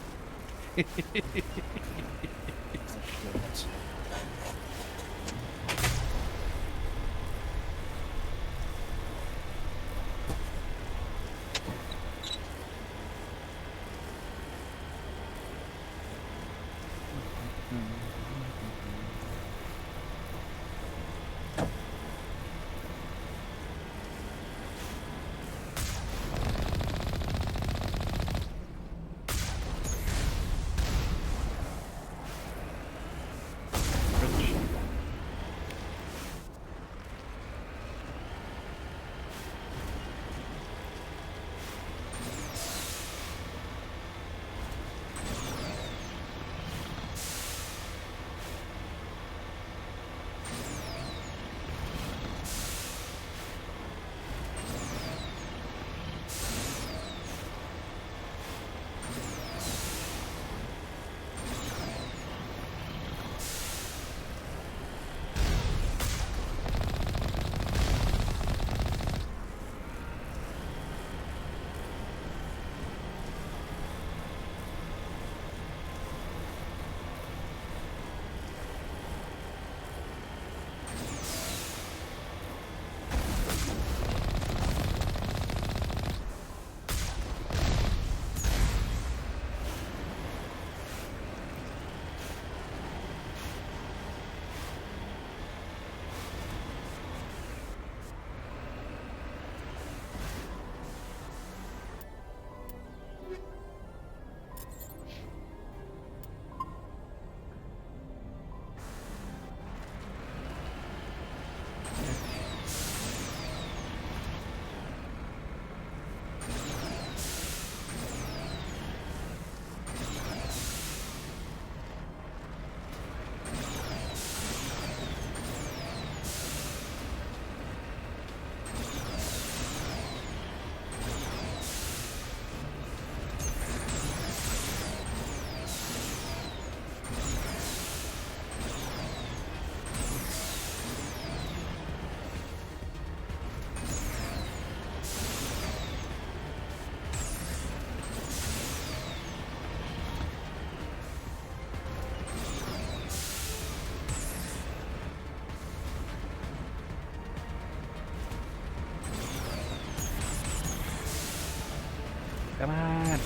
Come on.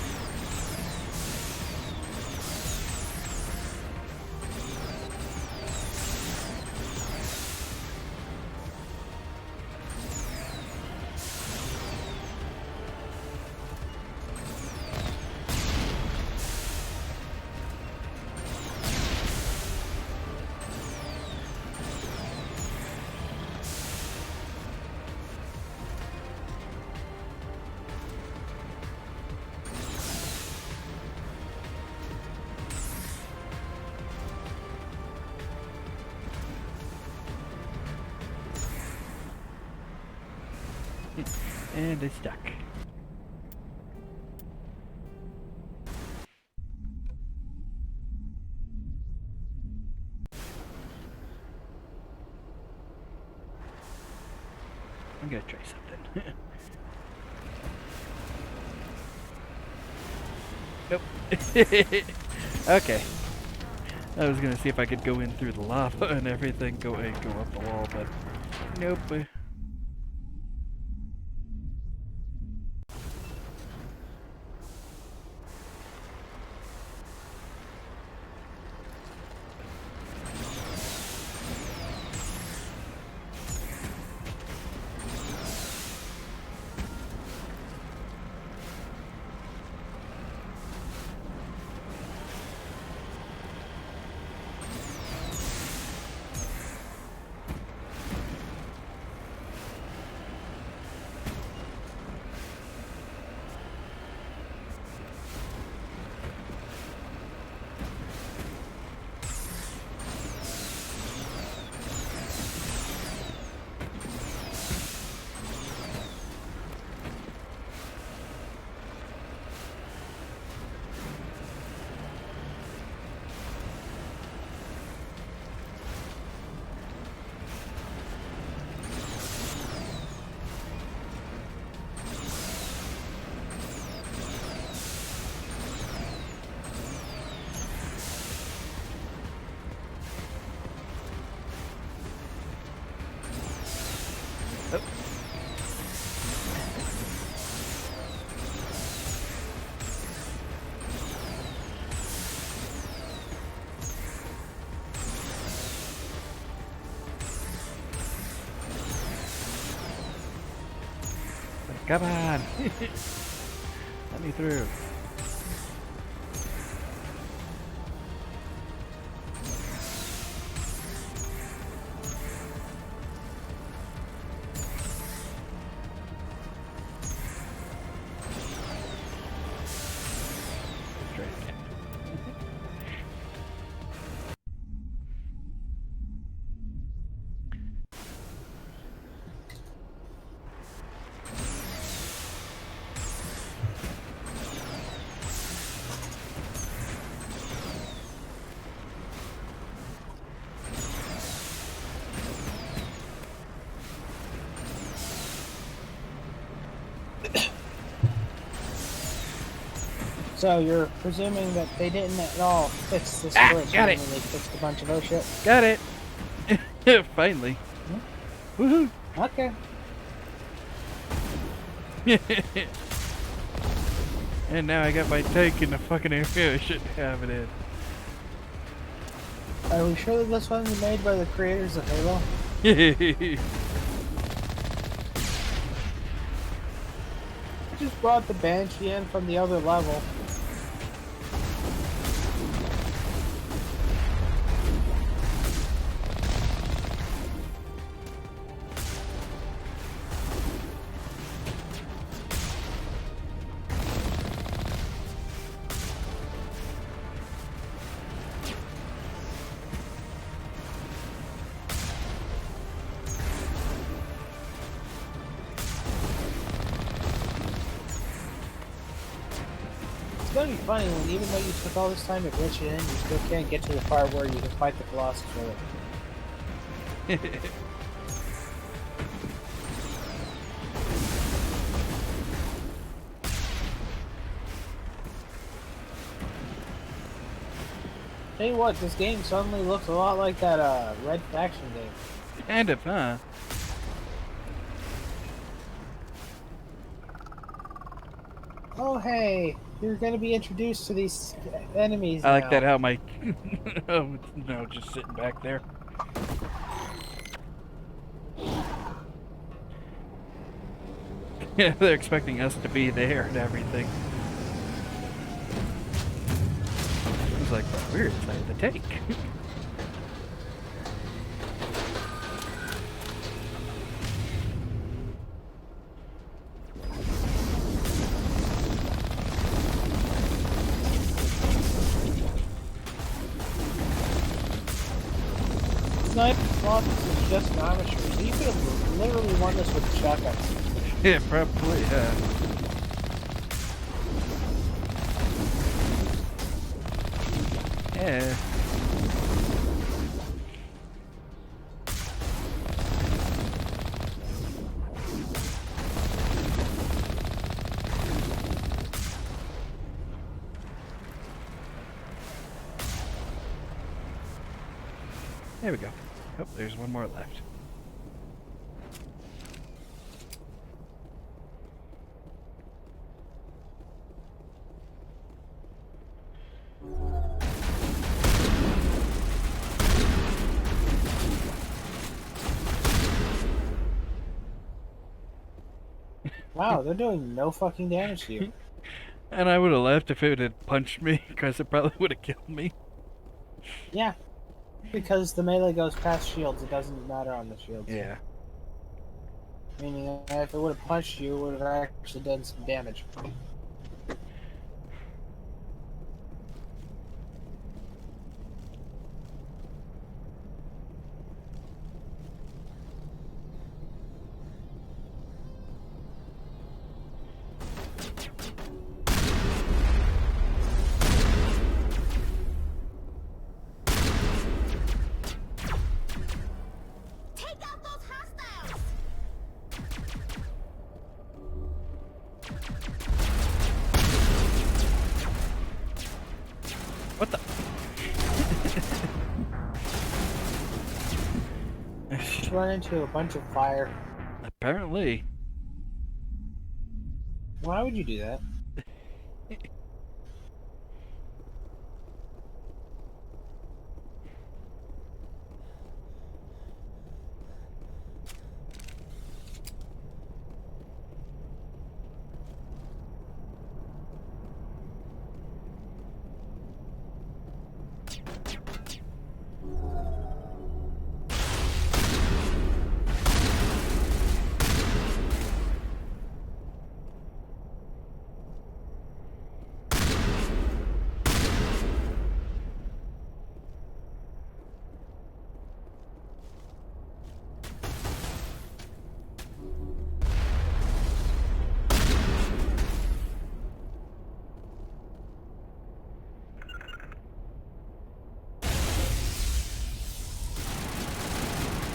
And it's stuck. I'm gonna try something. Nope. Okay. I was gonna see if I could go in through the lava and everything, go up the wall, but nope. Come on! Let me through. So you're presuming that they didn't at all fix this glitch, got it. They fixed a bunch of other shit? Got it! Finally. Woohoo! Okay. And now I got my tank in the fucking area I shouldn't have it in. Are we sure that this one's made by the creators of Halo? I just brought the Banshee in from the other level. It's gonna be funny when even though you took all this time to glitch it in, you still can't get to the part where you can fight the Colossus with it. Tell you what, this game suddenly looks a lot like that Red Faction game. Kind of, huh? Oh, hey, you're gonna be introduced to these enemies I like that now. how my oh no, just sitting back there. Yeah, they're expecting us to be there and everything. It's like, we're inside the tank. Sniper Lotus is just an amateur. You could have literally won this with shotguns. Yeah, probably, yeah. Yeah. There we go. Oh, there's one more left. Wow, they're doing no fucking damage to you. And I would have left if it had punched me, because it probably would have killed me. Yeah, because the melee goes past shields, it doesn't matter on the shields. Yeah. Meaning, if it would have punched you, it would have actually done some damage. What the? Just run into a bunch of fire. Apparently. Why would you do that?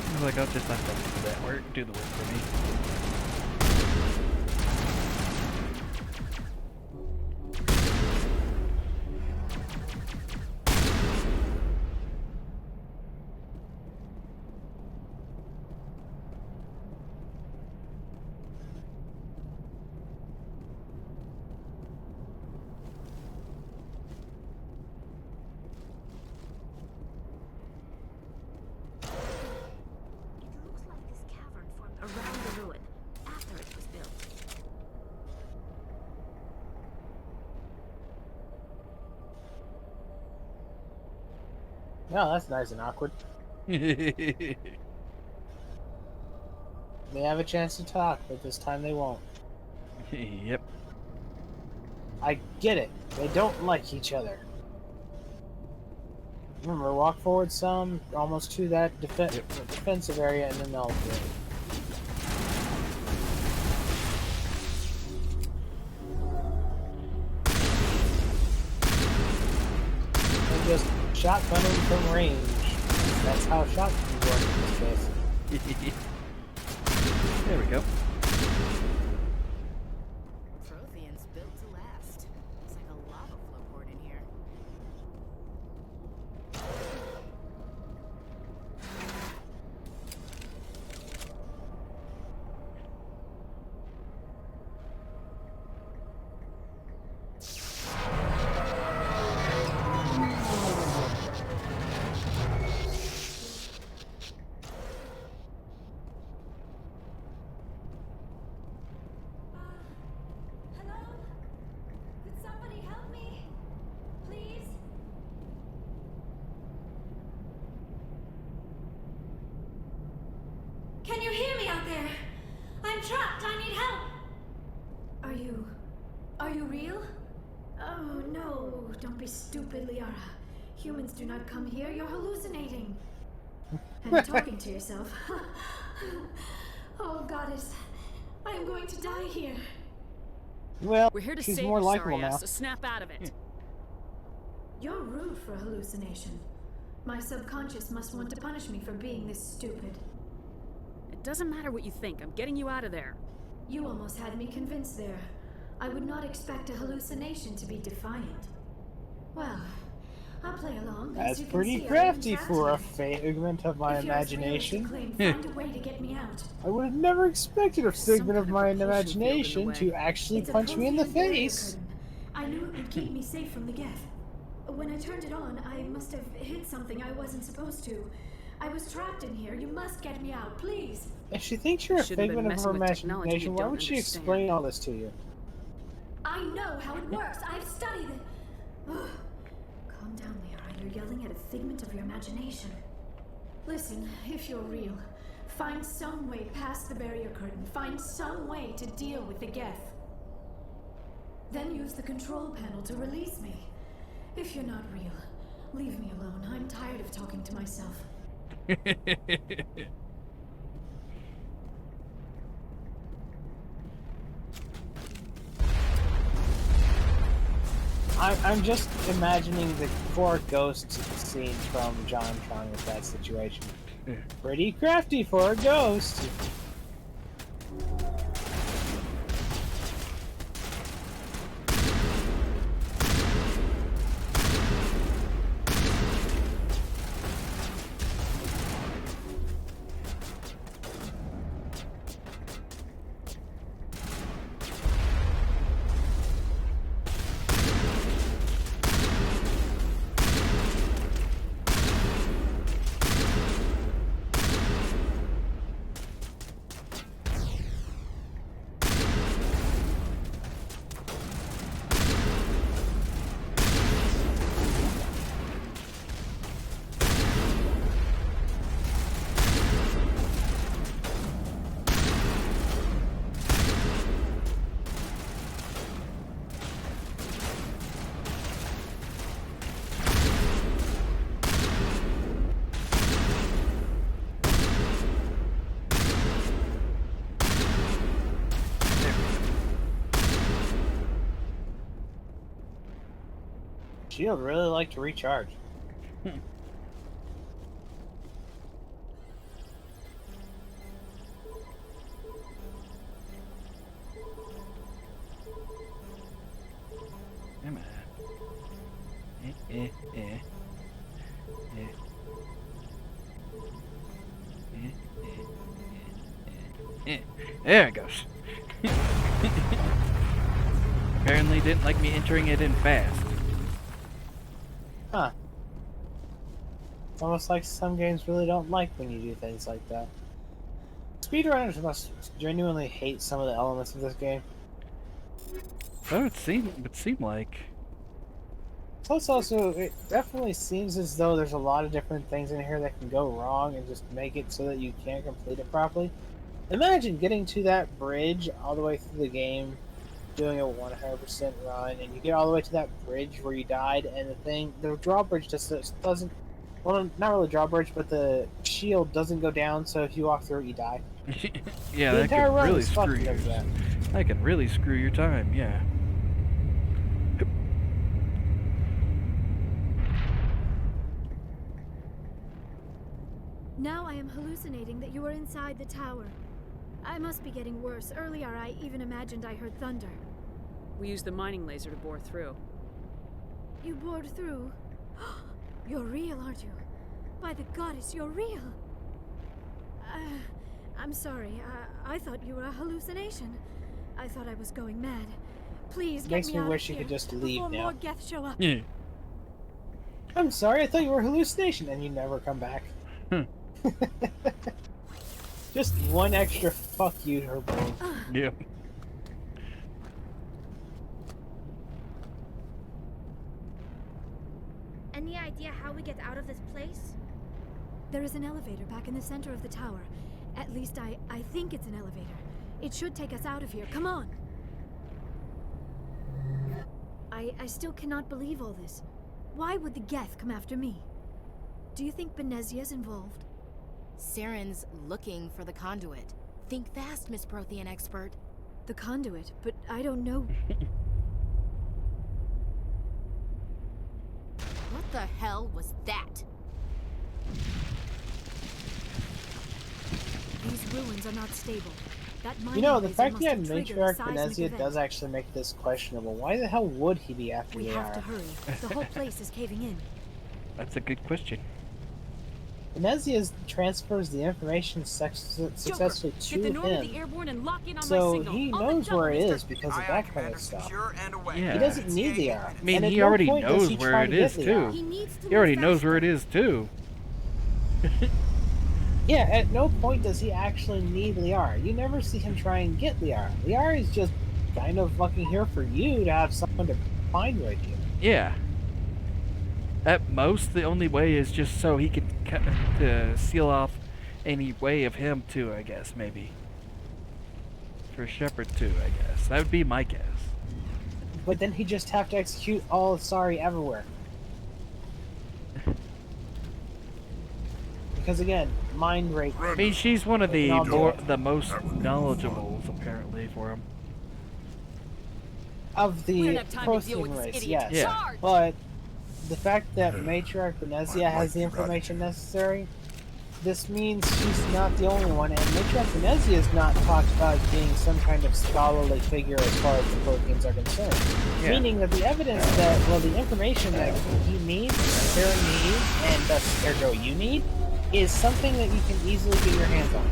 I was like, I'll just let them do that work, do the work for me. Around the ruin, after it was built. No, that's nice and awkward. They have a chance to talk, but this time they won't. Yep. I get it. They don't like each other. Remember, walk forward some, almost to that defensive area, and then they'll do it. And just shotgun him from range. That's how shotguns work in this case. There we go. Prothean's built to last. It's like a lava flow port in here. I'm trapped! I need help! Are you real? Oh no, don't be stupid, Liara. Humans do not come here, you're hallucinating. And talking to yourself. Oh, goddess. I am going to die here. Well, we're here to she's save more your likable sorry now. ass, so snap out of it. You're rude for a hallucination. My subconscious must want to punish me for being this stupid. It doesn't matter what you think. I'm getting you out of there. You almost had me convinced there. I would not expect a hallucination to be defiant. Well, I'll play along. That's As you can pretty see, crafty I am for a trapped figment of my here. If you're as imagination. realistic, claim, find a way to get me out. I would have never expected a figment of my propulsion field in the imagination way. to actually It's a punch me in the Prothean barrier face. curtain. I knew it would keep me safe from the Geth. When I turned it on, I must have hit something I wasn't supposed to. I was trapped in here. You must get me out, please. If she thinks you're a Shouldn't have been figment of her messing with technology you imagination, why don't would she understand. explain all this to you? I know how it works. I've studied it. Ugh. Calm down, Liara. You're yelling at a figment of your imagination. Listen, if you're real, find some way past the barrier curtain. Find some way to deal with the Geth. Then use the control panel to release me. If you're not real, leave me alone. I'm tired of talking to myself. I'm just imagining the poor ghost scene from JonTron with that situation. Pretty crafty for a ghost. Shield really like to recharge. Come on. There it goes. Apparently didn't like me entering it in fast. Huh. It's almost like some games really don't like when you do things like that. Speedrunners must genuinely hate some of the elements of this game. That would seem like. Plus, also, it definitely seems as though there's a lot of different things in here that can go wrong and just make it so that you can't complete it properly. Imagine getting to that bridge all the way through the game, doing a 100% run, and you get all the way to that bridge where you died, and the drawbridge just doesn't, well, not really drawbridge, but the shield doesn't go down, so if you walk through it, you die. Yeah, the that entire could run really is screw fucked you. because of that. That could really screw your time, yeah. Now I am hallucinating that you are inside the tower. I must be getting worse. Earlier, I even imagined I heard thunder. We used the mining laser to bore through. You bored through? You're real, aren't you? By the goddess, you're real! I'm sorry. I thought you were a hallucination. I thought I was going mad. Please get Makes me me out wish of you could here just leave before now. more Geth show up. Yeah. I'm sorry, I thought you were a hallucination, and you never come back. Just one extra fuck you to her brain. Yep. Any idea how we get out of this place? There is an elevator back in the center of the tower. At least I think it's an elevator. It should take us out of here. Come on. I still cannot believe all this. Why would the Geth come after me? Do you think Benezia's involved? Saren's looking for the conduit. Think fast, Miss Prothean expert. The conduit, but I don't know. What the hell was that? These ruins are not stable. That You know, the laser fact must that have triggered a Matriarch seismic Venezia event. does actually make this questionable. Why the hell would he be after We the have to hurry. The whole place is caving in. That's a good question. Venezia transfers the information successfully Get the to norm of the him, airborne and lock in on my so signal. he On the knows double, where it mister. is because of that kind of stuff. Yeah. He doesn't need the R. I mean, and at he no already point does knows he where try it to get is the too. R. He already knows where it is too. Yeah, at no point does he actually need Liara. You never see him try and get Liara. Liara is just kind of fucking here for you to have someone to find with you. Yeah. At most, the only way is just so he could to seal off any way of him too, I guess, maybe. For Shepard too, I guess. That would be my guess. But then he'd just have to execute all of Sari everywhere. Because again, mind rape. I mean, she's one of the most knowledgeables, apparently, for him. Of We don't the have time to deal with Prothean this race, idiot. yes. Yeah. Charge! But the fact that Matriarch Venezia has the information necessary, this means she's not the only one, and Matriarch Venezia is not talked about as being some kind of scholarly figure as far as the Protheans are concerned. Yeah. Meaning that the evidence that, well, the information that he needs, Sarah needs, and thus ergo you need, is something that you can easily get your hands on.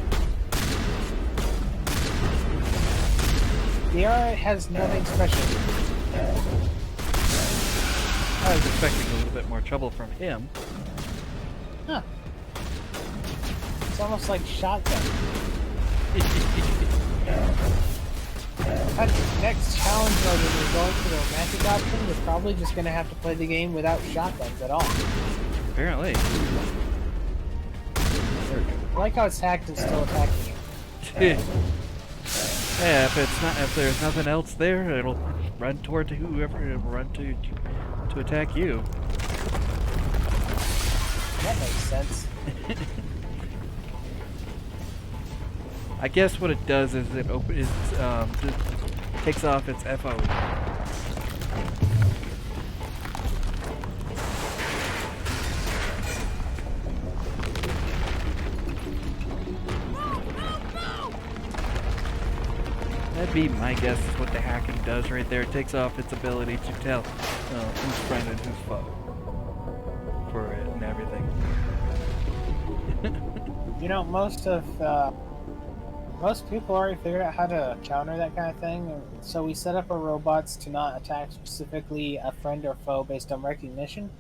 The R has nothing special. I was expecting a little bit more trouble from him. Huh. It's almost like shotgun. Next challenge mode, when you're going for the romantic option, you're probably just going to have to play the game without shotguns at all. Apparently. I like how it's hacked and still attacking you. Yeah, if there's nothing else there, it'll run toward whoever it'll run to attack you. That makes sense. I guess what it does is it takes off its FOE. That'd be my guess is what the hacking does right there. It takes off its ability to tell who's friend and who's foe for it and everything. You know, most people already figured out how to counter that kind of thing, so we set up our robots to not attack specifically a friend or foe based on recognition,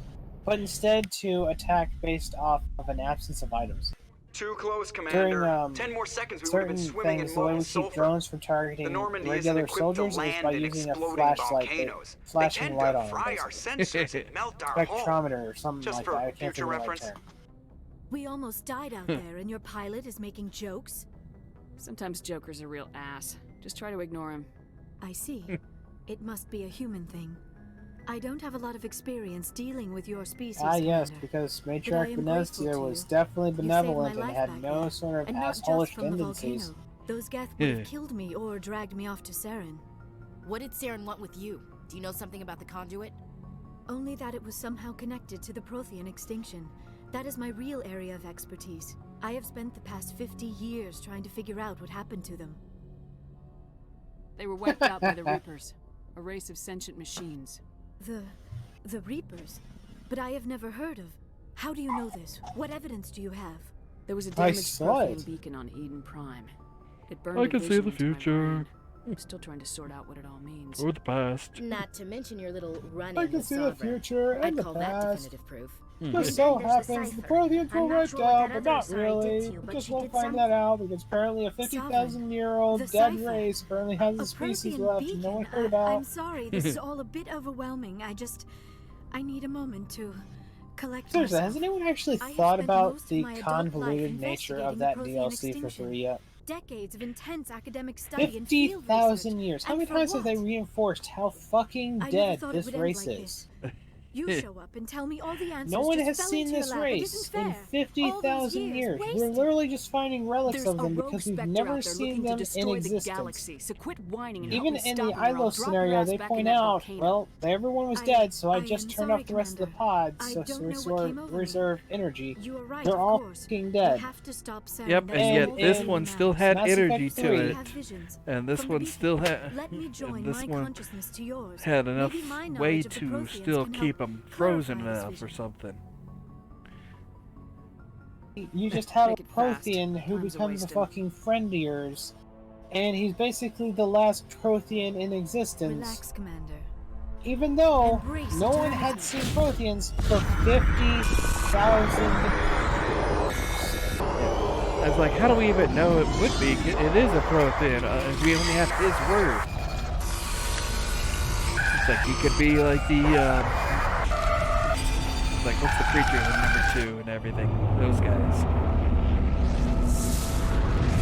but instead to attack based off of an absence of items. Too close, Commander. During 10 more seconds, we would have certain been swimming things, in the way molten we keep sulfur. drones from targeting The Normandy isn't regular equipped to soldiers is land by in using a exploding flashlight, volcanoes. flashing They light tend on to them, fry our basically. sensors and melt our hull. Spectrometer or something Just like for that. I can't future think of the right reference. term. We almost died out there, and your pilot is making jokes? Sometimes Joker's a real ass. Just try to ignore him. I see. It must be a human thing. I don't have a lot of experience dealing with your species, Ah, yes, Commander. because But I Matriarch am grateful Venezia to was you. definitely You saved benevolent my and life had back no there. sort of And not just assholeish from the tendencies. volcano. Those Geth would Yeah. have killed me or dragged me off to Saren. What did Saren want with you? Do you know something about the conduit? Only that it was somehow connected to the Prothean extinction. That is my real area of expertise. I have spent the past 50 years trying to figure out what happened to them. They were wiped out by the Reapers, a race of sentient machines. The Reapers? But I have never heard of. How do you know this? What evidence do you have? There was a I damaged saw Prothean it. beacon on Eden Prime. It burned I a can see vision the into my future. brain. I'm still trying to sort out what it all means. Or the past. Not to mention your little run-in I can with see the Sovereign. full and I'd the call that past. definitive proof. Just so Then there's the happens the cipher. Protheans were I'm not wiped sure what out, that but other not side really. did to you, We but just she won't did find something. that out because apparently a Sovereign. 50,000-year-old The dead cipher. race apparently has A a species Prothean left and no one beacon. heard about. I'm sorry, this is all a bit overwhelming. I need a moment to collect Seriously, myself. has anyone actually I have thought spent about most of the my adult life convoluted nature of investigating that the Prothean DLC for extinction. 3 yet? Decades of intense academic study and field 50,000 research. years. How And many for times have what? they reinforced how fucking I never dead thought this it would race end like is? this. You show up and tell me all the answers No one just has fell seen into your this lap. It race isn't in fair. 50,000 years. We're wasted. literally just finding relics There's of a them rogue because we've specter never out there seen looking to them in destroy the existence. galaxy. So quit whining and help Even me in stop the him, or I'll ILO drop your scenario, ass they back in point that out, volcano. well, everyone was dead, so I just am turned sorry, off the rest of the Commander. pods I so don't know to what came over me. reserve energy. You are right, They're of all course. fucking We dead. have to stop Saren. Yep, That's and all yet that this really one still matters. had Mass energy Effect to 3. it, Have visions. and this From the one beacon, still had. let me join And this my one consciousness to yours. had enough Maybe my way knowledge of the to Protheans still can keep help them frozen clarify this enough or vision. something. You just have a Make it fast. Prothean who Time's becomes a a-wasting. fucking friend of yours, and he's basically the last Prothean in existence. Relax, Commander. Even though Embrace no one had eternity. seen Protheans for 50,000 I was like, how do we even know it would be? It is a Prothean. We only have his word. It's like he could be like the, like what's the creature in #2 and everything? Those guys.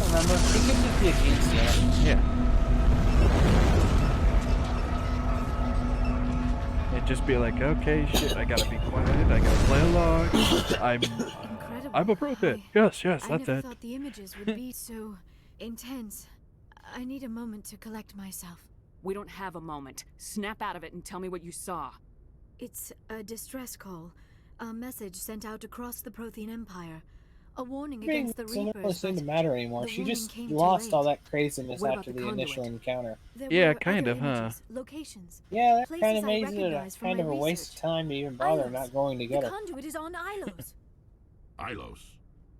Remember, he could just be a genius. Yeah. And just be like, okay, shit, I gotta be quiet. I gotta play along. I'm a Prothean. Yes, I that's never it. thought the images would be so intense. I need a moment to collect myself. We don't have a moment. Snap out of it and tell me what you saw. It's a distress call. A message sent out across the Prothean Empire. A warning against the It doesn't really Reapers. seem but to matter anymore. the She warning just came too lost all late. that craziness What about after the the initial conduit? encounter. There Yeah, were kind other of, huh? images, locations. Yeah, that Places kind of I made it recognize from kind my of a waste of research. time to even bother Ilos. not going to The get her. conduit is on Ilos. Ilos?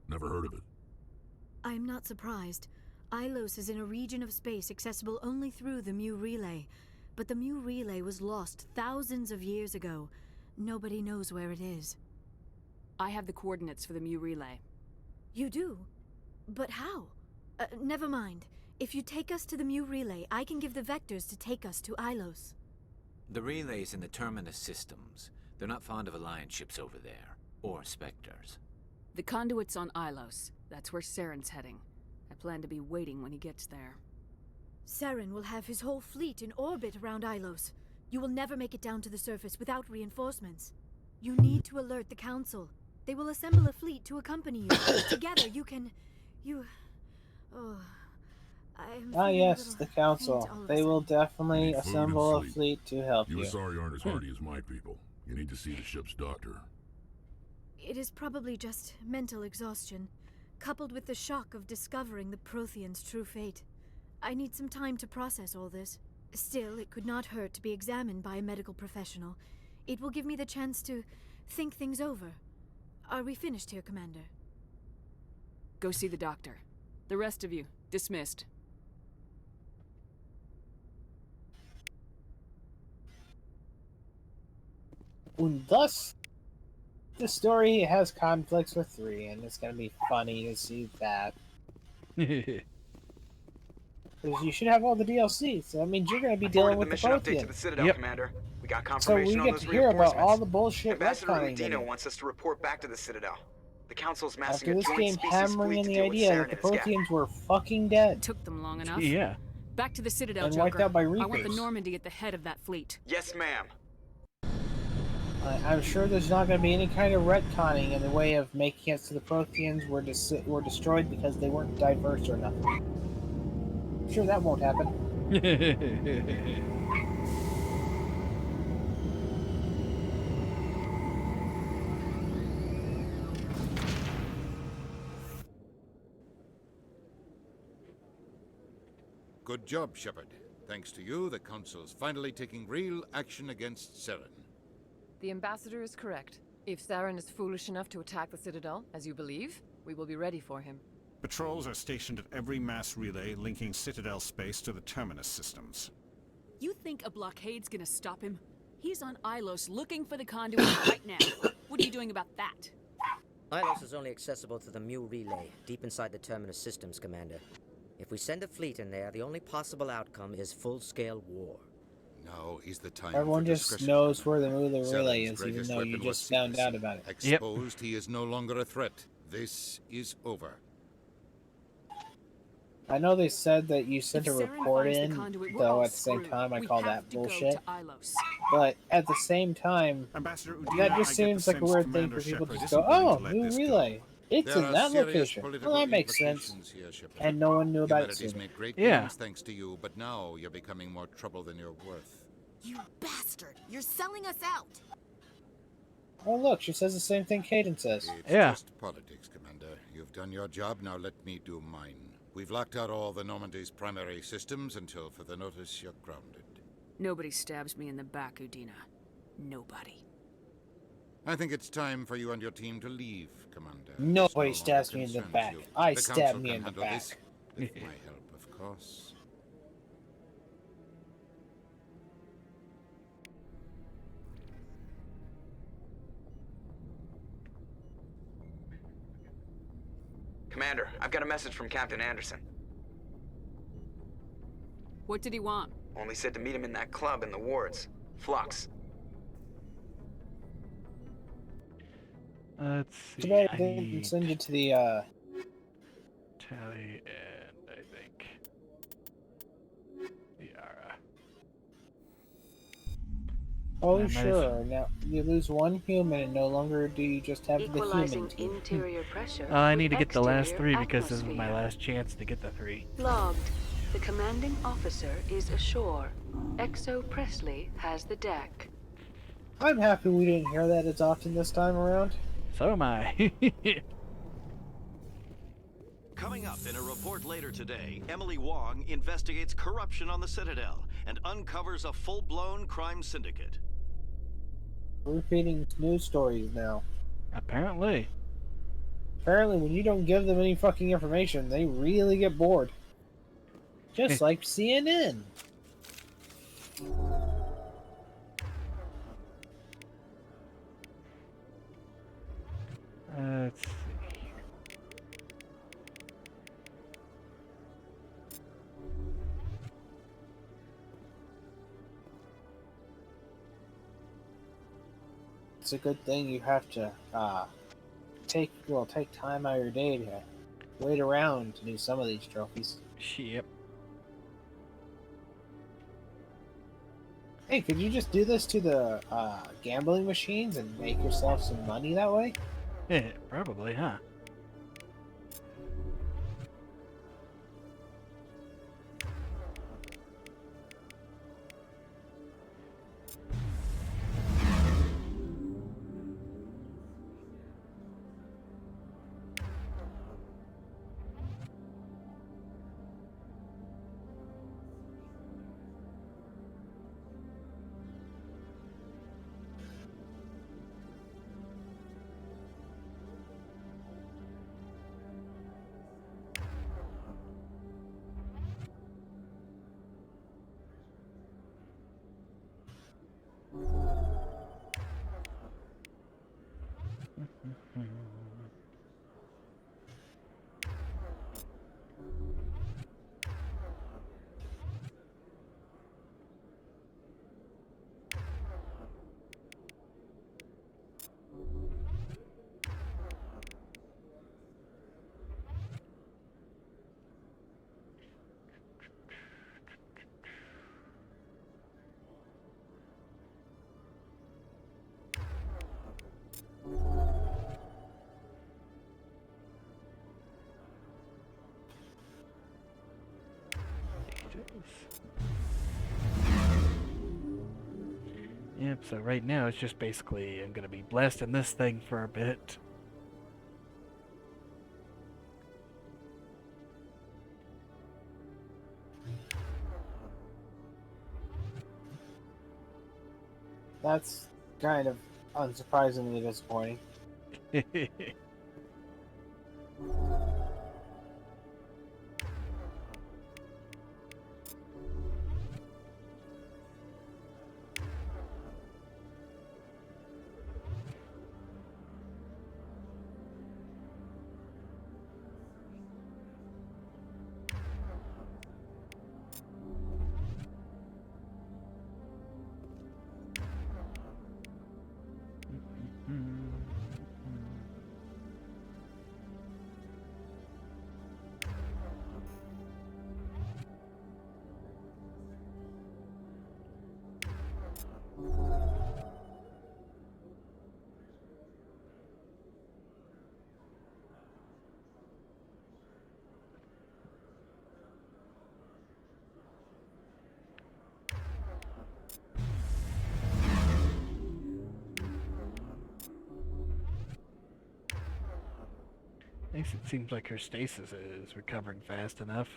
Never heard of it. I am not surprised. Ilos is in a region of space accessible only through the Mu Relay. But the Mu Relay was lost thousands of years ago. Nobody knows where it is. I have the coordinates for the Mu Relay. You do? But how? Never mind. If you take us to the Mu Relay, I can give the vectors to take us to Ilos. The relay's in the terminus systems. They're not fond of Alliance ships over there. Or Spectres. The conduit's on Ilos. That's where Saren's heading. I plan to be waiting when he gets there. Saren will have his whole fleet in orbit around Ilos. You will never make it down to the surface without reinforcements. You need to alert the Council. They will assemble a fleet to accompany you. Together you can... Oh... Ah yes, the Council. They will definitely Need food and assemble a sleep. fleet to help you. USR aren't as hardy as my people. You need to see the ship's doctor. It is probably just mental exhaustion, coupled with the shock of discovering the Protheans' true fate. I need some time to process all this. Still, it could not hurt to be examined by a medical professional. It will give me the chance to think things over. Are we finished here, Commander? Go see the doctor. The rest of you, dismissed. And thus, the story has conflicts with 3, and it's gonna be funny to see that. Because you should have all the DLC, so that means you're gonna be dealing with the mission update to Prothean. the Citadel, Commander. We got So confirmation we on get those to hear about all reinforcements. the bullshit Ambassador retconning they Udino did. wants us to report back to the Citadel. The Council's massing After a this joint game species hammering fleet in to the deal with idea Saren that the and his gang. Protheans were fucking dead. Took them long enough. Yeah. Back to the Citadel, And Joker. wiped out by I want the Reapers. Normandy at the head of that fleet. Yes, ma'am. I'm sure there's not going to be any kind of retconning in the way of making it so the Protheans were destroyed because they weren't diverse or nothing. I'm sure that won't happen. Good job, Shepard. Thanks to you, the Council's finally taking real action against Saren. The Ambassador is correct. If Saren is foolish enough to attack the Citadel, as you believe, we will be ready for him. Patrols are stationed at every mass relay linking Citadel space to the terminus systems. You think a blockade's gonna stop him? He's on Ilos looking for the conduit right now. What are you doing about that? Ilos is only accessible to the Mu Relay, deep inside the terminus systems, Commander. If we send a fleet in there, the only possible outcome is full-scale war. Now is the time Everyone for just discretion. knows where the Mula Relay Saren's is, even greatest though you weapon was just found out secrecy. about it. Exposed, he is no longer a threat. This is over. I know they said that you sent If a Saren report finds the in, conduit, we're though all at the same screwed. time I We call have that to go bullshit. to Ilos. But at the same time, Ambassador that Udina, just I get seems the like a sense weird thing Commander for people to Shepard just go, isn't willing oh, to let new this relay. go. It's There in are that serious location. political Well, that makes sense. implications here, Shepard. And no one knew about it Humanity's sooner. made great Yeah. gains thanks to you, but now you're becoming more trouble than you're worth. You bastard! You're selling us out! Oh, look, she says the same thing Caden says. It's Yeah. just politics, Commander. You've done your job, now let me do mine. We've locked out all the Normandy's primary systems until further notice you're grounded. Nobody stabs me in the back, Udina. Nobody. I think it's time for you and your team to leave, Commander. Nobody This no stabs longer me in the concerns back. you. I The stab Council me can in the handle back. this, with my help, of course. Commander, I've got a message from Captain Anderson. What did he want? Only said to meet him in that club in the wards. Flux. Let's see. Too bad I I didn't need send you to the, Tally and I think Yara. Oh, Nice. sure. Now, you lose one human and no longer do you just have the Equalizing human team. interior pressure. I with need to get the last exterior 3 because this is my atmosphere. last chance to get the 3. Logged. The commanding officer is ashore. Exo Presley has the deck. I'm happy we didn't hear that as often this time around. So am I. Coming up in a report later today, Emily Wong investigates corruption on the Citadel and uncovers a full-blown crime syndicate. We're repeating news stories now. Apparently. Apparently, when you don't give them any fucking information, they really get bored. Just like CNN. Let's see. It's a good thing you have to take time out of your day to wait around to do some of these trophies. Yep. Hey, could you just do this to the gambling machines and make yourself some money that way? Probably, huh? Yep, so right now it's just basically I'm gonna be blasting this thing for a bit. That's kind of unsurprisingly disappointing. least it seems like her stasis is recovering fast enough.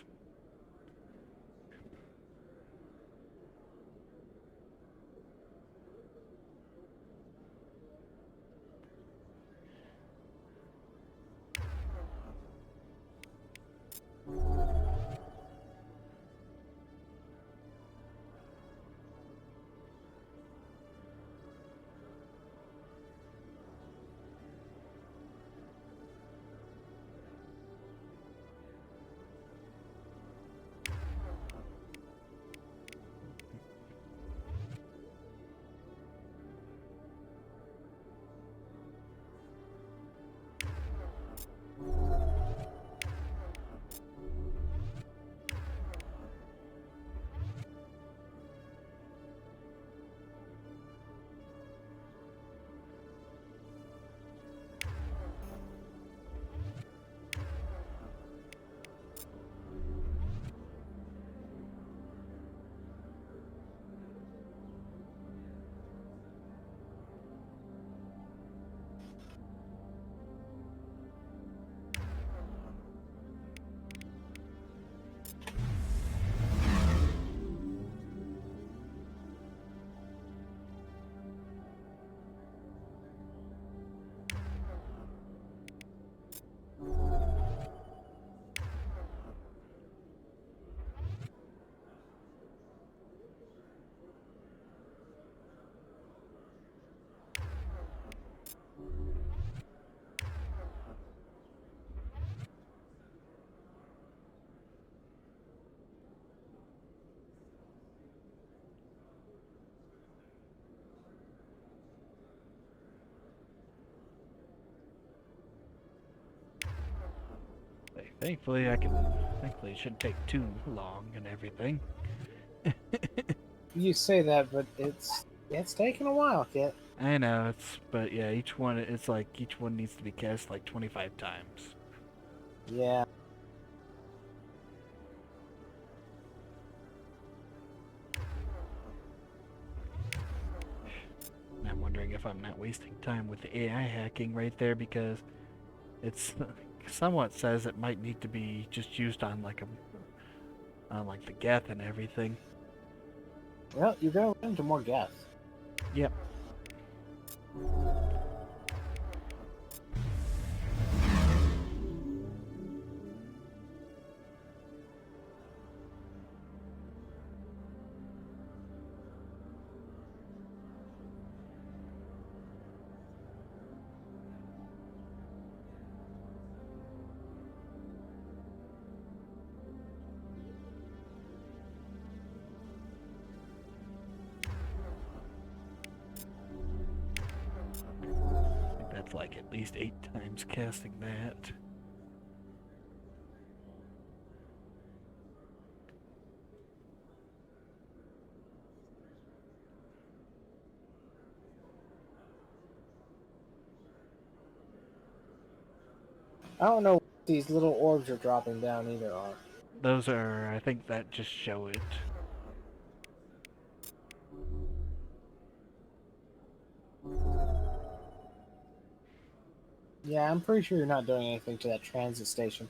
Thankfully, Thankfully, it shouldn't take too long and everything. You say that, but it's taking a while, Kit. I know, but yeah, it's like each one needs to be cast like 25 times. Yeah. And I'm wondering if I'm not wasting time with the AI hacking right there, because it's somewhat says it might need to be just used on like the Geth and everything. Well, you're going into more Geth. Yep. Like at least 8 times casting that. I don't know what these little orbs are dropping down either are. Those are, I think that just show it. Yeah, I'm pretty sure you're not doing anything to that transit station.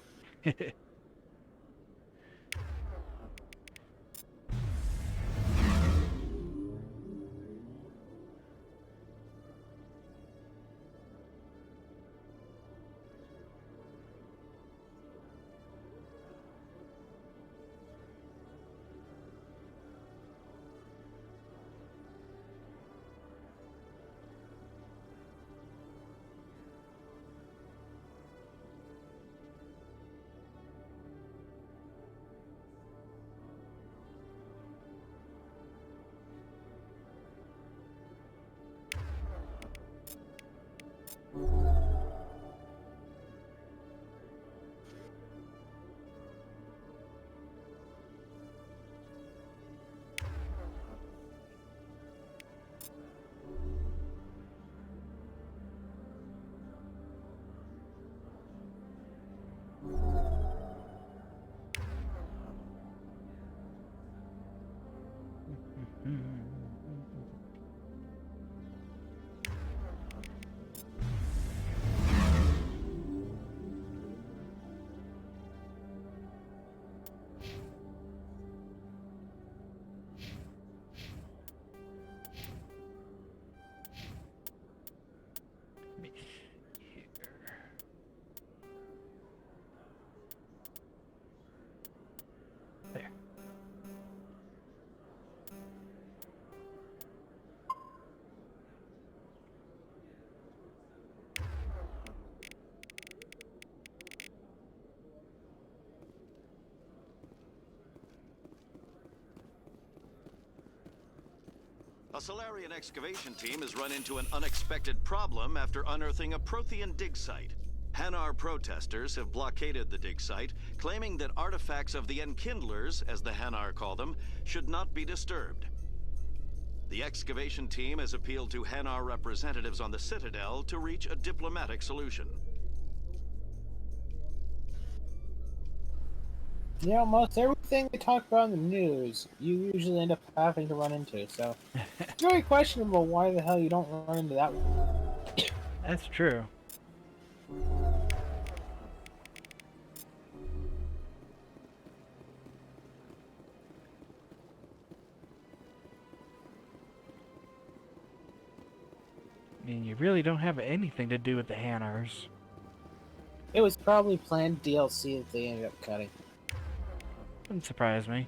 A Solarian excavation team has run into an unexpected problem after unearthing a Prothean dig site. Hanar protesters have blockaded the dig site, claiming that artifacts of the Enkindlers, as the Hanar call them, should not be disturbed. The excavation team has appealed to Hanar representatives on the Citadel to reach a diplomatic solution. You know, most everything they talk about in the news, you usually end up having to run into, so it's very questionable why the hell you don't run into that one. That's true. I mean, you really don't have anything to do with the Hanars. It was probably planned DLC that they ended up cutting. Wouldn't surprise me.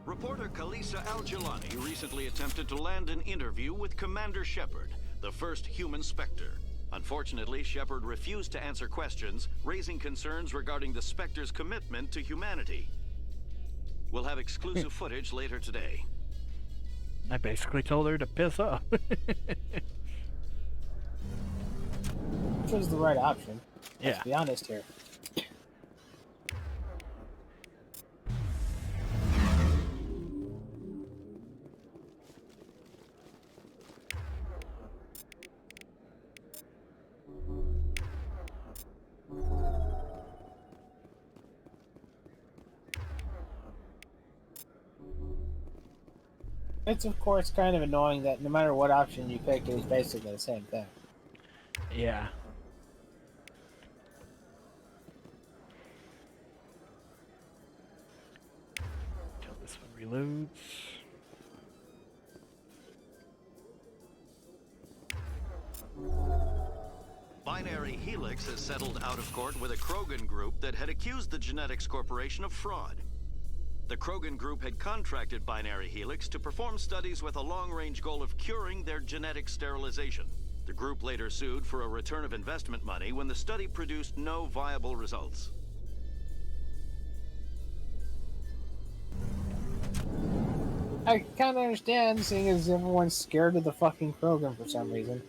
Reporter Kalisa Al-Jalani recently attempted to land an interview with Commander Shepard, the first human Spectre. Unfortunately, Shepard refused to answer questions, raising concerns regarding the Spectre's commitment to humanity. We'll have exclusive footage later today. I basically told her to piss off. Which was the right option. Yeah. Let's be honest here. It's of course kind of annoying that no matter what option you picked, it was basically the same thing. Yeah. Until this one reloads. Binary Helix has settled out of court with a Krogan group that had accused the Genetics Corporation of fraud. The Krogan group had contracted Binary Helix to perform studies with a long-range goal of curing their genetic sterilization. The group later sued for a return of investment money when the study produced no viable results. I kind of understand, seeing as everyone's scared of the fucking Krogan for some reason.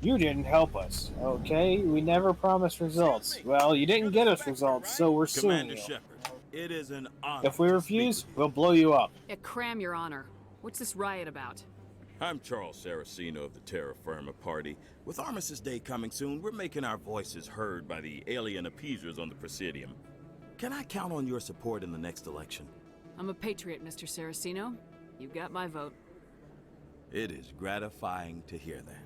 You didn't help us, okay? We never promised results. Well, you didn't get us results, so we're suing Commander you. Shepard, it is an honor. If we refuse, we'll blow you up. Yeah, cram, Your Honor. What's this riot about? I'm Charles Saraceno of the Terra Firma Party. With Armistice Day coming soon, we're making our voices heard by the alien appeasers on the Presidium. Can I count on your support in the next election? I'm a patriot, Mr. Saraceno. You got my vote. It is gratifying to hear that.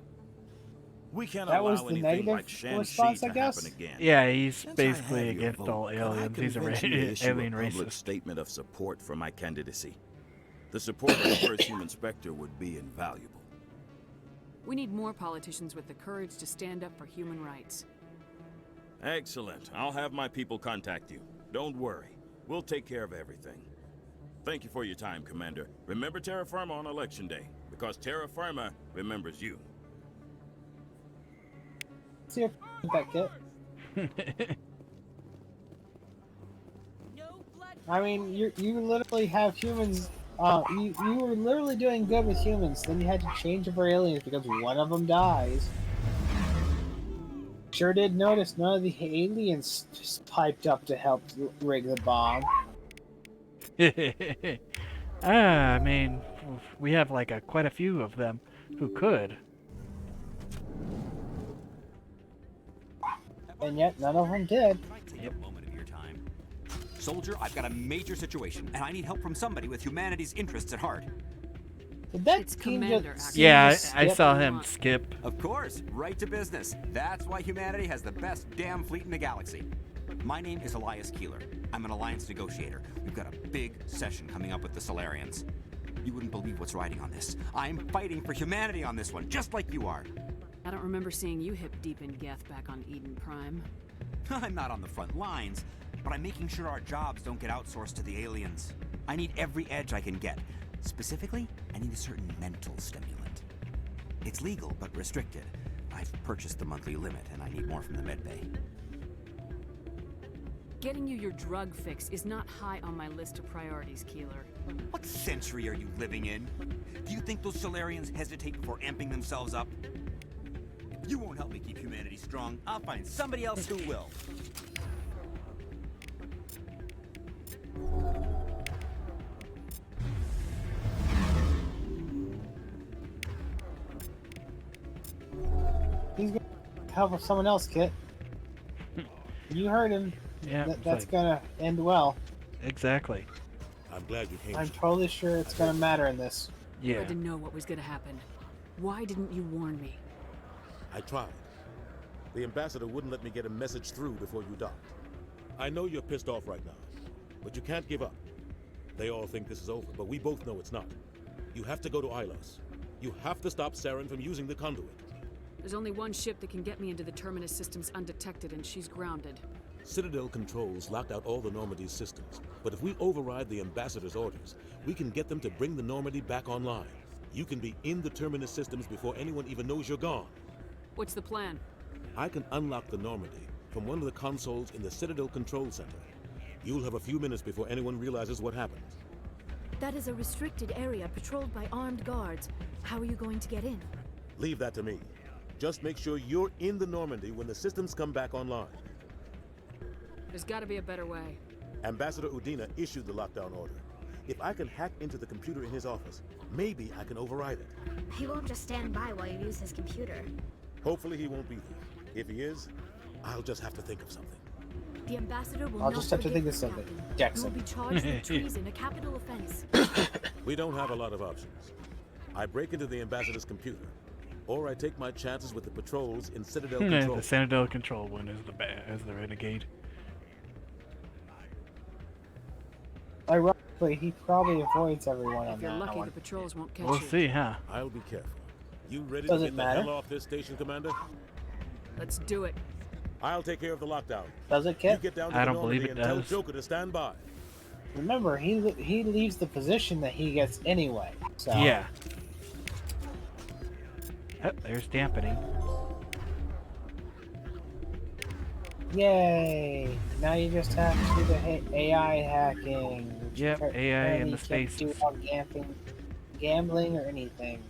We can't That allow was the anything negative like Shanxi response, to I guess? happen again. Yeah, he's Since I basically have your against vote, all could I aliens. He's a convince you to issue alien a public racist. statement of support for my candidacy? The support of the first human Spectre would be invaluable. We need more politicians with the courage to stand up for human rights. Excellent. I'll have my people contact you. Don't worry. We'll take care of everything. Thank you for your time, Commander. Remember Terra Firma on Election Day, because Terra Firma remembers you. See if that Kit. I mean, you literally have humans. You were literally doing good with humans. Then you had to change it for aliens because one of them dies. Sure did notice none of the aliens just piped up to help rig the bomb. I mean, we have like quite a few of them who could. And yet none of them did. Take a moment of your time. Soldier, I've got a major situation, and I need help from somebody with humanity's interests at heart. Did that It's team Commander, just actually. Yeah, just I skip? saw him skip. Of course, right to business. That's why humanity has the best damn fleet in the galaxy. My name is Elias Keeler. I'm an alliance negotiator. We've got a big session coming up with the Solarians. You wouldn't believe what's riding on this. I'm fighting for humanity on this one, just like you are. I don't remember seeing you hip deep in Geth back on Eden Prime. I'm not on the front lines, but I'm making sure our jobs don't get outsourced to the aliens. I need every edge I can get. Specifically, I need a certain mental stimulant. It's legal, but restricted. I've purchased the monthly limit, and I need more from the medbay. Getting you your drug fix is not high on my list of priorities, Keeler. What century are you living in? Do you think those Solarians hesitate before amping themselves up? If you won't help me keep humanity strong, I'll find somebody else who will. He's gonna help someone else, Kit. You heard him. Yeah, That's gonna end well. Exactly. I'm glad you came. I'm totally sure it's gonna matter in this. You had to know what was gonna happen. Why didn't you warn me? I tried. The ambassador wouldn't let me get a message through before you docked. I know you're pissed off right now, but you can't give up. They all think this is over, but we both know it's not. You have to go to Ilos. You have to stop Saren from using the conduit. There's only one ship that can get me into the Terminus systems undetected, and she's grounded. Citadel controls locked out all the Normandy's systems, but if we override the ambassador's orders, we can get them to bring the Normandy back online. You can be in the Terminus systems before anyone even knows you're gone. What's the plan? I can unlock the Normandy from one of the consoles in the Citadel Control Center. You'll have a few minutes before anyone realizes what happened. That is a restricted area patrolled by armed guards. How are you going to get in? Leave that to me. Just make sure you're in the Normandy when the systems come back online. There's gotta be a better way. Ambassador Udina issued the lockdown order. If I can hack into the computer in his office, maybe I can override it. He won't just stand by while you use his computer. Hopefully he won't be there. If he is, I'll just have to think of something. The ambassador will I'll not just have to forgive think of you, something. Captain. Jackson. You will be charged with treason, a capital offense. We don't have a lot of options. I break into the ambassador's computer, or I take my chances with the patrols in Citadel Control. The Citadel Control one is the renegade. Ironically, he probably avoids everyone on If you're that lucky, one. the patrols won't catch We'll you. see, huh? I'll be careful. You ready Does to it get matter? the hell off this station, Commander? Let's do it. I'll take care of the lockdown. Does it, Kit? You get down to I the don't believe Normandy it and does. tell Joker to stand by. Remember, he leaves the position that he gets anyway. So Yeah. Oh, there's dampening. Yay! Now you just have to do the AI hacking. which Yep, apparently AI in the you can't spaces. do without gambling or anything.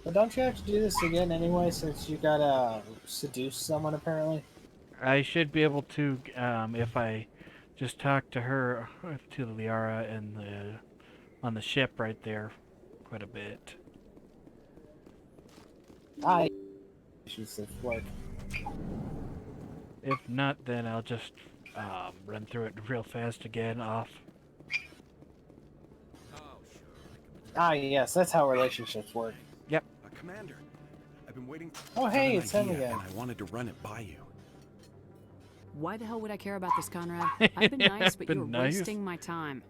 But don't you have to do this again anyway, since you gotta seduce someone apparently? I should be able to, if I just talk to her, to Liara and on the ship right there, quite a bit. She said work. If not, then I'll just run through it real fast again off. Yes, that's how relationships work. Yep. Commander, I've been waiting. Oh, hey, for an it's him idea, again. And I wanted to run it by you. Why the hell would I care about this, Conrad? I've been nice, but Been you're nice? wasting my time.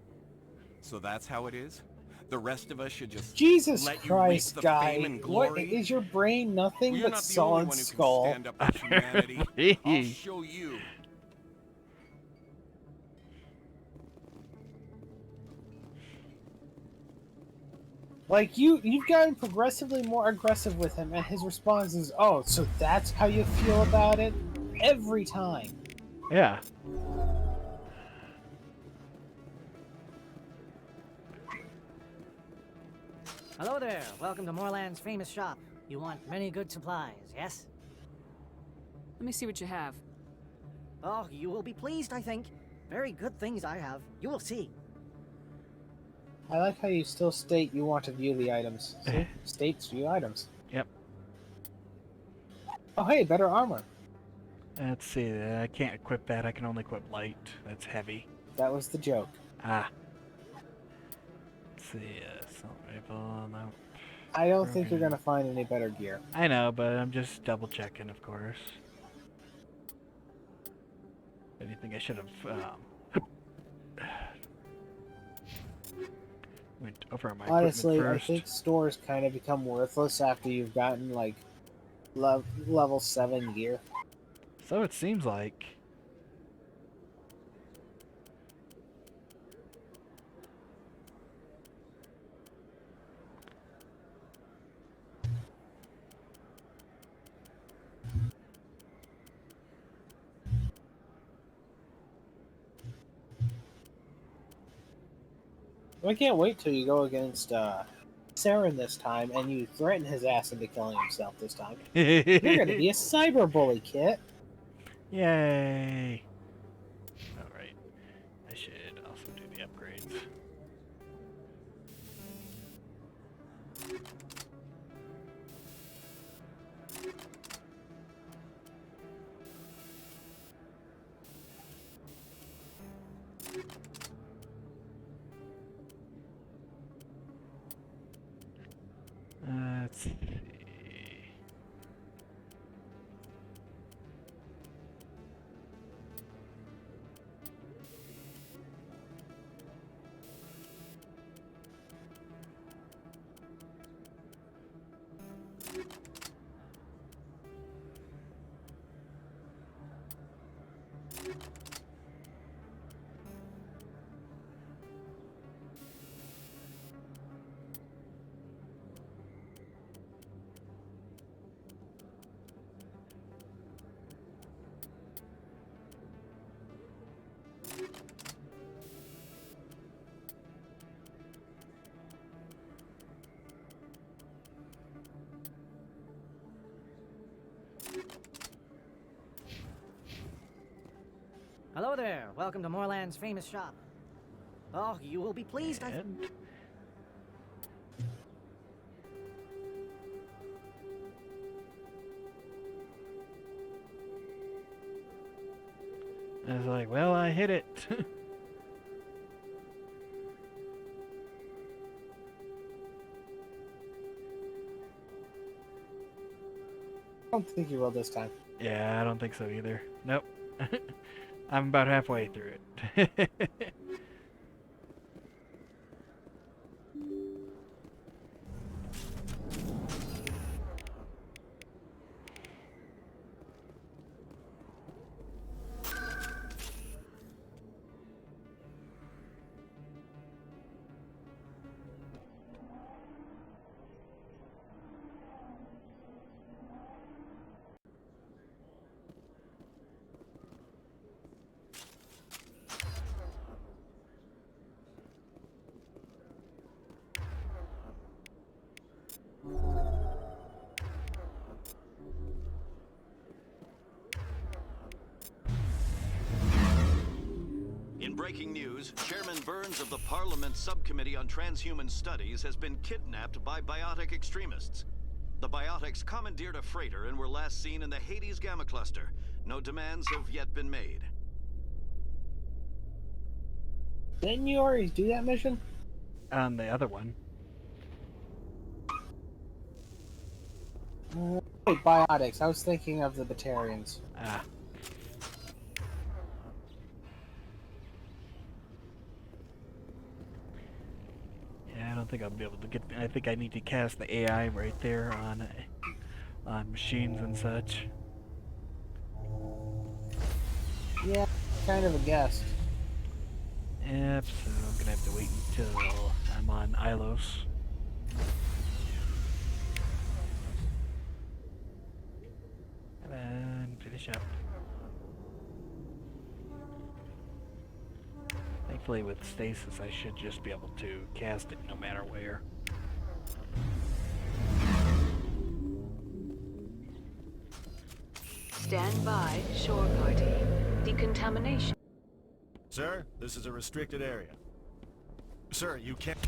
So that's how it is? The rest of us should just Jesus let you Christ, reap the fame guy! and What glory? is your brain? Nothing Well, you're but not the only solid one who skull. can stand up for humanity. I'll show you. Like you've gotten progressively more aggressive with him, and his response is, "Oh, so that's how you feel about it?" Every time. Yeah. Hello there. Welcome to Moorland's famous shop. You want many good supplies, yes? Let me see what you have. Oh, you will be pleased, I think. Very good things I have. You will see. I like how you still state you want to view the items. See? States view items. Yep. Oh, hey, better armor. Let's see. I can't equip that. I can only equip light. That's heavy. That was the joke. Ah. Let's see. Assault rifle. No. I don't think you're gonna find any better gear. I know, but I'm just double checking, of course. Anything I should have went over my Honestly, equipment first. I think stores kind of become worthless after you've gotten like level 7 gear. So it seems like. I can't wait till you go against Saren this time and you threaten his ass into killing himself this time. You're gonna be a cyber bully, Kit. Yay! Alright. I should also do the upgrades. Let's see. Hello there. Welcome to Moorland's famous shop. Oh, you will be pleased. I was like, well, I hit it. I don't think you will this time. Yeah, I don't think so either. Nope. I'm about halfway through it. In breaking news, Chairman Burns of the Parliament Subcommittee on Transhuman Studies has been kidnapped by biotic extremists. The biotics commandeered a freighter and were last seen in the Hades Gamma Cluster. No demands have yet been made. Didn't you already do that mission? On the other one. Wait, biotics. I was thinking of the Batarians. Ah. Yeah, I don't think I'll be able to get. I think I need to cast the AI right there on machines and such. Yeah, kind of a guess. Yep, so I'm gonna have to wait until I'm on Ilos. And finish up. Thankfully with stasis I should just be able to cast it no matter where. Stand by, shore party. Decontamination. Sir, this is a restricted area. Sir, you can't...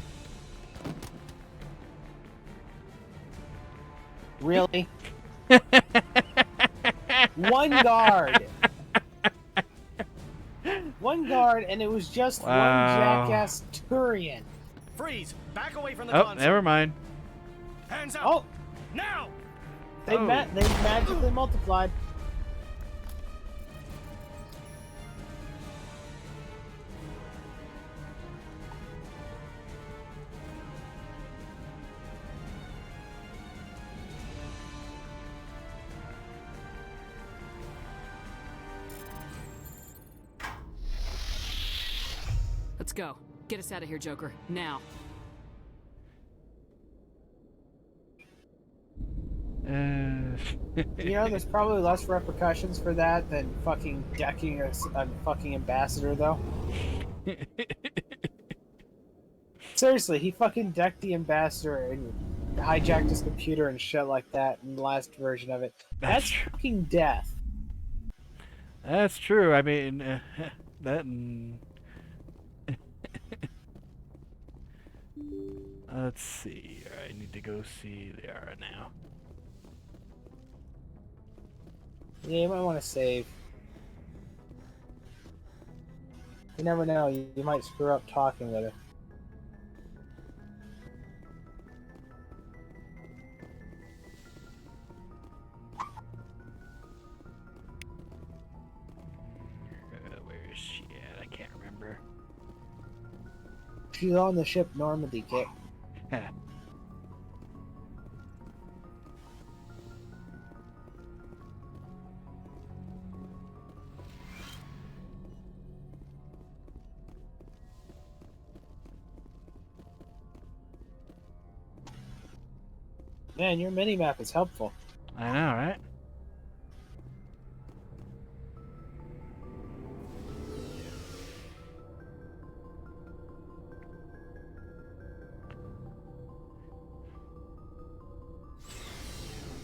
Really? One guard. One guard, and it was just one jackass Turian. Freeze! Back away from the Oh, console. never mind. Hands up! Oh! Now! They magically multiplied. Let's go. Get us out of here, Joker. Now. You know, there's probably less repercussions for that than fucking decking a fucking ambassador, though. Seriously, he fucking decked the ambassador and hijacked his computer and shit like that in the last version of it. That's fucking death. That's true. I mean, that. Let's see. I need to go see the Ara now. Yeah, you might want to save. You never know. You might screw up talking with her. Where is she at? I can't remember. She's on the ship Normandy, Kit. Man, your mini-map is helpful. I know, right?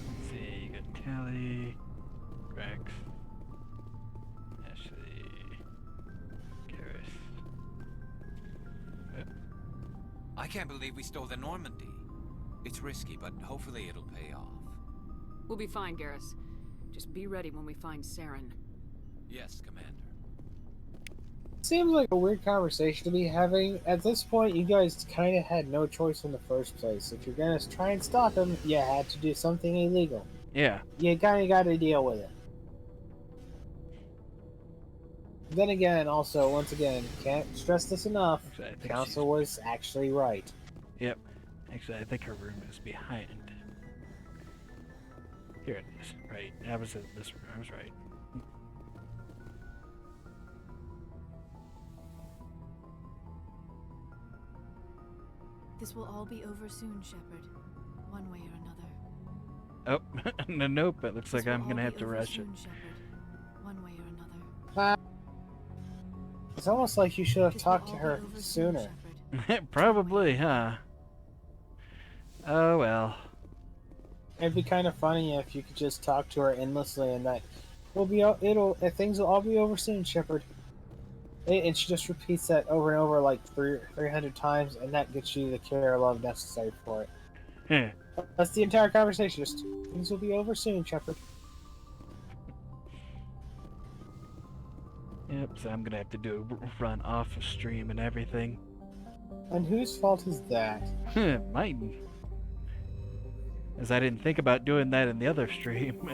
Let's see, you got Kelly, Rex, Ashley, Garrus. I can't believe we stole the Normandy. It's risky, but hopefully it'll pay off. We'll be fine, Garrus. Just be ready when we find Saren. Yes, Commander. Seems like a weird conversation to be having. At this point, you guys kind of had no choice in the first place. If you're gonna try and stop him, you had to do something illegal. Yeah. You kind of got to deal with it. Then again, also, once again, can't stress this enough. Exactly. Council was actually right. Yep. Actually, I think her room is behind. Here it is. Right. I was in this room. I was right. This will all be over soon, Shepard. One way or another. Oh, nope. It looks like I'm gonna have to rush it. One way or another. It's almost like you should have talked to her sooner. Probably, huh? Oh well. It'd be kind of funny if you could just talk to her endlessly, and that things will all be over soon, Shepard. And she just repeats that over and over like 300 times, and that gets you the care or love necessary for it. That's the entire conversation. Just things will be over soon, Shepard. Yep. So I'm gonna have to do a run off of stream and everything. And whose fault is that? Mine. As I didn't think about doing that in the other stream.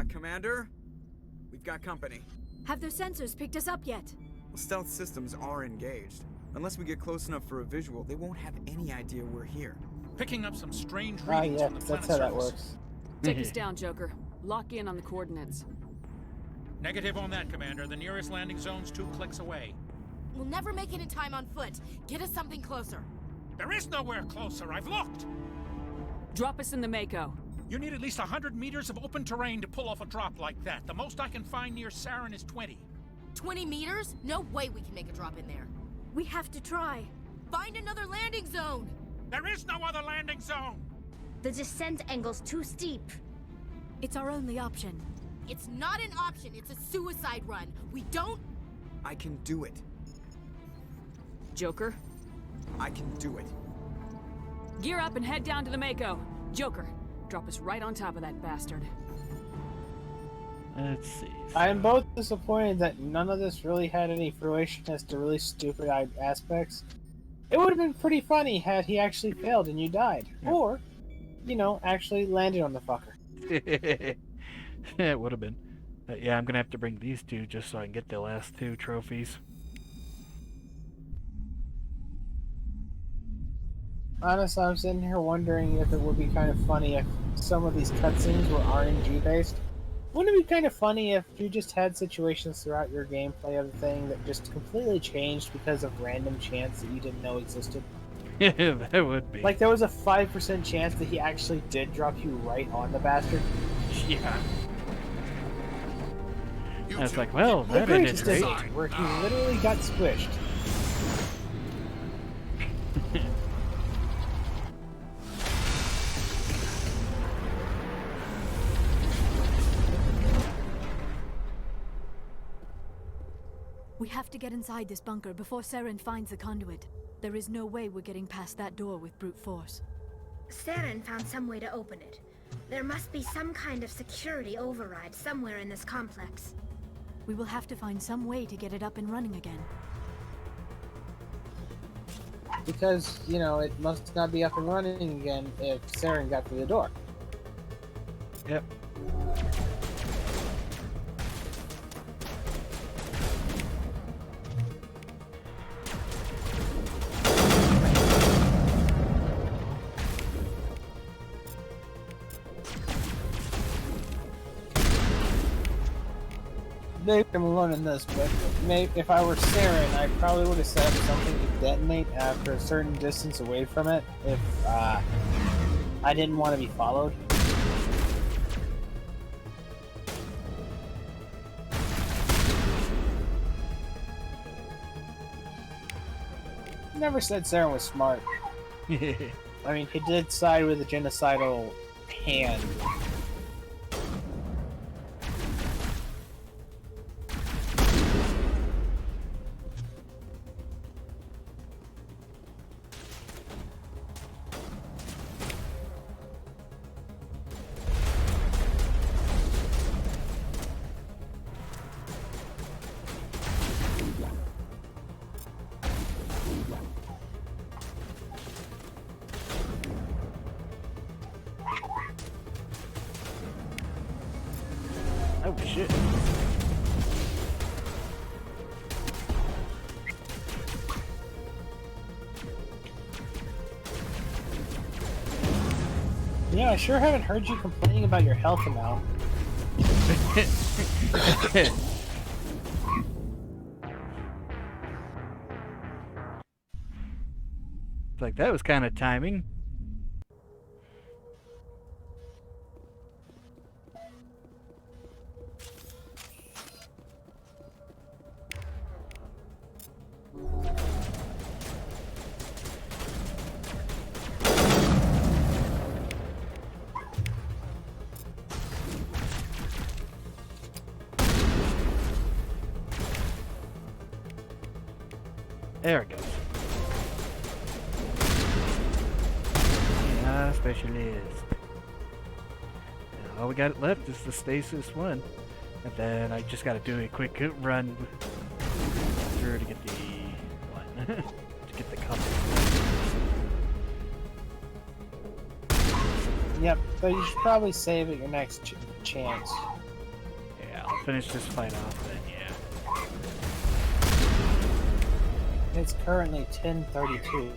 Commander, we've got company. Have their sensors picked us up yet? Well, stealth systems are engaged. Unless we get close enough for a visual, they won't have any idea we're here. Picking up some strange Ah, readings yes, from the that's planet how that surface. works. Take us down, Joker. Lock in on the coordinates. Negative on that, Commander. The nearest landing zone's 2 clicks away. We'll never make it in time on foot. Get us something closer. There is nowhere closer. I've looked. Drop us in the Mako. You need at least 100 meters of open terrain to pull off a drop like that. The most I can find near Saren is 20. 20 meters? No way we can make a drop in there. We have to try. Find another landing zone. There is no other landing zone. The descent angle's too steep. It's our only option. It's not an option. It's a suicide run. We don't... I can do it. Joker? I can do it. Gear up and head down to the Mako. Joker, drop us right on top of that bastard. Let's see. I am both disappointed that none of this really had any fruition as to really stupid aspects. It would have been pretty funny had he actually failed and you died. Yeah. Or, you know, actually landed on the fucker. It would have been. Yeah, I'm going to have to bring these two just so I can get the last 2 trophies. Honestly, I'm sitting here wondering if it would be kind of funny if some of these cutscenes were RNG based. Wouldn't it be kind of funny if you just had situations throughout your gameplay of the thing that just completely changed because of random chance that you didn't know existed? Yeah, that would be. Like there was a 5% chance that he actually did drop you right on the bastard. Yeah. I was like, well, that ended great. Where he literally got squished. We have to get inside this bunker before Saren finds the conduit. There is no way we're getting past that door with brute force. Saren found some way to open it. There must be some kind of security override somewhere in this complex. We will have to find some way to get it up and running again. Because, you know, it must not be up and running again if Saren got through the door. Yep. Maybe I'm alone in this, but maybe if I were Saren, I probably would have set up something to detonate after a certain distance away from it if I didn't want to be followed. Never said Saren was smart. I mean, he did side with a genocidal hand. Oh shit. Yeah, I sure haven't heard you complaining about your health amount. It's like, that was kind of timing. There it goes. Ah, specialist. Now all we got left is the stasis one. And then I just gotta do a quick run through to get the one. To get the compass. Yep, but you should probably save it your next chance. finish this fight off, then yeah. It's currently 10:32.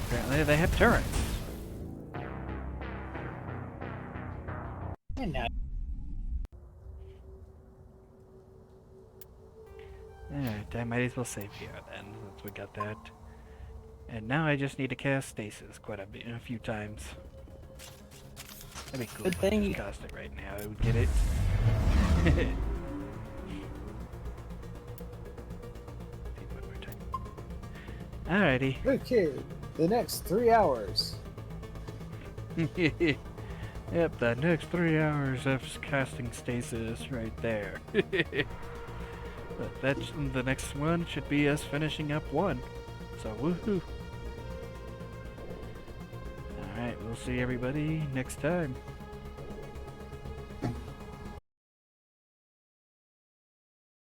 Apparently they have turrets. And now Alright, I might as well save here then, since we got that. And now I just need to cast stasis quite a bit, a few times. That'd be cool Good if I thing just you- cast it right now, I would get it. Alrighty. Okay, the next 3 hours. Yep, the next 3 hours of casting stasis right there. But that's the next one should be us finishing up 1. So woohoo! Alright, we'll see everybody next time.